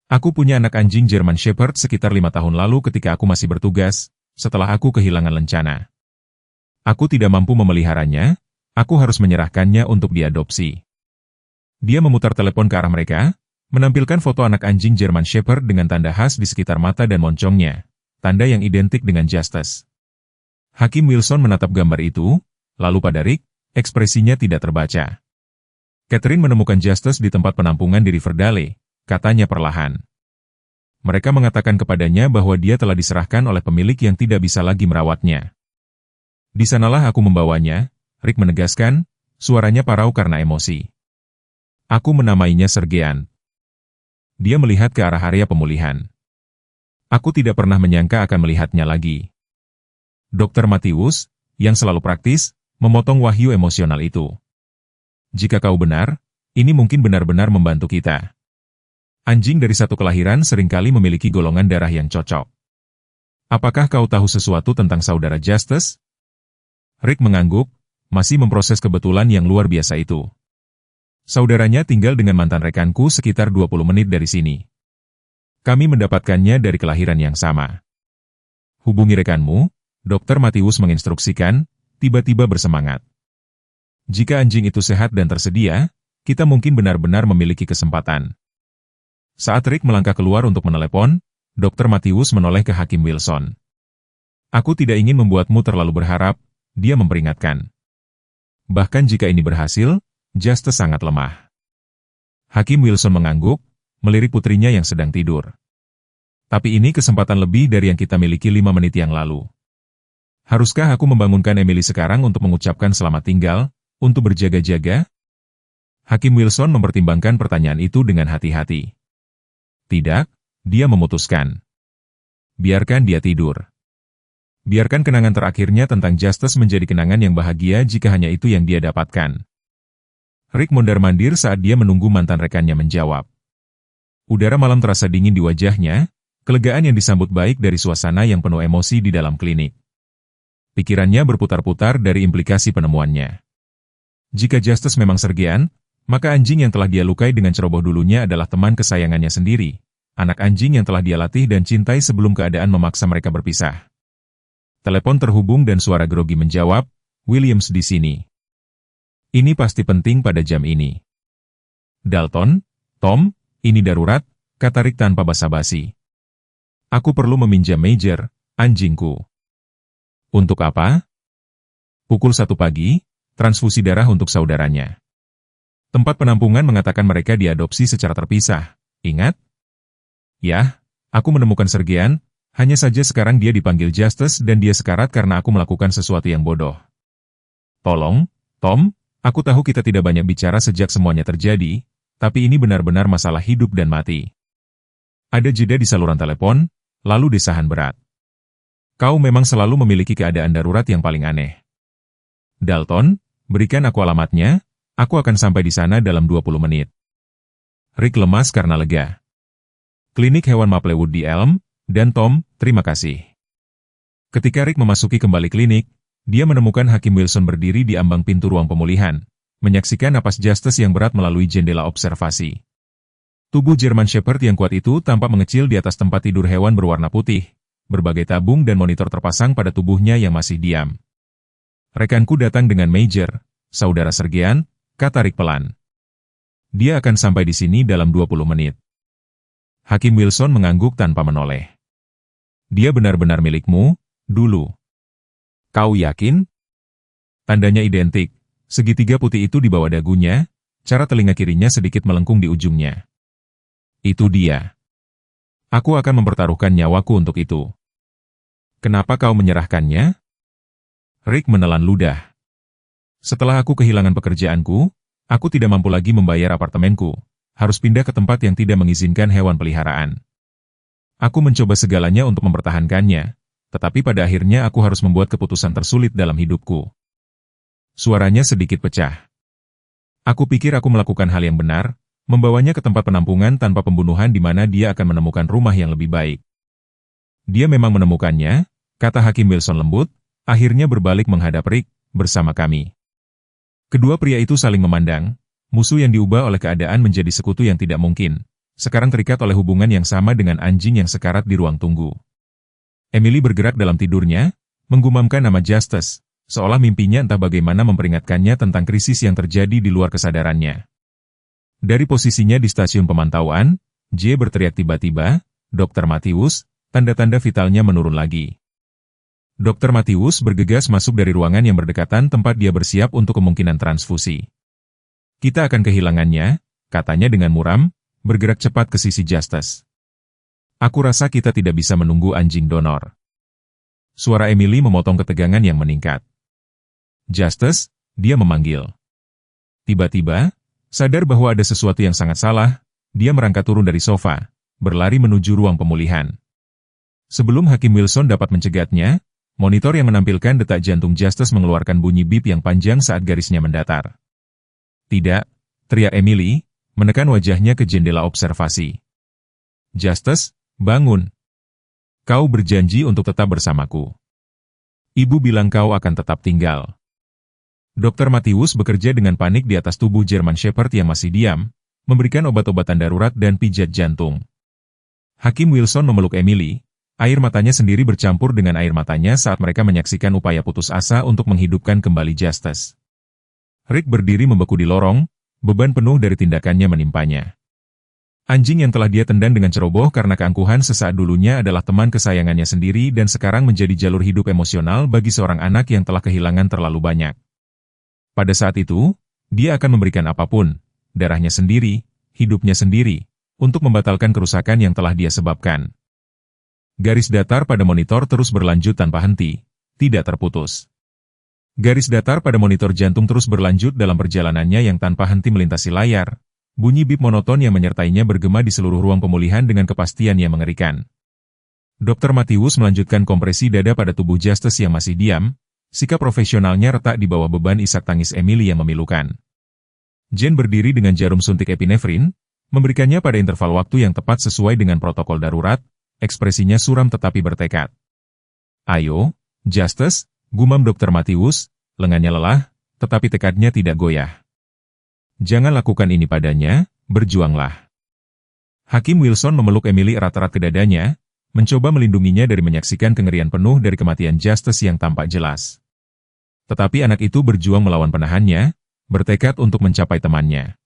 Aku punya anak anjing German Shepherd sekitar 5 tahun lalu ketika aku masih bertugas, setelah aku kehilangan lencana. Aku tidak mampu memeliharanya, aku harus menyerahkannya untuk diadopsi. Dia memutar telepon ke arah mereka, menampilkan foto anak anjing German Shepherd dengan tanda khas di sekitar mata dan moncongnya, tanda yang identik dengan Justus. Hakim Wilson menatap gambar itu, lalu pada Rick, ekspresinya tidak terbaca. Catherine menemukan Justus di tempat penampungan di Riverdale, katanya perlahan. Mereka mengatakan kepadanya bahwa dia telah diserahkan oleh pemilik yang tidak bisa lagi merawatnya. Di sanalah aku membawanya, Rick menegaskan, suaranya parau karena emosi. Aku menamainya Sergeant. Dia melihat ke arah area pemulihan. Aku tidak pernah menyangka akan melihatnya lagi. Dr. Matthews, yang selalu praktis, memotong wahyu emosional itu. Jika kau benar, ini mungkin benar-benar membantu kita. Anjing dari satu kelahiran seringkali memiliki golongan darah yang cocok. Apakah kau tahu sesuatu tentang saudara Justus? Rick mengangguk, masih memproses kebetulan yang luar biasa itu. Saudaranya tinggal dengan mantan rekanku sekitar 20 menit dari sini. Kami mendapatkannya dari kelahiran yang sama. Hubungi rekanmu, Dr. Matthews menginstruksikan, tiba-tiba bersemangat. Jika anjing itu sehat dan tersedia, kita mungkin benar-benar memiliki kesempatan. Saat Rick melangkah keluar untuk menelepon, Dr. Matthews menoleh ke Hakim Wilson. Aku tidak ingin membuatmu terlalu berharap, dia memperingatkan. Bahkan jika ini berhasil, Justus sangat lemah. Hakim Wilson mengangguk, melirik putrinya yang sedang tidur. Tapi ini kesempatan lebih dari yang kita miliki 5 menit yang lalu. Haruskah aku membangunkan Emily sekarang untuk mengucapkan selamat tinggal, untuk berjaga-jaga? Hakim Wilson mempertimbangkan pertanyaan itu dengan hati-hati. Tidak, dia memutuskan. Biarkan dia tidur. Biarkan kenangan terakhirnya tentang Justus menjadi kenangan yang bahagia jika hanya itu yang dia dapatkan. Rick mondar-mandir saat dia menunggu mantan rekannya menjawab. Udara malam terasa dingin di wajahnya, kelegaan yang disambut baik dari suasana yang penuh emosi di dalam klinik. Pikirannya berputar-putar dari implikasi penemuannya. Jika Justus memang Sergeant, maka anjing yang telah dia lukai dengan ceroboh dulunya adalah teman kesayangannya sendiri, anak anjing yang telah dia latih dan cintai sebelum keadaan memaksa mereka berpisah. Telepon terhubung dan suara grogi menjawab, Williams di sini. Ini pasti penting pada jam ini. Dalton, Tom, ini darurat, kata Rick tanpa basa-basi. Aku perlu meminjam Major, anjingku. Untuk apa? Pukul 1 pagi, transfusi darah untuk saudaranya. Tempat penampungan mengatakan mereka diadopsi secara terpisah, ingat? Ya, aku menemukan Sergeant, hanya saja sekarang dia dipanggil Justus dan dia sekarat karena aku melakukan sesuatu yang bodoh. Tolong, Tom, aku tahu kita tidak banyak bicara sejak semuanya terjadi, tapi ini benar-benar masalah hidup dan mati. Ada jeda di saluran telepon, lalu desahan berat. Kau memang selalu memiliki keadaan darurat yang paling aneh. Dalton, berikan aku alamatnya, aku akan sampai di sana dalam 20 menit. Rick lemas karena lega. Klinik hewan Maplewood di Elm, dan Tom, terima kasih. Ketika Rick memasuki kembali klinik, dia menemukan Hakim Wilson berdiri di ambang pintu ruang pemulihan, menyaksikan napas Justus yang berat melalui jendela observasi. Tubuh German Shepherd yang kuat itu tampak mengecil di atas tempat tidur hewan berwarna putih, berbagai tabung dan monitor terpasang pada tubuhnya yang masih diam. Rekanku datang dengan Major, saudara Sergeant, kata Rick pelan. Dia akan sampai di sini dalam 20 menit. Hakim Wilson mengangguk tanpa menoleh. Dia benar-benar milikmu, dulu. Kau yakin? Tandanya identik, segitiga putih itu di bawah dagunya, cara telinga kirinya sedikit melengkung di ujungnya. Itu dia. Aku akan mempertaruhkan nyawaku untuk itu. Kenapa kau menyerahkannya? Rick menelan ludah. Setelah aku kehilangan pekerjaanku, aku tidak mampu lagi membayar apartemenku, harus pindah ke tempat yang tidak mengizinkan hewan peliharaan. Aku mencoba segalanya untuk mempertahankannya, tetapi pada akhirnya aku harus membuat keputusan tersulit dalam hidupku. Suaranya sedikit pecah. Aku pikir aku melakukan hal yang benar, membawanya ke tempat penampungan tanpa pembunuhan di mana dia akan menemukan rumah yang lebih baik. Dia memang menemukannya, kata Hakim Wilson lembut, akhirnya berbalik menghadap Rick, bersama kami. Kedua pria itu saling memandang, musuh yang diubah oleh keadaan menjadi sekutu yang tidak mungkin, sekarang terikat oleh hubungan yang sama dengan anjing yang sekarat di ruang tunggu. Emily bergerak dalam tidurnya, menggumamkan nama Justus, seolah mimpinya entah bagaimana memperingatkannya tentang krisis yang terjadi di luar kesadarannya. Dari posisinya di stasiun pemantauan, J berteriak tiba-tiba, Dr. Matthews, tanda-tanda vitalnya menurun lagi. Dr. Matthews bergegas masuk dari ruangan yang berdekatan tempat dia bersiap untuk kemungkinan transfusi. Kita akan kehilangannya, katanya dengan muram, bergerak cepat ke sisi Justus. Aku rasa kita tidak bisa menunggu anjing donor. Suara Emily memotong ketegangan yang meningkat. Justus, dia memanggil. Tiba-tiba, sadar bahwa ada sesuatu yang sangat salah, dia merangkak turun dari sofa, berlari menuju ruang pemulihan. Sebelum Hakim Wilson dapat mencegatnya, monitor yang menampilkan detak jantung Justus mengeluarkan bunyi bip yang panjang saat garisnya mendatar. Tidak, teriak Emily, menekan wajahnya ke jendela observasi. Justus, bangun. Kau berjanji untuk tetap bersamaku. Ibu bilang kau akan tetap tinggal. Dr. Matthews bekerja dengan panik di atas tubuh German Shepherd yang masih diam, memberikan obat-obatan darurat dan pijat jantung. Hakim Wilson memeluk Emily, air matanya sendiri bercampur dengan air matanya saat mereka menyaksikan upaya putus asa untuk menghidupkan kembali Justus. Rick berdiri membeku di lorong, beban penuh dari tindakannya menimpanya. Anjing yang telah dia tendang dengan ceroboh karena keangkuhan sesaat dulunya adalah teman kesayangannya sendiri dan sekarang menjadi jalur hidup emosional bagi seorang anak yang telah kehilangan terlalu banyak. Pada saat itu, dia akan memberikan apapun, darahnya sendiri, hidupnya sendiri, untuk membatalkan kerusakan yang telah dia sebabkan. Garis datar pada monitor terus berlanjut tanpa henti, tidak terputus. Garis datar pada monitor jantung terus berlanjut dalam perjalanannya yang tanpa henti melintasi layar. Bunyi bip monoton yang menyertainya bergema di seluruh ruang pemulihan dengan kepastian yang mengerikan. Dr. Matthews melanjutkan kompresi dada pada tubuh Justus yang masih diam, sikap profesionalnya retak di bawah beban isak tangis Emily yang memilukan. Jane berdiri dengan jarum suntik epinefrin, memberikannya pada interval waktu yang tepat sesuai dengan protokol darurat, ekspresinya suram tetapi bertekad. Ayo, Justus, gumam Dr. Matthews, lengannya lelah, tetapi tekadnya tidak goyah. Jangan lakukan ini padanya, berjuanglah. Hakim Wilson memeluk Emily erat-erat ke dadanya, mencoba melindunginya dari menyaksikan kengerian penuh dari kematian Justus yang tampak jelas. Tetapi anak itu berjuang melawan penahannya, bertekad untuk mencapai temannya.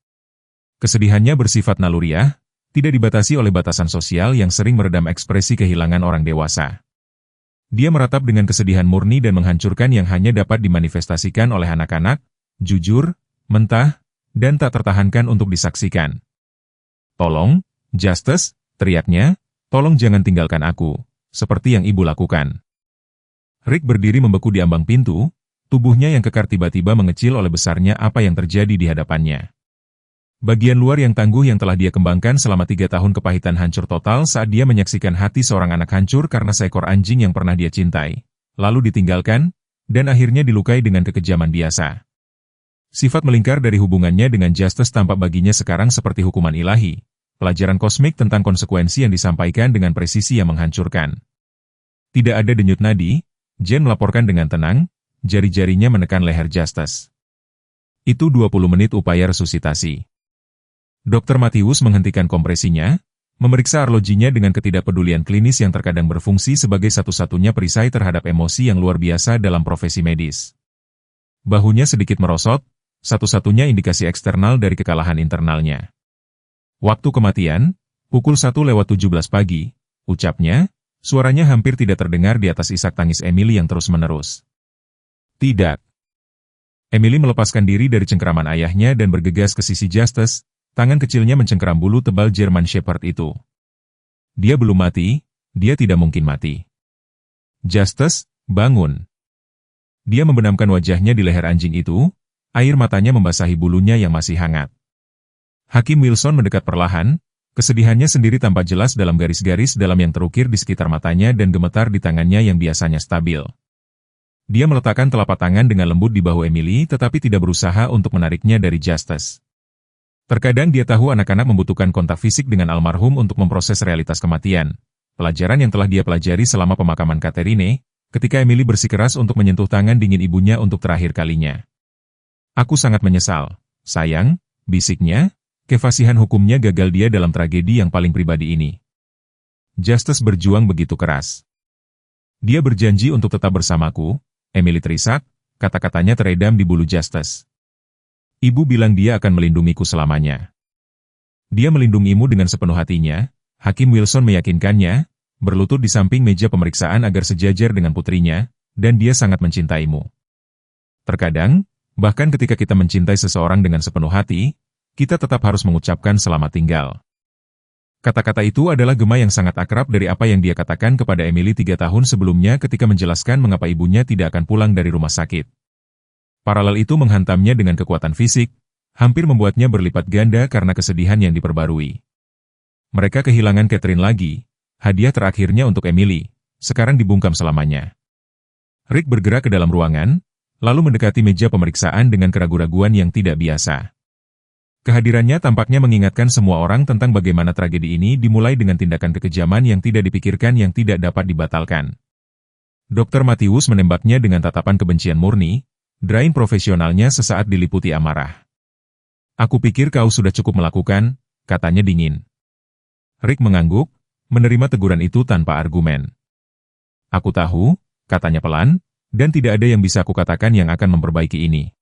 Kesedihannya bersifat naluriah, tidak dibatasi oleh batasan sosial yang sering meredam ekspresi kehilangan orang dewasa. Dia meratap dengan kesedihan murni dan menghancurkan yang hanya dapat dimanifestasikan oleh anak-anak, jujur, mentah, dan tak tertahankan untuk disaksikan. Tolong, Justus, teriaknya, tolong jangan tinggalkan aku, seperti yang ibu lakukan. Rick berdiri membeku di ambang pintu, tubuhnya yang kekar tiba-tiba mengecil oleh besarnya apa yang terjadi di hadapannya. Bagian luar yang tangguh yang telah dia kembangkan selama 3 tahun kepahitan hancur total saat dia menyaksikan hati seorang anak hancur karena seekor anjing yang pernah dia cintai, lalu ditinggalkan, dan akhirnya dilukai dengan kekejaman biasa. Sifat melingkar dari hubungannya dengan Justice tampak baginya sekarang seperti hukuman ilahi, pelajaran kosmik tentang konsekuensi yang disampaikan dengan presisi yang menghancurkan. Tidak ada denyut nadi, Jen melaporkan dengan tenang, jari-jarinya menekan leher Justice. Itu 20 menit upaya resusitasi. Dr. Matius menghentikan kompresinya, memeriksa arlojinya dengan ketidakpedulian klinis yang terkadang berfungsi sebagai satu-satunya perisai terhadap emosi yang luar biasa dalam profesi medis. Bahunya sedikit merosot, satu-satunya indikasi eksternal dari kekalahan internalnya. Waktu kematian, pukul 1:17 pagi, ucapnya, suaranya hampir tidak terdengar di atas isak tangis Emily yang terus-menerus. Tidak. Emily melepaskan diri dari cengkeraman ayahnya dan bergegas ke sisi Justice. Tangan kecilnya mencengkeram bulu tebal German Shepherd itu. Dia belum mati, dia tidak mungkin mati. Justice, bangun. Dia membenamkan wajahnya di leher anjing itu, air matanya membasahi bulunya yang masih hangat. Hakim Wilson mendekat perlahan, kesedihannya sendiri tampak jelas dalam garis-garis dalam yang terukir di sekitar matanya dan gemetar di tangannya yang biasanya stabil. Dia meletakkan telapak tangan dengan lembut di bahu Emily tetapi tidak berusaha untuk menariknya dari Justice. Terkadang dia tahu anak-anak membutuhkan kontak fisik dengan almarhum untuk memproses realitas kematian. Pelajaran yang telah dia pelajari selama pemakaman Catherine, ketika Emily bersikeras untuk menyentuh tangan dingin ibunya untuk terakhir kalinya. Aku sangat menyesal, sayang, bisiknya, kefasihan hukumnya gagal dia dalam tragedi yang paling pribadi ini. Justice berjuang begitu keras. Dia berjanji untuk tetap bersamaku, Emily terisak, kata-katanya teredam di bulu Justice. Ibu bilang dia akan melindungiku selamanya. Dia melindungimu dengan sepenuh hatinya, Hakim Wilson meyakinkannya, berlutut di samping meja pemeriksaan agar sejajar dengan putrinya, dan dia sangat mencintaimu. Terkadang, bahkan ketika kita mencintai seseorang dengan sepenuh hati, kita tetap harus mengucapkan selamat tinggal. Kata-kata itu adalah gema yang sangat akrab dari apa yang dia katakan kepada Emily 3 tahun sebelumnya ketika menjelaskan mengapa ibunya tidak akan pulang dari rumah sakit. Paralel itu menghantamnya dengan kekuatan fisik, hampir membuatnya berlipat ganda karena kesedihan yang diperbarui. Mereka kehilangan Catherine lagi, hadiah terakhirnya untuk Emily, sekarang dibungkam selamanya. Rick bergerak ke dalam ruangan, lalu mendekati meja pemeriksaan dengan keraguan-raguan yang tidak biasa. Kehadirannya tampaknya mengingatkan semua orang tentang bagaimana tragedi ini dimulai dengan tindakan kekejaman yang tidak dipikirkan yang tidak dapat dibatalkan. Dr. Matius menembaknya dengan tatapan kebencian murni, drain profesionalnya sesaat diliputi amarah. Aku pikir kau sudah cukup melakukan, katanya dingin. Rick mengangguk, menerima teguran itu tanpa argumen. Aku tahu, katanya pelan, dan tidak ada yang bisa aku katakan yang akan memperbaiki ini.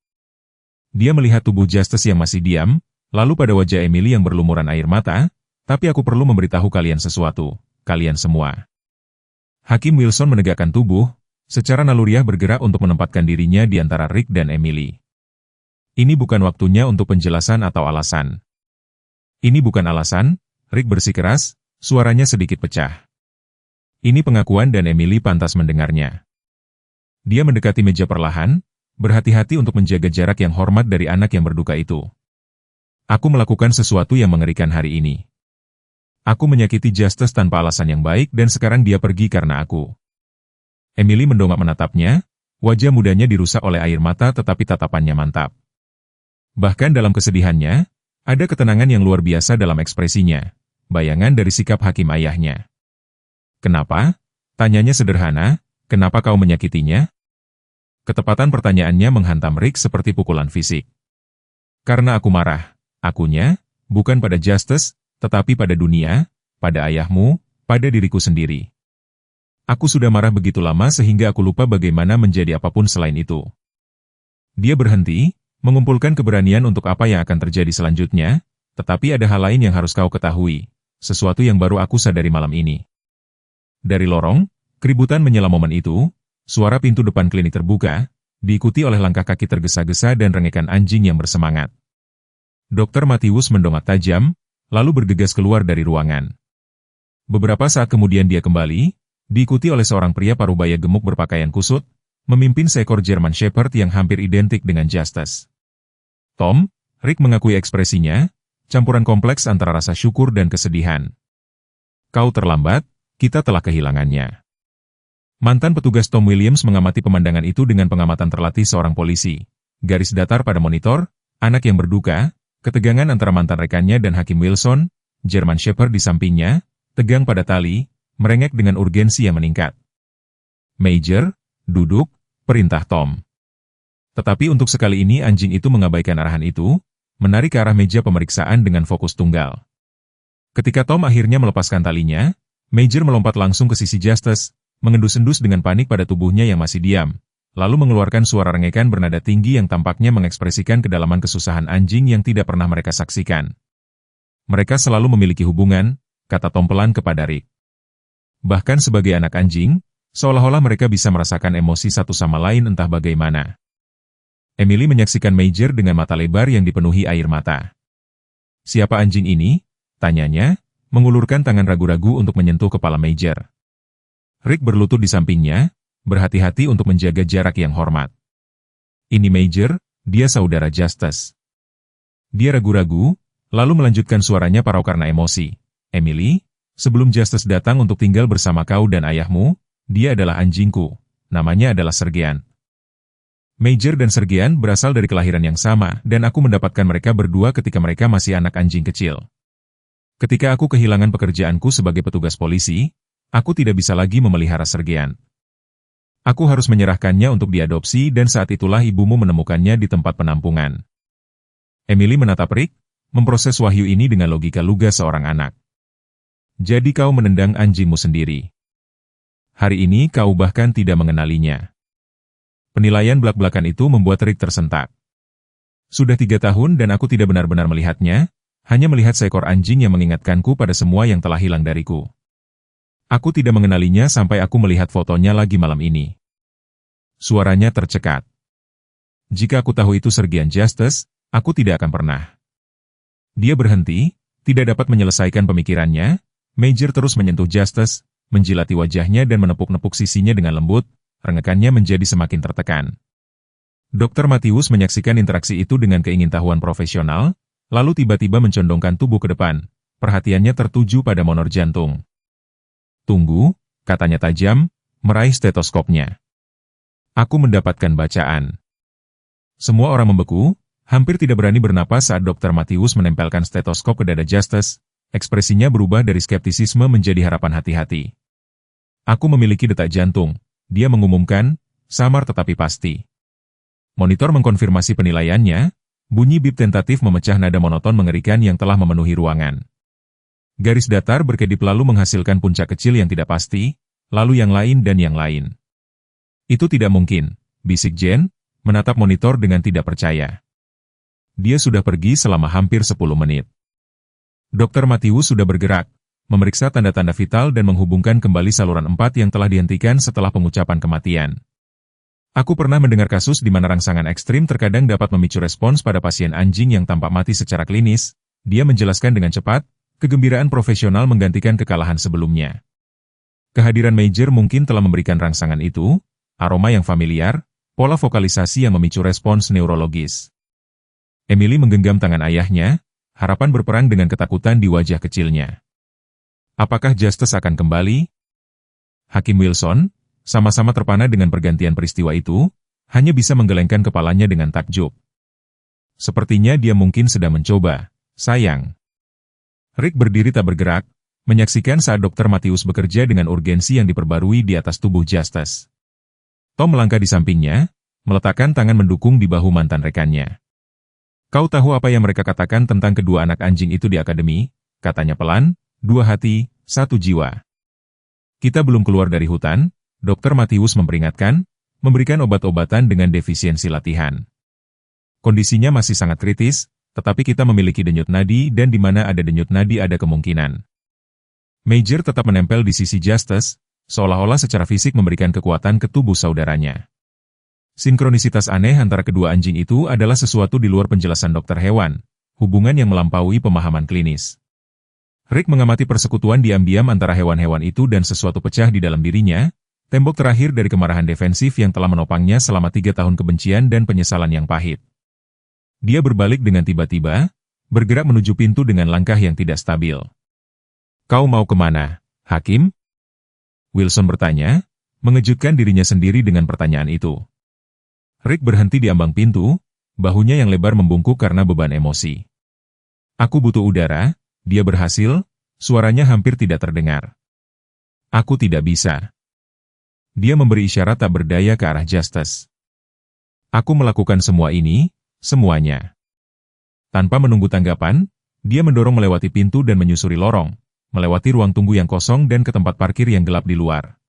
Dia melihat tubuh Justice yang masih diam, lalu pada wajah Emily yang berlumuran air mata, tapi aku perlu memberitahu kalian sesuatu, kalian semua. Hakim Wilson menegakkan tubuh, secara naluriah bergerak untuk menempatkan dirinya di antara Rick dan Emily. Ini bukan waktunya untuk penjelasan atau alasan. Ini bukan alasan, Rick bersikeras, suaranya sedikit pecah. Ini pengakuan dan Emily pantas mendengarnya. Dia mendekati meja perlahan, berhati-hati untuk menjaga jarak yang hormat dari anak yang berduka itu. Aku melakukan sesuatu yang mengerikan hari ini. Aku menyakiti Justice tanpa alasan yang baik dan sekarang dia pergi karena aku. Emily mendongak menatapnya, wajah mudanya dirusak oleh air mata tetapi tatapannya mantap. Bahkan dalam kesedihannya, ada ketenangan yang luar biasa dalam ekspresinya, bayangan dari sikap hakim ayahnya. Kenapa? Tanyanya sederhana, kenapa kau menyakitinya? Ketepatan pertanyaannya menghantam Rick seperti pukulan fisik. Karena aku marah, akunya, bukan pada Justice, tetapi pada dunia, pada ayahmu, pada diriku sendiri. Aku sudah marah begitu lama sehingga aku lupa bagaimana menjadi apapun selain itu. Dia berhenti, mengumpulkan keberanian untuk apa yang akan terjadi selanjutnya, tetapi ada hal lain yang harus kau ketahui, sesuatu yang baru aku sadari malam ini. Dari lorong, keributan menyela momen itu, suara pintu depan klinik terbuka, diikuti oleh langkah kaki tergesa-gesa dan rengekan anjing yang bersemangat. Dr. Matius mendongak tajam, lalu bergegas keluar dari ruangan. Beberapa saat kemudian dia kembali, diikuti oleh seorang pria parubaya gemuk berpakaian kusut, memimpin seekor German Shepherd yang hampir identik dengan Justice. Tom, Rick mengakui ekspresinya, campuran kompleks antara rasa syukur dan kesedihan. Kau terlambat, kita telah kehilangannya. Mantan petugas Tom Williams mengamati pemandangan itu dengan pengamatan terlatih seorang polisi. Garis datar pada monitor, anak yang berduka, ketegangan antara mantan rekannya dan Hakim Wilson, German Shepherd di sampingnya, tegang pada tali, merengek dengan urgensi yang meningkat. Major, duduk, perintah Tom. Tetapi untuk sekali ini anjing itu mengabaikan arahan itu, menarik ke arah meja pemeriksaan dengan fokus tunggal. Ketika Tom akhirnya melepaskan talinya, Major melompat langsung ke sisi Justice, mengendus-endus dengan panik pada tubuhnya yang masih diam, lalu mengeluarkan suara rengekan bernada tinggi yang tampaknya mengekspresikan kedalaman kesusahan anjing yang tidak pernah mereka saksikan. Mereka selalu memiliki hubungan, kata Tom pelan kepada Rick. Bahkan sebagai anak anjing, seolah-olah mereka bisa merasakan emosi satu sama lain entah bagaimana. Emily menyaksikan Major dengan mata lebar yang dipenuhi air mata. Siapa anjing ini? Tanyanya, mengulurkan tangan ragu-ragu untuk menyentuh kepala Major. Rick berlutut di sampingnya, berhati-hati untuk menjaga jarak yang hormat. Ini Major, dia saudara Justice. Dia ragu-ragu, lalu melanjutkan suaranya parau karena emosi. Emily, sebelum Justice datang untuk tinggal bersama kau dan ayahmu, dia adalah anjingku, namanya adalah Sergeant. Major dan Sergeant berasal dari kelahiran yang sama, dan aku mendapatkan mereka berdua ketika mereka masih anak anjing kecil. Ketika aku kehilangan pekerjaanku sebagai petugas polisi, aku tidak bisa lagi memelihara Sergeant. Aku harus menyerahkannya untuk diadopsi dan saat itulah ibumu menemukannya di tempat penampungan. Emily menatap Rick, memproses wahyu ini dengan logika lugas seorang anak. Jadi kau menendang anjingmu sendiri. Hari ini kau bahkan tidak mengenalinya. Penilaian belak-belakan itu membuat Rick tersentak. Sudah 3 tahun dan aku tidak benar-benar melihatnya, hanya melihat seekor anjing yang mengingatkanku pada semua yang telah hilang dariku. Aku tidak mengenalinya sampai aku melihat fotonya lagi malam ini. Suaranya tercekat. Jika aku tahu itu Sergeant Justice, aku tidak akan pernah. Dia berhenti, tidak dapat menyelesaikan pemikirannya. Major terus menyentuh Justice, menjilati wajahnya dan menepuk-nepuk sisinya dengan lembut. Rengekannya menjadi semakin tertekan. Dr. Matthews menyaksikan interaksi itu dengan keingintahuan profesional, lalu tiba-tiba mencondongkan tubuh ke depan, perhatiannya tertuju pada monor jantung. Tunggu, katanya tajam, meraih stetoskopnya. Aku mendapatkan bacaan. Semua orang membeku, hampir tidak berani bernapas saat Dr. Matthews menempelkan stetoskop ke dada Justice, ekspresinya berubah dari skeptisisme menjadi harapan hati-hati. Aku memiliki detak jantung. Dia mengumumkan, samar tetapi pasti. Monitor mengkonfirmasi penilaiannya, bunyi bip tentatif memecah nada monoton mengerikan yang telah memenuhi ruangan. Garis datar berkedip lalu menghasilkan puncak kecil yang tidak pasti, lalu yang lain dan yang lain. Itu tidak mungkin, bisik Jen, menatap monitor dengan tidak percaya. Dia sudah pergi selama hampir 10 menit. Dr. Matthews sudah bergerak, memeriksa tanda-tanda vital dan menghubungkan kembali saluran 4 yang telah dihentikan setelah pengucapan kematian. Aku pernah mendengar kasus di mana rangsangan ekstrim terkadang dapat memicu respons pada pasien anjing yang tampak mati secara klinis. Dia menjelaskan dengan cepat, kegembiraan profesional menggantikan kekalahan sebelumnya. Kehadiran Major mungkin telah memberikan rangsangan itu, aroma yang familiar, pola vokalisasi yang memicu respons neurologis. Emily menggenggam tangan ayahnya, harapan berperang dengan ketakutan di wajah kecilnya. Apakah Justice akan kembali? Hakim Wilson, sama-sama terpana dengan pergantian peristiwa itu, hanya bisa menggelengkan kepalanya dengan takjub. Sepertinya dia mungkin sedang mencoba, sayang. Rick berdiri tak bergerak, menyaksikan saat Dr. Matthews bekerja dengan urgensi yang diperbarui di atas tubuh Justice. Tom melangkah di sampingnya, meletakkan tangan mendukung di bahu mantan rekannya. Kau tahu apa yang mereka katakan tentang kedua anak anjing itu di akademi? Katanya pelan. 2 hati, 1 jiwa. Kita belum keluar dari hutan, Dr. Matthews memperingatkan, memberikan obat-obatan dengan defisiensi latihan. Kondisinya masih sangat kritis, tetapi kita memiliki denyut nadi dan di mana ada denyut nadi ada kemungkinan. Major tetap menempel di sisi Justice, seolah-olah secara fisik memberikan kekuatan ke tubuh saudaranya. Sinkronisitas aneh antara kedua anjing itu adalah sesuatu di luar penjelasan dokter hewan, hubungan yang melampaui pemahaman klinis. Rick mengamati persekutuan diam-diam antara hewan-hewan itu dan sesuatu pecah di dalam dirinya, tembok terakhir dari kemarahan defensif yang telah menopangnya selama 3 tahun kebencian dan penyesalan yang pahit. Dia berbalik dengan tiba-tiba, bergerak menuju pintu dengan langkah yang tidak stabil. "Kau mau kemana, Hakim?" Wilson bertanya, mengejutkan dirinya sendiri dengan pertanyaan itu. Rick berhenti di ambang pintu, bahunya yang lebar membungkuk karena beban emosi. "Aku butuh udara," dia berhasil, suaranya hampir tidak terdengar. "Aku tidak bisa." Dia memberi isyarat tak berdaya ke arah Justus. "Aku melakukan semua ini, semuanya." Tanpa menunggu tanggapan, dia mendorong melewati pintu dan menyusuri lorong, melewati ruang tunggu yang kosong dan ke tempat parkir yang gelap di luar.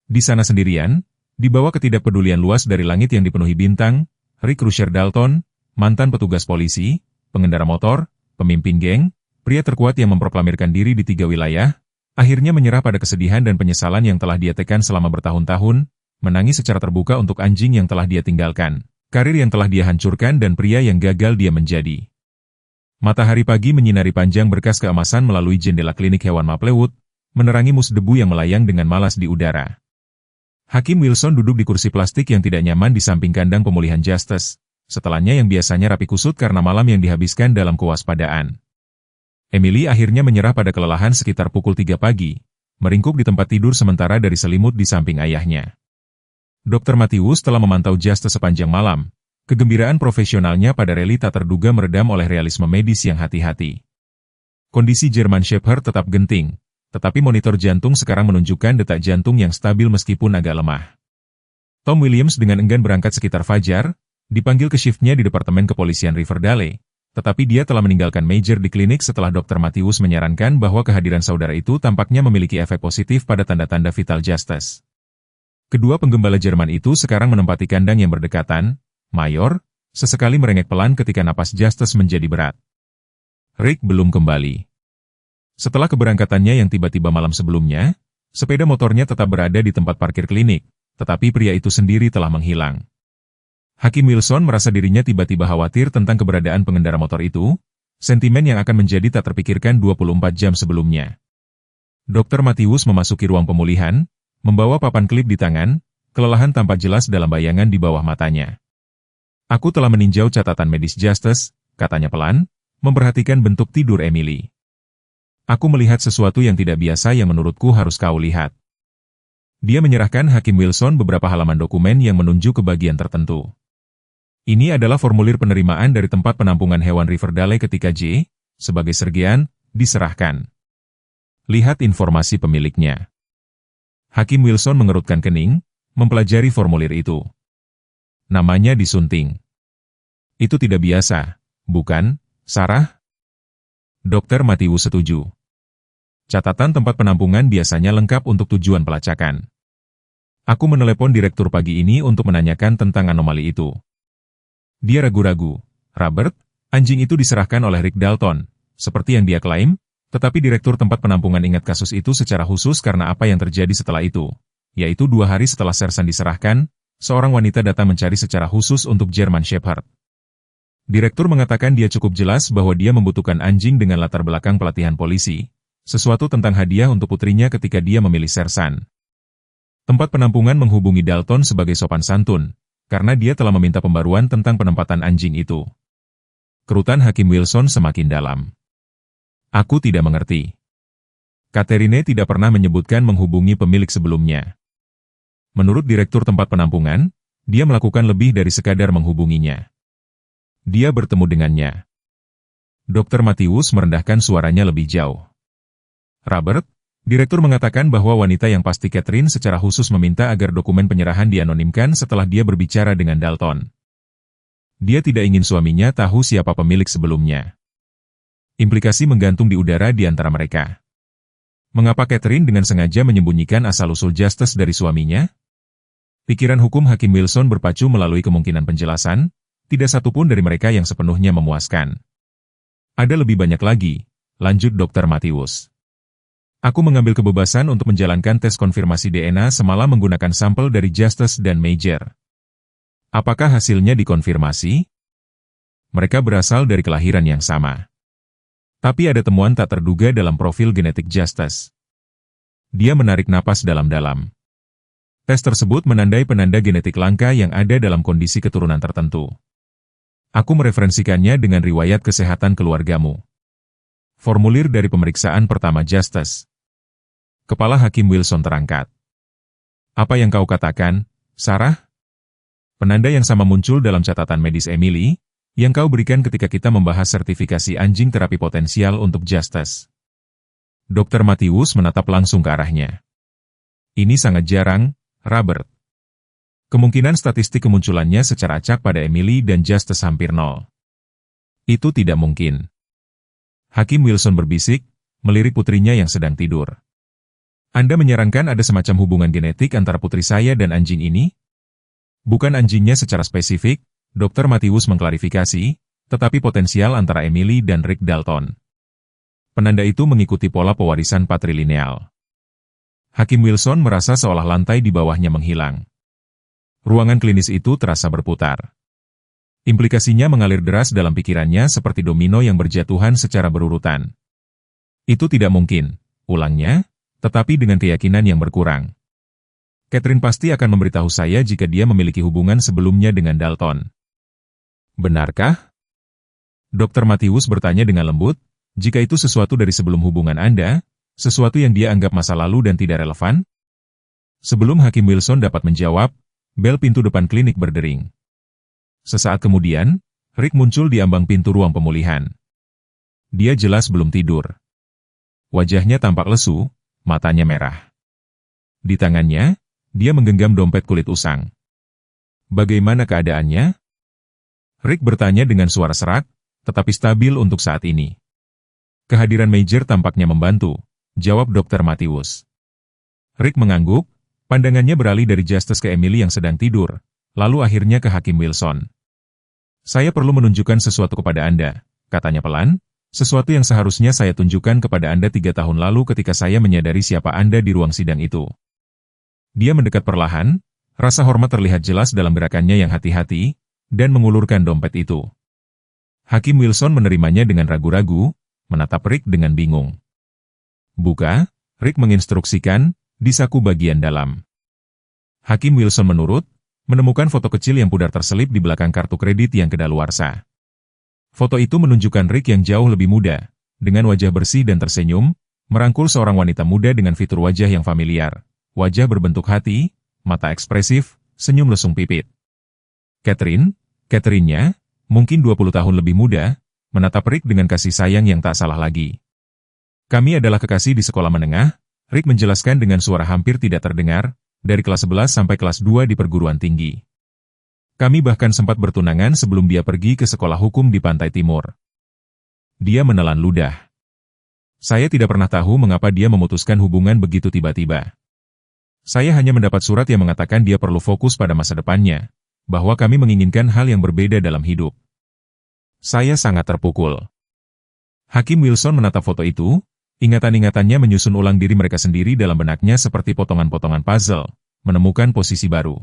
Di sana sendirian, di bawah ketidakpedulian luas dari langit yang dipenuhi bintang, Rick Rusher Dalton, mantan petugas polisi, pengendara motor, pemimpin geng, pria terkuat yang memproklamirkan diri di 3 wilayah, akhirnya menyerah pada kesedihan dan penyesalan yang telah dia tekan selama bertahun-tahun, menangis secara terbuka untuk anjing yang telah dia tinggalkan, karir yang telah dia hancurkan dan pria yang gagal dia menjadi. Matahari pagi menyinari panjang berkas keemasan melalui jendela klinik hewan Maplewood, menerangi mus debu yang melayang dengan malas di udara. Hakim Wilson duduk di kursi plastik yang tidak nyaman di samping kandang pemulihan Justus, setelahnya yang biasanya rapi kusut karena malam yang dihabiskan dalam kewaspadaan. Emily akhirnya menyerah pada kelelahan sekitar pukul 3 pagi, meringkuk di tempat tidur sementara dari selimut di samping ayahnya. Dr. Matthews telah memantau Justus sepanjang malam. Kegembiraan profesionalnya pada rally tak terduga meredam oleh realisme medis yang hati-hati. Kondisi German Shepherd tetap genting, tetapi monitor jantung sekarang menunjukkan detak jantung yang stabil meskipun agak lemah. Tom Williams dengan enggan berangkat sekitar fajar, dipanggil ke shiftnya di Departemen Kepolisian Riverdale, tetapi dia telah meninggalkan Major di klinik setelah Dr. Matthews menyarankan bahwa kehadiran saudara itu tampaknya memiliki efek positif pada tanda-tanda vital Justus. Kedua penggembala Jerman itu sekarang menempati kandang yang berdekatan. Mayor, sesekali merengek pelan ketika napas Justus menjadi berat. Rick belum kembali. Setelah keberangkatannya yang tiba-tiba malam sebelumnya, sepeda motornya tetap berada di tempat parkir klinik, tetapi pria itu sendiri telah menghilang. Hakim Wilson merasa dirinya tiba-tiba khawatir tentang keberadaan pengendara motor itu, sentimen yang akan menjadi tak terpikirkan 24 jam sebelumnya. Dr. Matthews memasuki ruang pemulihan, membawa papan klip di tangan, kelelahan tampak jelas dalam bayangan di bawah matanya. "Aku telah meninjau catatan medis Justus," katanya pelan, memperhatikan bentuk tidur Emily. "Aku melihat sesuatu yang tidak biasa yang menurutku harus kau lihat." Dia menyerahkan Hakim Wilson beberapa halaman dokumen yang menunjuk ke bagian tertentu. Ini adalah formulir penerimaan dari tempat penampungan hewan Riverdale ketika J, sebagai sergean, diserahkan. Lihat informasi pemiliknya. Hakim Wilson mengerutkan kening, mempelajari formulir itu. Namanya disunting. "Itu tidak biasa, bukan, Sarah?" Dr. Matthews setuju. "Catatan tempat penampungan biasanya lengkap untuk tujuan pelacakan. Aku menelepon direktur pagi ini untuk menanyakan tentang anomali itu." Dia ragu-ragu. "Robert, anjing itu diserahkan oleh Rick Dalton, seperti yang dia klaim, tetapi direktur tempat penampungan ingat kasus itu secara khusus karena apa yang terjadi setelah itu, yaitu 2 hari setelah Sersan diserahkan, seorang wanita datang mencari secara khusus untuk German Shepherd. Direktur mengatakan dia cukup jelas bahwa dia membutuhkan anjing dengan latar belakang pelatihan polisi, sesuatu tentang hadiah untuk putrinya ketika dia memilih Sersan. Tempat penampungan menghubungi Dalton sebagai sopan santun, karena dia telah meminta pembaruan tentang penempatan anjing itu. Kerutan Hakim Wilson semakin dalam. "Aku tidak mengerti." Catherine tidak pernah menyebutkan menghubungi pemilik sebelumnya. Menurut direktur tempat penampungan, dia melakukan lebih dari sekadar menghubunginya. Dia bertemu dengannya. Dr. Matthews merendahkan suaranya lebih jauh. "Robert, direktur mengatakan bahwa wanita yang pasti Catherine secara khusus meminta agar dokumen penyerahan dianonimkan setelah dia berbicara dengan Dalton. Dia tidak ingin suaminya tahu siapa pemilik sebelumnya. Implikasi menggantung di udara di antara mereka. Mengapa Catherine dengan sengaja menyembunyikan asal-usul Justus dari suaminya?" Pikiran hukum Hakim Wilson berpacu melalui kemungkinan penjelasan, tidak satupun dari mereka yang sepenuhnya memuaskan. "Ada lebih banyak lagi," lanjut Dr. Matthews. "Aku mengambil kebebasan untuk menjalankan tes konfirmasi DNA semalam menggunakan sampel dari Justus dan Major. Apakah hasilnya dikonfirmasi? Mereka berasal dari kelahiran yang sama. Tapi ada temuan tak terduga dalam profil genetik Justus." Dia menarik napas dalam-dalam. Tes tersebut menandai penanda genetik langka yang ada dalam kondisi keturunan tertentu. Aku mereferensikannya dengan riwayat kesehatan keluargamu. Formulir dari pemeriksaan pertama Justice. Kepala Hakim Wilson terangkat. Apa yang kau katakan, Sarah? Penanda yang sama muncul dalam catatan medis Emily, yang kau berikan ketika kita membahas sertifikasi anjing terapi potensial untuk Justice. Dr. Matthews menatap langsung ke arahnya. Ini sangat jarang, Robert. Kemungkinan statistik kemunculannya secara acak pada Emily dan Justice hampir nol. Itu tidak mungkin. Hakim Wilson berbisik, melirik putrinya yang sedang tidur. Anda menyarankan ada semacam hubungan genetik antara putri saya dan anjing ini? Bukan anjingnya secara spesifik, Dr. Matthews mengklarifikasi, tetapi potensial antara Emily dan Rick Dalton. Penanda itu mengikuti pola pewarisan patrilineal. Hakim Wilson merasa seolah lantai di bawahnya menghilang. Ruangan klinis itu terasa berputar. Implikasinya mengalir deras dalam pikirannya seperti domino yang berjatuhan secara berurutan. Itu tidak mungkin, ulangnya, tetapi dengan keyakinan yang berkurang. Catherine pasti akan memberitahu saya jika dia memiliki hubungan sebelumnya dengan Dalton. Benarkah? Dr. Matthews bertanya dengan lembut, jika itu sesuatu dari sebelum hubungan Anda, sesuatu yang dia anggap masa lalu dan tidak relevan? Sebelum Hakim Wilson dapat menjawab, bel pintu depan klinik berdering. Sesaat kemudian, Rick muncul di ambang pintu ruang pemulihan. Dia jelas belum tidur. Wajahnya tampak lesu, matanya merah. Di tangannya, dia menggenggam dompet kulit usang. Bagaimana keadaannya? Rick bertanya dengan suara serak, tetapi stabil untuk saat ini. Kehadiran Major tampaknya membantu, jawab Dr. Matthews. Rick mengangguk, pandangannya beralih dari Justice ke Emily yang sedang tidur, lalu akhirnya ke Hakim Wilson. Saya perlu menunjukkan sesuatu kepada Anda, katanya pelan, sesuatu yang seharusnya saya tunjukkan kepada Anda 3 tahun lalu ketika saya menyadari siapa Anda di ruang sidang itu. Dia mendekat perlahan, rasa hormat terlihat jelas dalam gerakannya yang hati-hati, dan mengulurkan dompet itu. Hakim Wilson menerimanya dengan ragu-ragu, menatap Rick dengan bingung. Buka, Rick menginstruksikan, di saku bagian dalam. Hakim Wilson menurut, menemukan foto kecil yang pudar terselip di belakang kartu kredit yang kedaluarsa. Foto itu menunjukkan Rick yang jauh lebih muda, dengan wajah bersih dan tersenyum, merangkul seorang wanita muda dengan fitur wajah yang familiar, wajah berbentuk hati, mata ekspresif, senyum lesung pipit. Catherine-nya, mungkin 20 tahun lebih muda, menatap Rick dengan kasih sayang yang tak salah lagi. Kami adalah kekasih di sekolah menengah, Rick menjelaskan dengan suara hampir tidak terdengar, dari kelas 11 sampai kelas 2 di perguruan tinggi. Kami bahkan sempat bertunangan sebelum dia pergi ke sekolah hukum di pantai timur. Dia menelan ludah. Saya tidak pernah tahu mengapa dia memutuskan hubungan begitu tiba-tiba. Saya hanya mendapat surat yang mengatakan dia perlu fokus pada masa depannya, bahwa kami menginginkan hal yang berbeda dalam hidup. Saya sangat terpukul. Hakim Wilson menatap foto itu, ingatan-ingatannya menyusun ulang diri mereka sendiri dalam benaknya seperti potongan-potongan puzzle, menemukan posisi baru.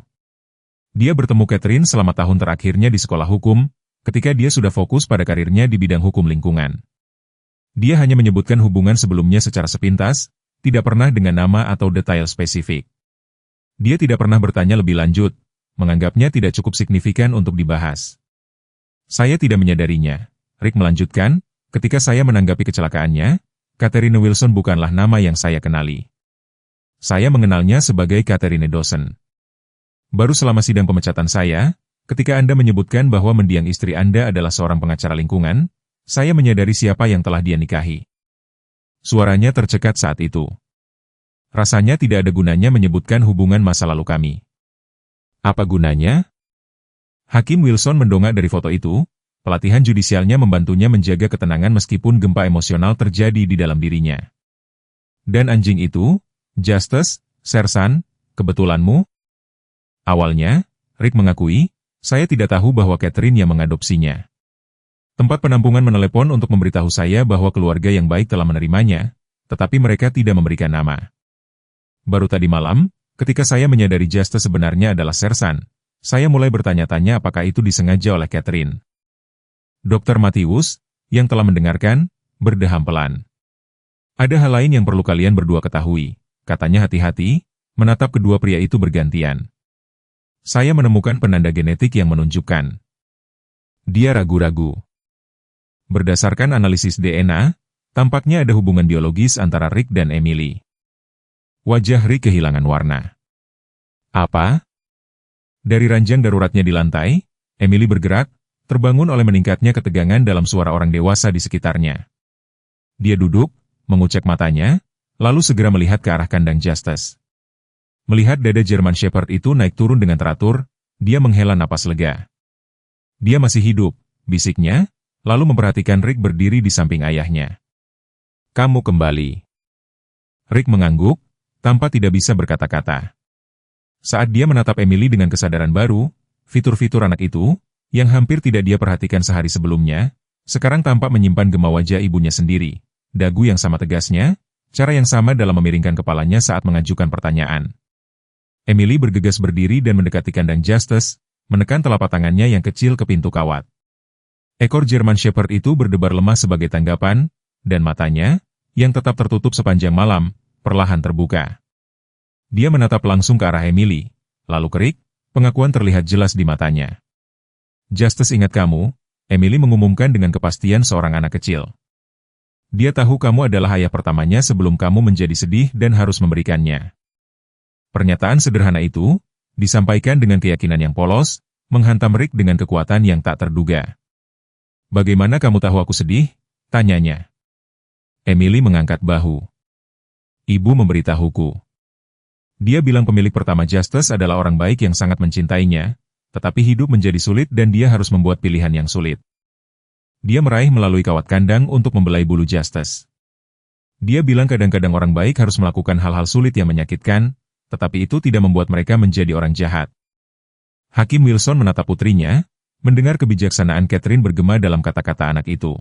Dia bertemu Catherine selama tahun terakhirnya di sekolah hukum, ketika dia sudah fokus pada karirnya di bidang hukum lingkungan. Dia hanya menyebutkan hubungan sebelumnya secara sepintas, tidak pernah dengan nama atau detail spesifik. Dia tidak pernah bertanya lebih lanjut, menganggapnya tidak cukup signifikan untuk dibahas. Saya tidak menyadarinya, Rick melanjutkan, ketika saya menanggapi kecelakaannya, Catherine Wilson bukanlah nama yang saya kenali. Saya mengenalnya sebagai Catherine Dawson. Baru selama sidang pemecatan saya, ketika Anda menyebutkan bahwa mendiang istri Anda adalah seorang pengacara lingkungan, saya menyadari siapa yang telah dia nikahi. Suaranya tercekat saat itu. Rasanya tidak ada gunanya menyebutkan hubungan masa lalu kami. Apa gunanya? Hakim Wilson mendongak dari foto itu, pelatihan judisialnya membantunya menjaga ketenangan meskipun gempa emosional terjadi di dalam dirinya. Dan anjing itu, Justice, Sersan, kebetulanmu? Awalnya, Rick mengakui, saya tidak tahu bahwa Catherine yang mengadopsinya. Tempat penampungan menelepon untuk memberitahu saya bahwa keluarga yang baik telah menerimanya, tetapi mereka tidak memberikan nama. Baru tadi malam, ketika saya menyadari Justice sebenarnya adalah Sersan, saya mulai bertanya-tanya apakah itu disengaja oleh Catherine. Dr. Matthews, yang telah mendengarkan, berdeham pelan. Ada hal lain yang perlu kalian berdua ketahui, katanya hati-hati, menatap kedua pria itu bergantian. Saya menemukan penanda genetik yang menunjukkan. Dia ragu-ragu. Berdasarkan analisis DNA, tampaknya ada hubungan biologis antara Rick dan Emily. Wajah Rick kehilangan warna. Apa? Dari ranjang daruratnya di lantai, Emily bergerak, terbangun oleh meningkatnya ketegangan dalam suara orang dewasa di sekitarnya. Dia duduk, mengucek matanya, lalu segera melihat ke arah kandang Justus. Melihat dada German Shepherd itu naik turun dengan teratur, dia menghela napas lega. Dia masih hidup, bisiknya, lalu memperhatikan Rick berdiri di samping ayahnya. Kamu kembali. Rick mengangguk, tanpa tidak bisa berkata-kata. Saat dia menatap Emily dengan kesadaran baru, fitur-fitur anak itu, yang hampir tidak dia perhatikan sehari sebelumnya, sekarang tampak menyimpan gema wajah ibunya sendiri, dagu yang sama tegasnya, cara yang sama dalam memiringkan kepalanya saat mengajukan pertanyaan. Emily bergegas berdiri dan mendekati kandang Justus, menekan telapak tangannya yang kecil ke pintu kawat. Ekor German Shepherd itu berdebar lemah sebagai tanggapan, dan matanya, yang tetap tertutup sepanjang malam, perlahan terbuka. Dia menatap langsung ke arah Emily, lalu ke Rick, pengakuan terlihat jelas di matanya. Justus ingat kamu, Emily mengumumkan dengan kepastian seorang anak kecil. Dia tahu kamu adalah ayah pertamanya sebelum kamu menjadi sedih dan harus memberikannya. Pernyataan sederhana itu, disampaikan dengan keyakinan yang polos, menghantam Rick dengan kekuatan yang tak terduga. Bagaimana kamu tahu aku sedih? Tanyanya. Emily mengangkat bahu. Ibu memberitahuku. Dia bilang pemilik pertama Justus adalah orang baik yang sangat mencintainya, tetapi hidup menjadi sulit dan dia harus membuat pilihan yang sulit. Dia meraih melalui kawat kandang untuk membelai bulu Justus. Dia bilang kadang-kadang orang baik harus melakukan hal-hal sulit yang menyakitkan, tetapi itu tidak membuat mereka menjadi orang jahat. Hakim Wilson menatap putrinya, mendengar kebijaksanaan Catherine bergema dalam kata-kata anak itu.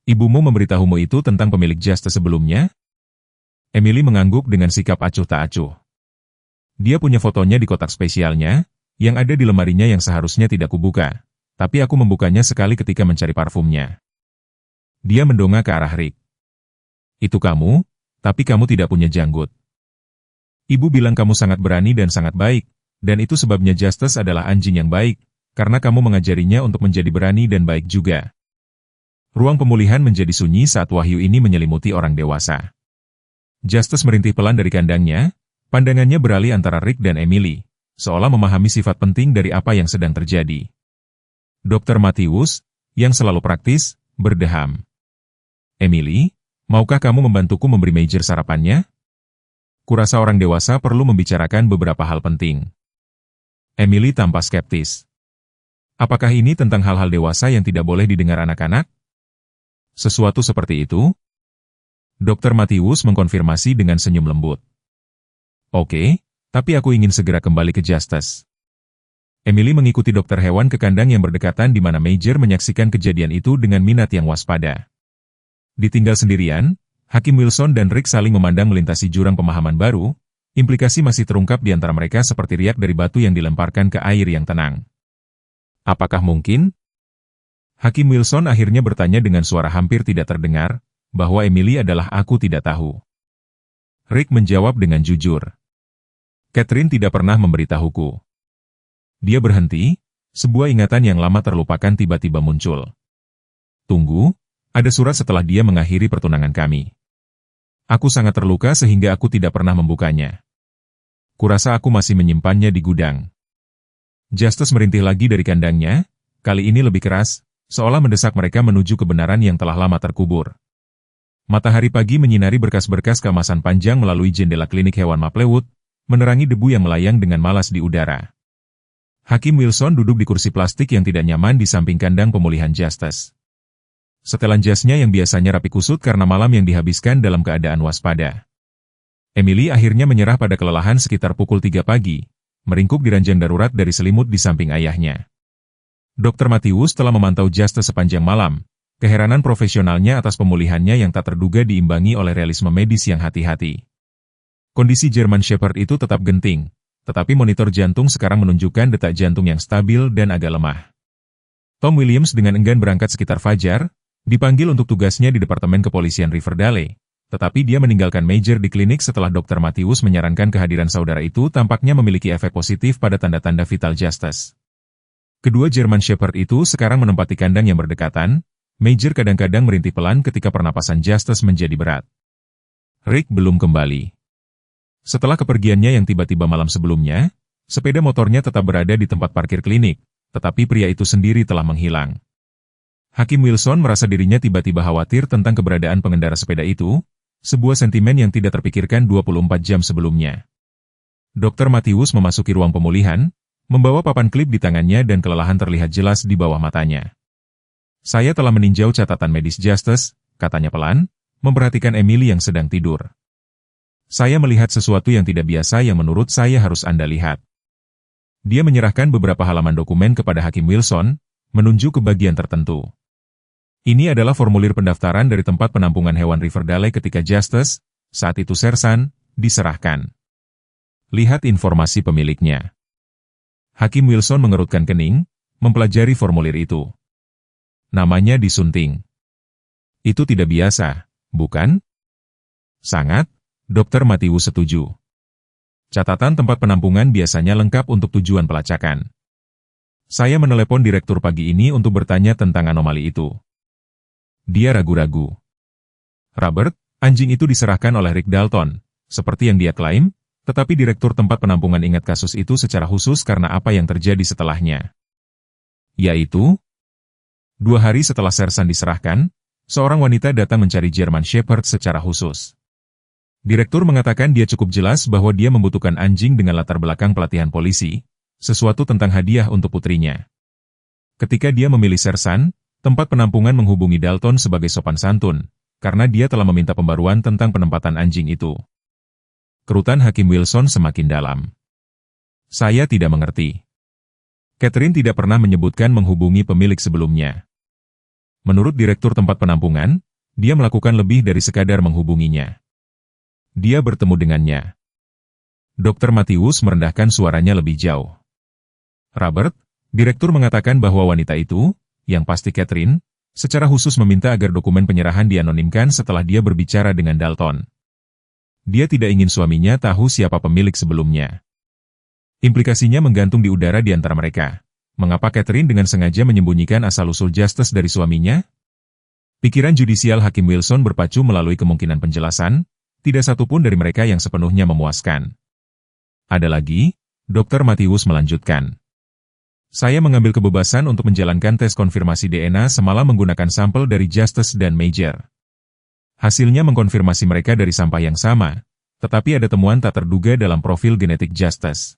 Ibumu memberitahumu itu tentang pemilik Justus sebelumnya? Emily mengangguk dengan sikap acuh tak acuh. Dia punya fotonya di kotak spesialnya, yang ada di lemarinya yang seharusnya tidak kubuka, tapi aku membukanya sekali ketika mencari parfumnya. Dia mendongak ke arah Rick. Itu kamu, tapi kamu tidak punya janggut. Ibu bilang kamu sangat berani dan sangat baik, dan itu sebabnya Justus adalah anjing yang baik, karena kamu mengajarinya untuk menjadi berani dan baik juga. Ruang pemulihan menjadi sunyi saat wahyu ini menyelimuti orang dewasa. Justus merintih pelan dari kandangnya, pandangannya beralih antara Rick dan Emily, seolah memahami sifat penting dari apa yang sedang terjadi. Dr. Matthews, yang selalu praktis, berdeham. Emily, maukah kamu membantuku memberi Major sarapannya? Kurasa orang dewasa perlu membicarakan beberapa hal penting. Emily tampak skeptis. Apakah ini tentang hal-hal dewasa yang tidak boleh didengar anak-anak? Sesuatu seperti itu? Dr. Matthews mengkonfirmasi dengan senyum lembut. Oke, tapi aku ingin segera kembali ke Justus. Emily mengikuti dokter hewan ke kandang yang berdekatan di mana Major menyaksikan kejadian itu dengan minat yang waspada. Ditinggal sendirian, Hakim Wilson dan Rick saling memandang melintasi jurang pemahaman baru, implikasi masih terungkap di antara mereka seperti riak dari batu yang dilemparkan ke air yang tenang. Apakah mungkin? Hakim Wilson akhirnya bertanya dengan suara hampir tidak terdengar, bahwa Emily adalah aku tidak tahu. Rick menjawab dengan jujur. Catherine tidak pernah memberitahuku. Dia berhenti, sebuah ingatan yang lama terlupakan tiba-tiba muncul. Tunggu, ada surat setelah dia mengakhiri pertunangan kami. Aku sangat terluka sehingga aku tidak pernah membukanya. Kurasa aku masih menyimpannya di gudang. Justus merintih lagi dari kandangnya, kali ini lebih keras, seolah mendesak mereka menuju kebenaran yang telah lama terkubur. Matahari pagi menyinari berkas-berkas kemasan panjang melalui jendela klinik hewan Maplewood, menerangi debu yang melayang dengan malas di udara. Hakim Wilson duduk di kursi plastik yang tidak nyaman di samping kandang pemulihan Justus. Setelan jasnya yang biasanya rapi kusut karena malam yang dihabiskan dalam keadaan waspada. Emily akhirnya menyerah pada kelelahan sekitar pukul 3 pagi, meringkuk di ranjang darurat dari selimut di samping ayahnya. Dr. Matthews telah memantau Justus sepanjang malam, keheranan profesionalnya atas pemulihannya yang tak terduga diimbangi oleh realisme medis yang hati-hati. Kondisi German Shepherd itu tetap genting, tetapi monitor jantung sekarang menunjukkan detak jantung yang stabil dan agak lemah. Tom Williams dengan enggan berangkat sekitar fajar, dipanggil untuk tugasnya di Departemen Kepolisian Riverdale, tetapi dia meninggalkan Major di klinik setelah Dr. Matthews menyarankan kehadiran saudara itu tampaknya memiliki efek positif pada tanda-tanda vital Justus. Kedua German Shepherd itu sekarang menempati kandang yang berdekatan. Major kadang-kadang merintih pelan ketika pernapasan Justus menjadi berat. Rick belum kembali. Setelah kepergiannya yang tiba-tiba malam sebelumnya, sepeda motornya tetap berada di tempat parkir klinik, tetapi pria itu sendiri telah menghilang. Hakim Wilson merasa dirinya tiba-tiba khawatir tentang keberadaan pengendara sepeda itu, sebuah sentimen yang tidak terpikirkan 24 jam sebelumnya. Dr. Matthews memasuki ruang pemulihan, membawa papan klip di tangannya dan kelelahan terlihat jelas di bawah matanya. Saya telah meninjau catatan medis Justus, katanya pelan, memperhatikan Emily yang sedang tidur. Saya melihat sesuatu yang tidak biasa yang menurut saya harus Anda lihat. Dia menyerahkan beberapa halaman dokumen kepada Hakim Wilson, menunjuk ke bagian tertentu. Ini adalah formulir pendaftaran dari tempat penampungan hewan Riverdale ketika Justus, saat itu Sersan, diserahkan. Lihat informasi pemiliknya. Hakim Wilson mengerutkan kening, mempelajari formulir itu. Namanya disunting. Itu tidak biasa, bukan? Sangat, Dr. Matthews setuju. Catatan tempat penampungan biasanya lengkap untuk tujuan pelacakan. Saya menelepon direktur pagi ini untuk bertanya tentang anomali itu. Dia ragu-ragu. Robert, anjing itu diserahkan oleh Rick Dalton, seperti yang dia klaim, tetapi direktur tempat penampungan ingat kasus itu secara khusus karena apa yang terjadi setelahnya. Yaitu, 2 hari setelah Sersan diserahkan, seorang wanita datang mencari German Shepherd secara khusus. Direktur mengatakan dia cukup jelas bahwa dia membutuhkan anjing dengan latar belakang pelatihan polisi, sesuatu tentang hadiah untuk putrinya. Ketika dia memilih Sersan, tempat penampungan menghubungi Dalton sebagai sopan santun, karena dia telah meminta pembaruan tentang penempatan anjing itu. Kerutan Hakim Wilson semakin dalam. Saya tidak mengerti. Catherine tidak pernah menyebutkan menghubungi pemilik sebelumnya. Menurut direktur tempat penampungan, dia melakukan lebih dari sekadar menghubunginya. Dia bertemu dengannya. Dr. Matthews merendahkan suaranya lebih jauh. Robert, direktur mengatakan bahwa wanita itu, yang pasti Catherine, secara khusus meminta agar dokumen penyerahan dianonimkan setelah dia berbicara dengan Dalton. Dia tidak ingin suaminya tahu siapa pemilik sebelumnya. Implikasinya menggantung di udara di antara mereka. Mengapa Catherine dengan sengaja menyembunyikan asal-usul Justus dari suaminya? Pikiran judisial Hakim Wilson berpacu melalui kemungkinan penjelasan, tidak satupun dari mereka yang sepenuhnya memuaskan. Ada lagi, Dr. Matthews melanjutkan. Saya mengambil kebebasan untuk menjalankan tes konfirmasi DNA semalam menggunakan sampel dari Justus dan Major. Hasilnya mengkonfirmasi mereka dari sampah yang sama, tetapi ada temuan tak terduga dalam profil genetik Justus.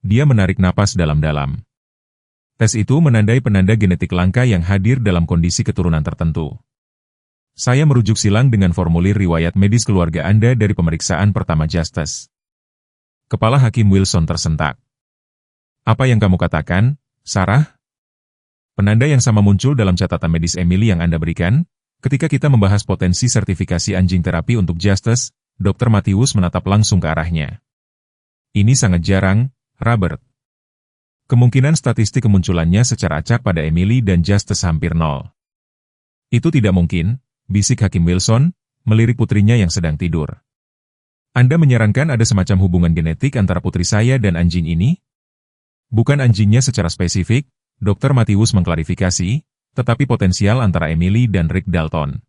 Dia menarik napas dalam-dalam. Tes itu menandai penanda genetik langka yang hadir dalam kondisi keturunan tertentu. Saya merujuk silang dengan formulir riwayat medis keluarga Anda dari pemeriksaan pertama Justus. Kepala Hakim Wilson tersentak. Apa yang kamu katakan, Sarah? Penanda yang sama muncul dalam catatan medis Emily yang Anda berikan, ketika kita membahas potensi sertifikasi anjing terapi untuk Justus, Dr. Matthews menatap langsung ke arahnya. Ini sangat jarang, Robert. Kemungkinan statistik kemunculannya secara acak pada Emily dan Justus hampir nol. Itu tidak mungkin, bisik Hakim Wilson, melirik putrinya yang sedang tidur. Anda menyarankan ada semacam hubungan genetik antara putri saya dan anjing ini? Bukan anjingnya secara spesifik, Dr. Matthews mengklarifikasi, tetapi potensial antara Emily dan Rick Dalton.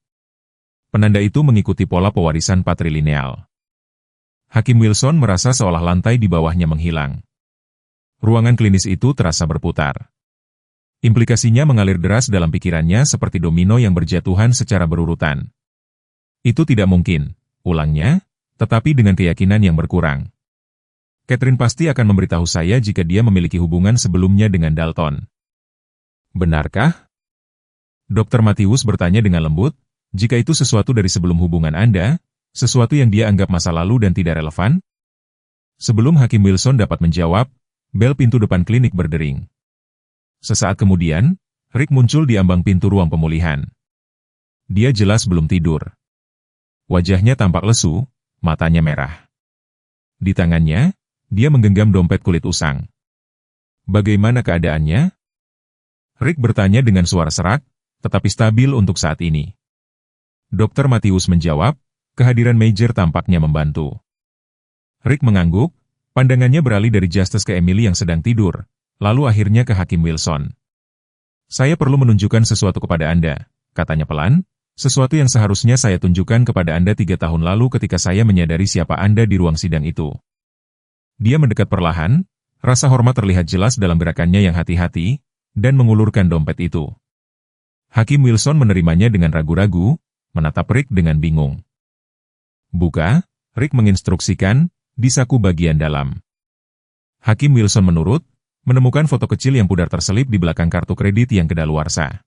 Penanda itu mengikuti pola pewarisan patrilineal. Hakim Wilson merasa seolah lantai di bawahnya menghilang. Ruangan klinis itu terasa berputar. Implikasinya mengalir deras dalam pikirannya seperti domino yang berjatuhan secara berurutan. Itu tidak mungkin, ulangnya, tetapi dengan keyakinan yang berkurang. Catherine pasti akan memberitahu saya jika dia memiliki hubungan sebelumnya dengan Dalton. Benarkah? Dr. Matthews bertanya dengan lembut, jika itu sesuatu dari sebelum hubungan Anda, sesuatu yang dia anggap masa lalu dan tidak relevan? Sebelum Hakim Wilson dapat menjawab, bel pintu depan klinik berdering. Sesaat kemudian, Rick muncul di ambang pintu ruang pemulihan. Dia jelas belum tidur. Wajahnya tampak lesu, matanya merah. Di tangannya, dia menggenggam dompet kulit usang. Bagaimana keadaannya? Rick bertanya dengan suara serak, tetapi stabil untuk saat ini. Dr. Matthews menjawab, kehadiran Major tampaknya membantu. Rick mengangguk, pandangannya beralih dari Justus ke Emily yang sedang tidur, lalu akhirnya ke Hakim Wilson. "Saya perlu menunjukkan sesuatu kepada Anda," katanya pelan, "sesuatu yang seharusnya saya tunjukkan kepada Anda 3 tahun lalu ketika saya menyadari siapa Anda di ruang sidang itu." Dia mendekat perlahan, rasa hormat terlihat jelas dalam gerakannya yang hati-hati, dan mengulurkan dompet itu. Hakim Wilson menerimanya dengan ragu-ragu, menatap Rick dengan bingung. "Buka," Rick menginstruksikan, "di saku bagian dalam." Hakim Wilson menurut, menemukan foto kecil yang pudar terselip di belakang kartu kredit yang kedaluarsa.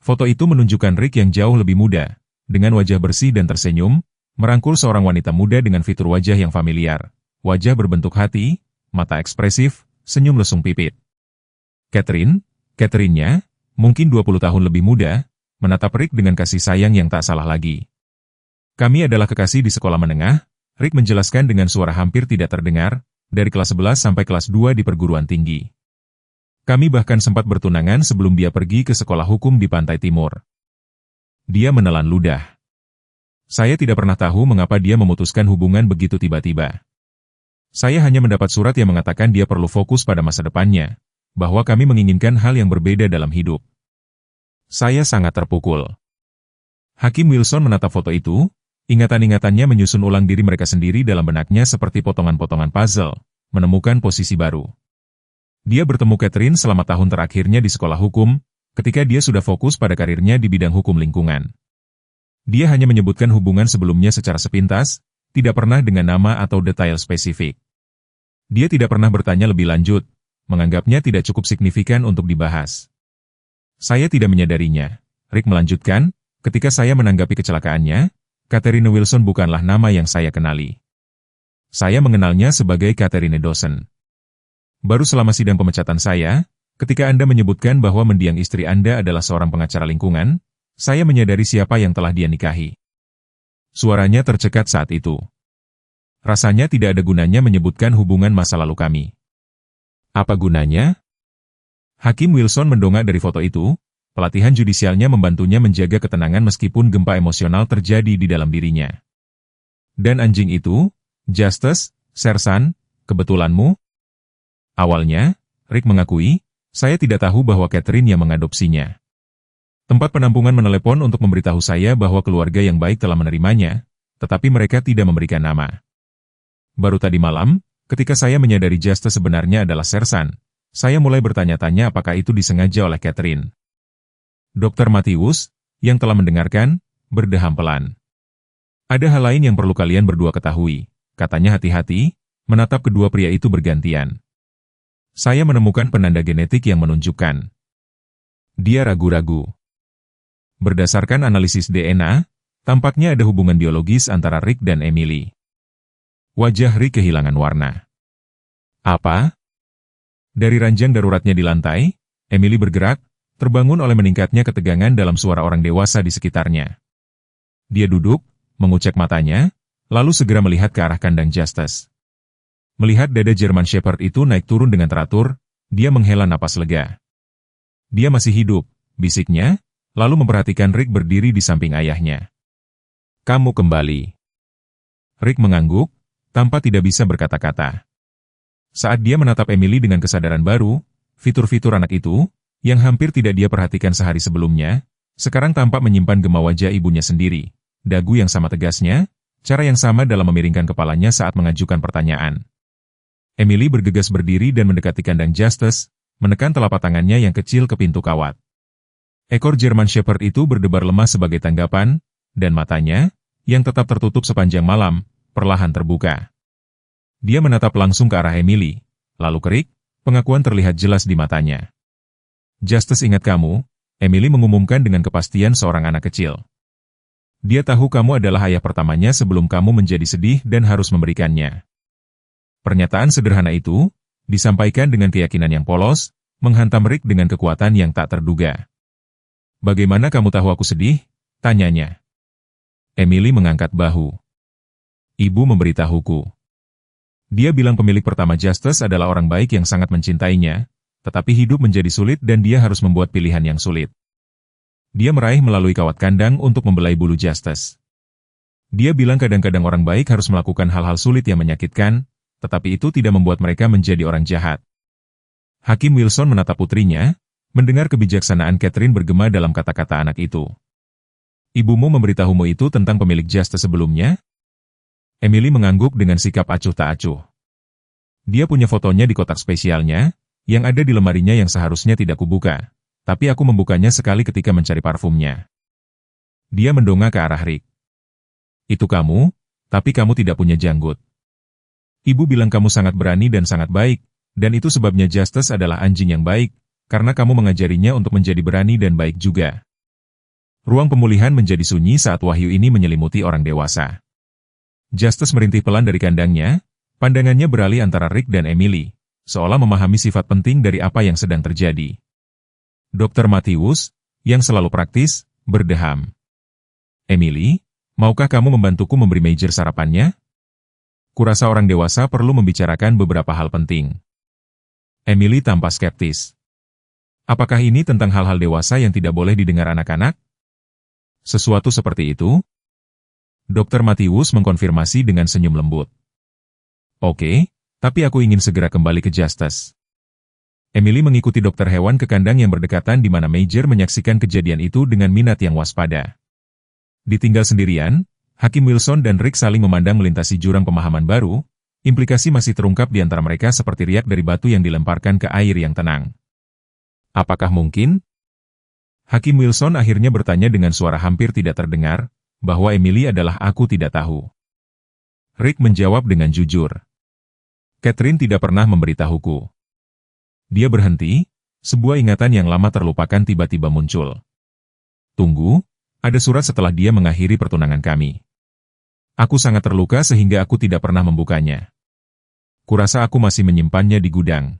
Foto itu menunjukkan Rick yang jauh lebih muda, dengan wajah bersih dan tersenyum, merangkul seorang wanita muda dengan fitur wajah yang familiar, wajah berbentuk hati, mata ekspresif, senyum lesung pipit. Catherine-nya, mungkin 20 tahun lebih muda, menatap Rick dengan kasih sayang yang tak salah lagi. "Kami adalah kekasih di sekolah menengah," Rick menjelaskan dengan suara hampir tidak terdengar, "dari kelas 11 sampai kelas 2 di perguruan tinggi. Kami bahkan sempat bertunangan sebelum dia pergi ke sekolah hukum di pantai timur." Dia menelan ludah. "Saya tidak pernah tahu mengapa dia memutuskan hubungan begitu tiba-tiba. Saya hanya mendapat surat yang mengatakan dia perlu fokus pada masa depannya, bahwa kami menginginkan hal yang berbeda dalam hidup. Saya sangat terpukul." Hakim Wilson menatap foto itu, ingatan-ingatannya menyusun ulang diri mereka sendiri dalam benaknya seperti potongan-potongan puzzle, menemukan posisi baru. Dia bertemu Catherine selama tahun terakhirnya di sekolah hukum, ketika dia sudah fokus pada karirnya di bidang hukum lingkungan. Dia hanya menyebutkan hubungan sebelumnya secara sepintas, tidak pernah dengan nama atau detail spesifik. Dia tidak pernah bertanya lebih lanjut, menganggapnya tidak cukup signifikan untuk dibahas. "Saya tidak menyadarinya," Rick melanjutkan, "ketika saya menanggapi kecelakaannya, Catherine Wilson bukanlah nama yang saya kenali. Saya mengenalnya sebagai Catherine Dawson. Baru selama sidang pemecatan saya, ketika Anda menyebutkan bahwa mendiang istri Anda adalah seorang pengacara lingkungan, saya menyadari siapa yang telah dia nikahi." Suaranya tercekat saat itu. "Rasanya tidak ada gunanya menyebutkan hubungan masa lalu kami." "Apa gunanya?" Hakim Wilson mendongak dari foto itu. Pelatihan judisialnya membantunya menjaga ketenangan meskipun gempa emosional terjadi di dalam dirinya. "Dan anjing itu, Justice, Sersan, kebetulanmu?" "Awalnya," Rick mengakui, "saya tidak tahu bahwa Catherine yang mengadopsinya. Tempat penampungan menelepon untuk memberitahu saya bahwa keluarga yang baik telah menerimanya, tetapi mereka tidak memberikan nama. Baru tadi malam, ketika saya menyadari Justice sebenarnya adalah Sersan, saya mulai bertanya-tanya apakah itu disengaja oleh Catherine." Dr. Matthews, yang telah mendengarkan, berdeham pelan. "Ada hal lain yang perlu kalian berdua ketahui," katanya hati-hati, menatap kedua pria itu bergantian. "Saya menemukan penanda genetik yang menunjukkan." Dia ragu-ragu. Berdasarkan analisis DNA, tampaknya ada hubungan biologis antara Rick dan Emily. Wajah Rick kehilangan warna. "Apa?" Dari ranjang daruratnya di lantai, Emily bergerak, terbangun oleh meningkatnya ketegangan dalam suara orang dewasa di sekitarnya. Dia duduk, mengucek matanya, lalu segera melihat ke arah kandang Justice. Melihat dada German Shepherd itu naik turun dengan teratur, dia menghela napas lega. "Dia masih hidup," bisiknya, lalu memperhatikan Rick berdiri di samping ayahnya. "Kamu kembali." Rick mengangguk, tanpa tidak bisa berkata-kata. Saat dia menatap Emily dengan kesadaran baru, fitur-fitur anak itu, yang hampir tidak dia perhatikan sehari sebelumnya, sekarang tampak menyimpan gema wajah ibunya sendiri, dagu yang sama tegasnya, cara yang sama dalam memiringkan kepalanya saat mengajukan pertanyaan. Emily bergegas berdiri dan mendekati kandang Justice, menekan telapak tangannya yang kecil ke pintu kawat. Ekor German Shepherd itu berdebar lemah sebagai tanggapan, dan matanya, yang tetap tertutup sepanjang malam, perlahan terbuka. Dia menatap langsung ke arah Emily, lalu ke Rick, pengakuan terlihat jelas di matanya. "Justice ingat kamu," Emily mengumumkan dengan kepastian seorang anak kecil. "Dia tahu kamu adalah ayah pertamanya sebelum kamu menjadi sedih dan harus memberikannya." Pernyataan sederhana itu, disampaikan dengan keyakinan yang polos, menghantam Rick dengan kekuatan yang tak terduga. "Bagaimana kamu tahu aku sedih?" tanyanya. Emily mengangkat bahu. "Ibu memberitahuku. Dia bilang pemilik pertama Justice adalah orang baik yang sangat mencintainya, tetapi hidup menjadi sulit dan dia harus membuat pilihan yang sulit. Dia meraih melalui kawat kandang untuk membelai bulu Justice. Dia bilang kadang-kadang orang baik harus melakukan hal-hal sulit yang menyakitkan, tetapi itu tidak membuat mereka menjadi orang jahat." Hakim Wilson menatap putrinya, mendengar kebijaksanaan Catherine bergema dalam kata-kata anak itu. Ibumu memberitahumu itu tentang pemilik Justice sebelumnya? Emily mengangguk dengan sikap acuh tak acuh. Dia punya fotonya di kotak spesialnya, yang ada di lemarinya yang seharusnya tidak kubuka. Tapi aku membukanya sekali ketika mencari parfumnya. Dia mendongak ke arah Rick. Itu kamu, tapi kamu tidak punya janggut. Ibu bilang kamu sangat berani dan sangat baik, dan itu sebabnya Justice adalah anjing yang baik, karena kamu mengajarinya untuk menjadi berani dan baik juga. Ruang pemulihan menjadi sunyi saat wahyu ini menyelimuti orang dewasa. Justice merintih pelan dari kandangnya, pandangannya beralih antara Rick dan Emily, seolah memahami sifat penting dari apa yang sedang terjadi. Dr. Matthews, yang selalu praktis, berdeham. Emily, maukah kamu membantuku memberi Major sarapannya? Kurasa orang dewasa perlu membicarakan beberapa hal penting. Emily tampak skeptis. Apakah ini tentang hal-hal dewasa yang tidak boleh didengar anak-anak? Sesuatu seperti itu? Dr. Matthews mengkonfirmasi dengan senyum lembut. Oke, tapi aku ingin segera kembali ke Justice. Emily mengikuti dokter hewan ke kandang yang berdekatan di mana Major menyaksikan kejadian itu dengan minat yang waspada. Ditinggal sendirian, Hakim Wilson dan Rick saling memandang melintasi jurang pemahaman baru, implikasi masih terungkap di antara mereka seperti riak dari batu yang dilemparkan ke air yang tenang. Apakah mungkin? Hakim Wilson akhirnya bertanya dengan suara hampir tidak terdengar, bahwa Emily adalah aku tidak tahu. Rick menjawab dengan jujur. Catherine tidak pernah memberitahuku. Dia berhenti, sebuah ingatan yang lama terlupakan tiba-tiba muncul. Tunggu, ada surat setelah dia mengakhiri pertunangan kami. Aku sangat terluka sehingga aku tidak pernah membukanya. Kurasa aku masih menyimpannya di gudang.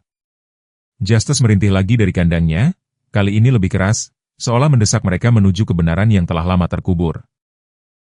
Justice merintih lagi dari kandangnya, kali ini lebih keras, seolah mendesak mereka menuju kebenaran yang telah lama terkubur.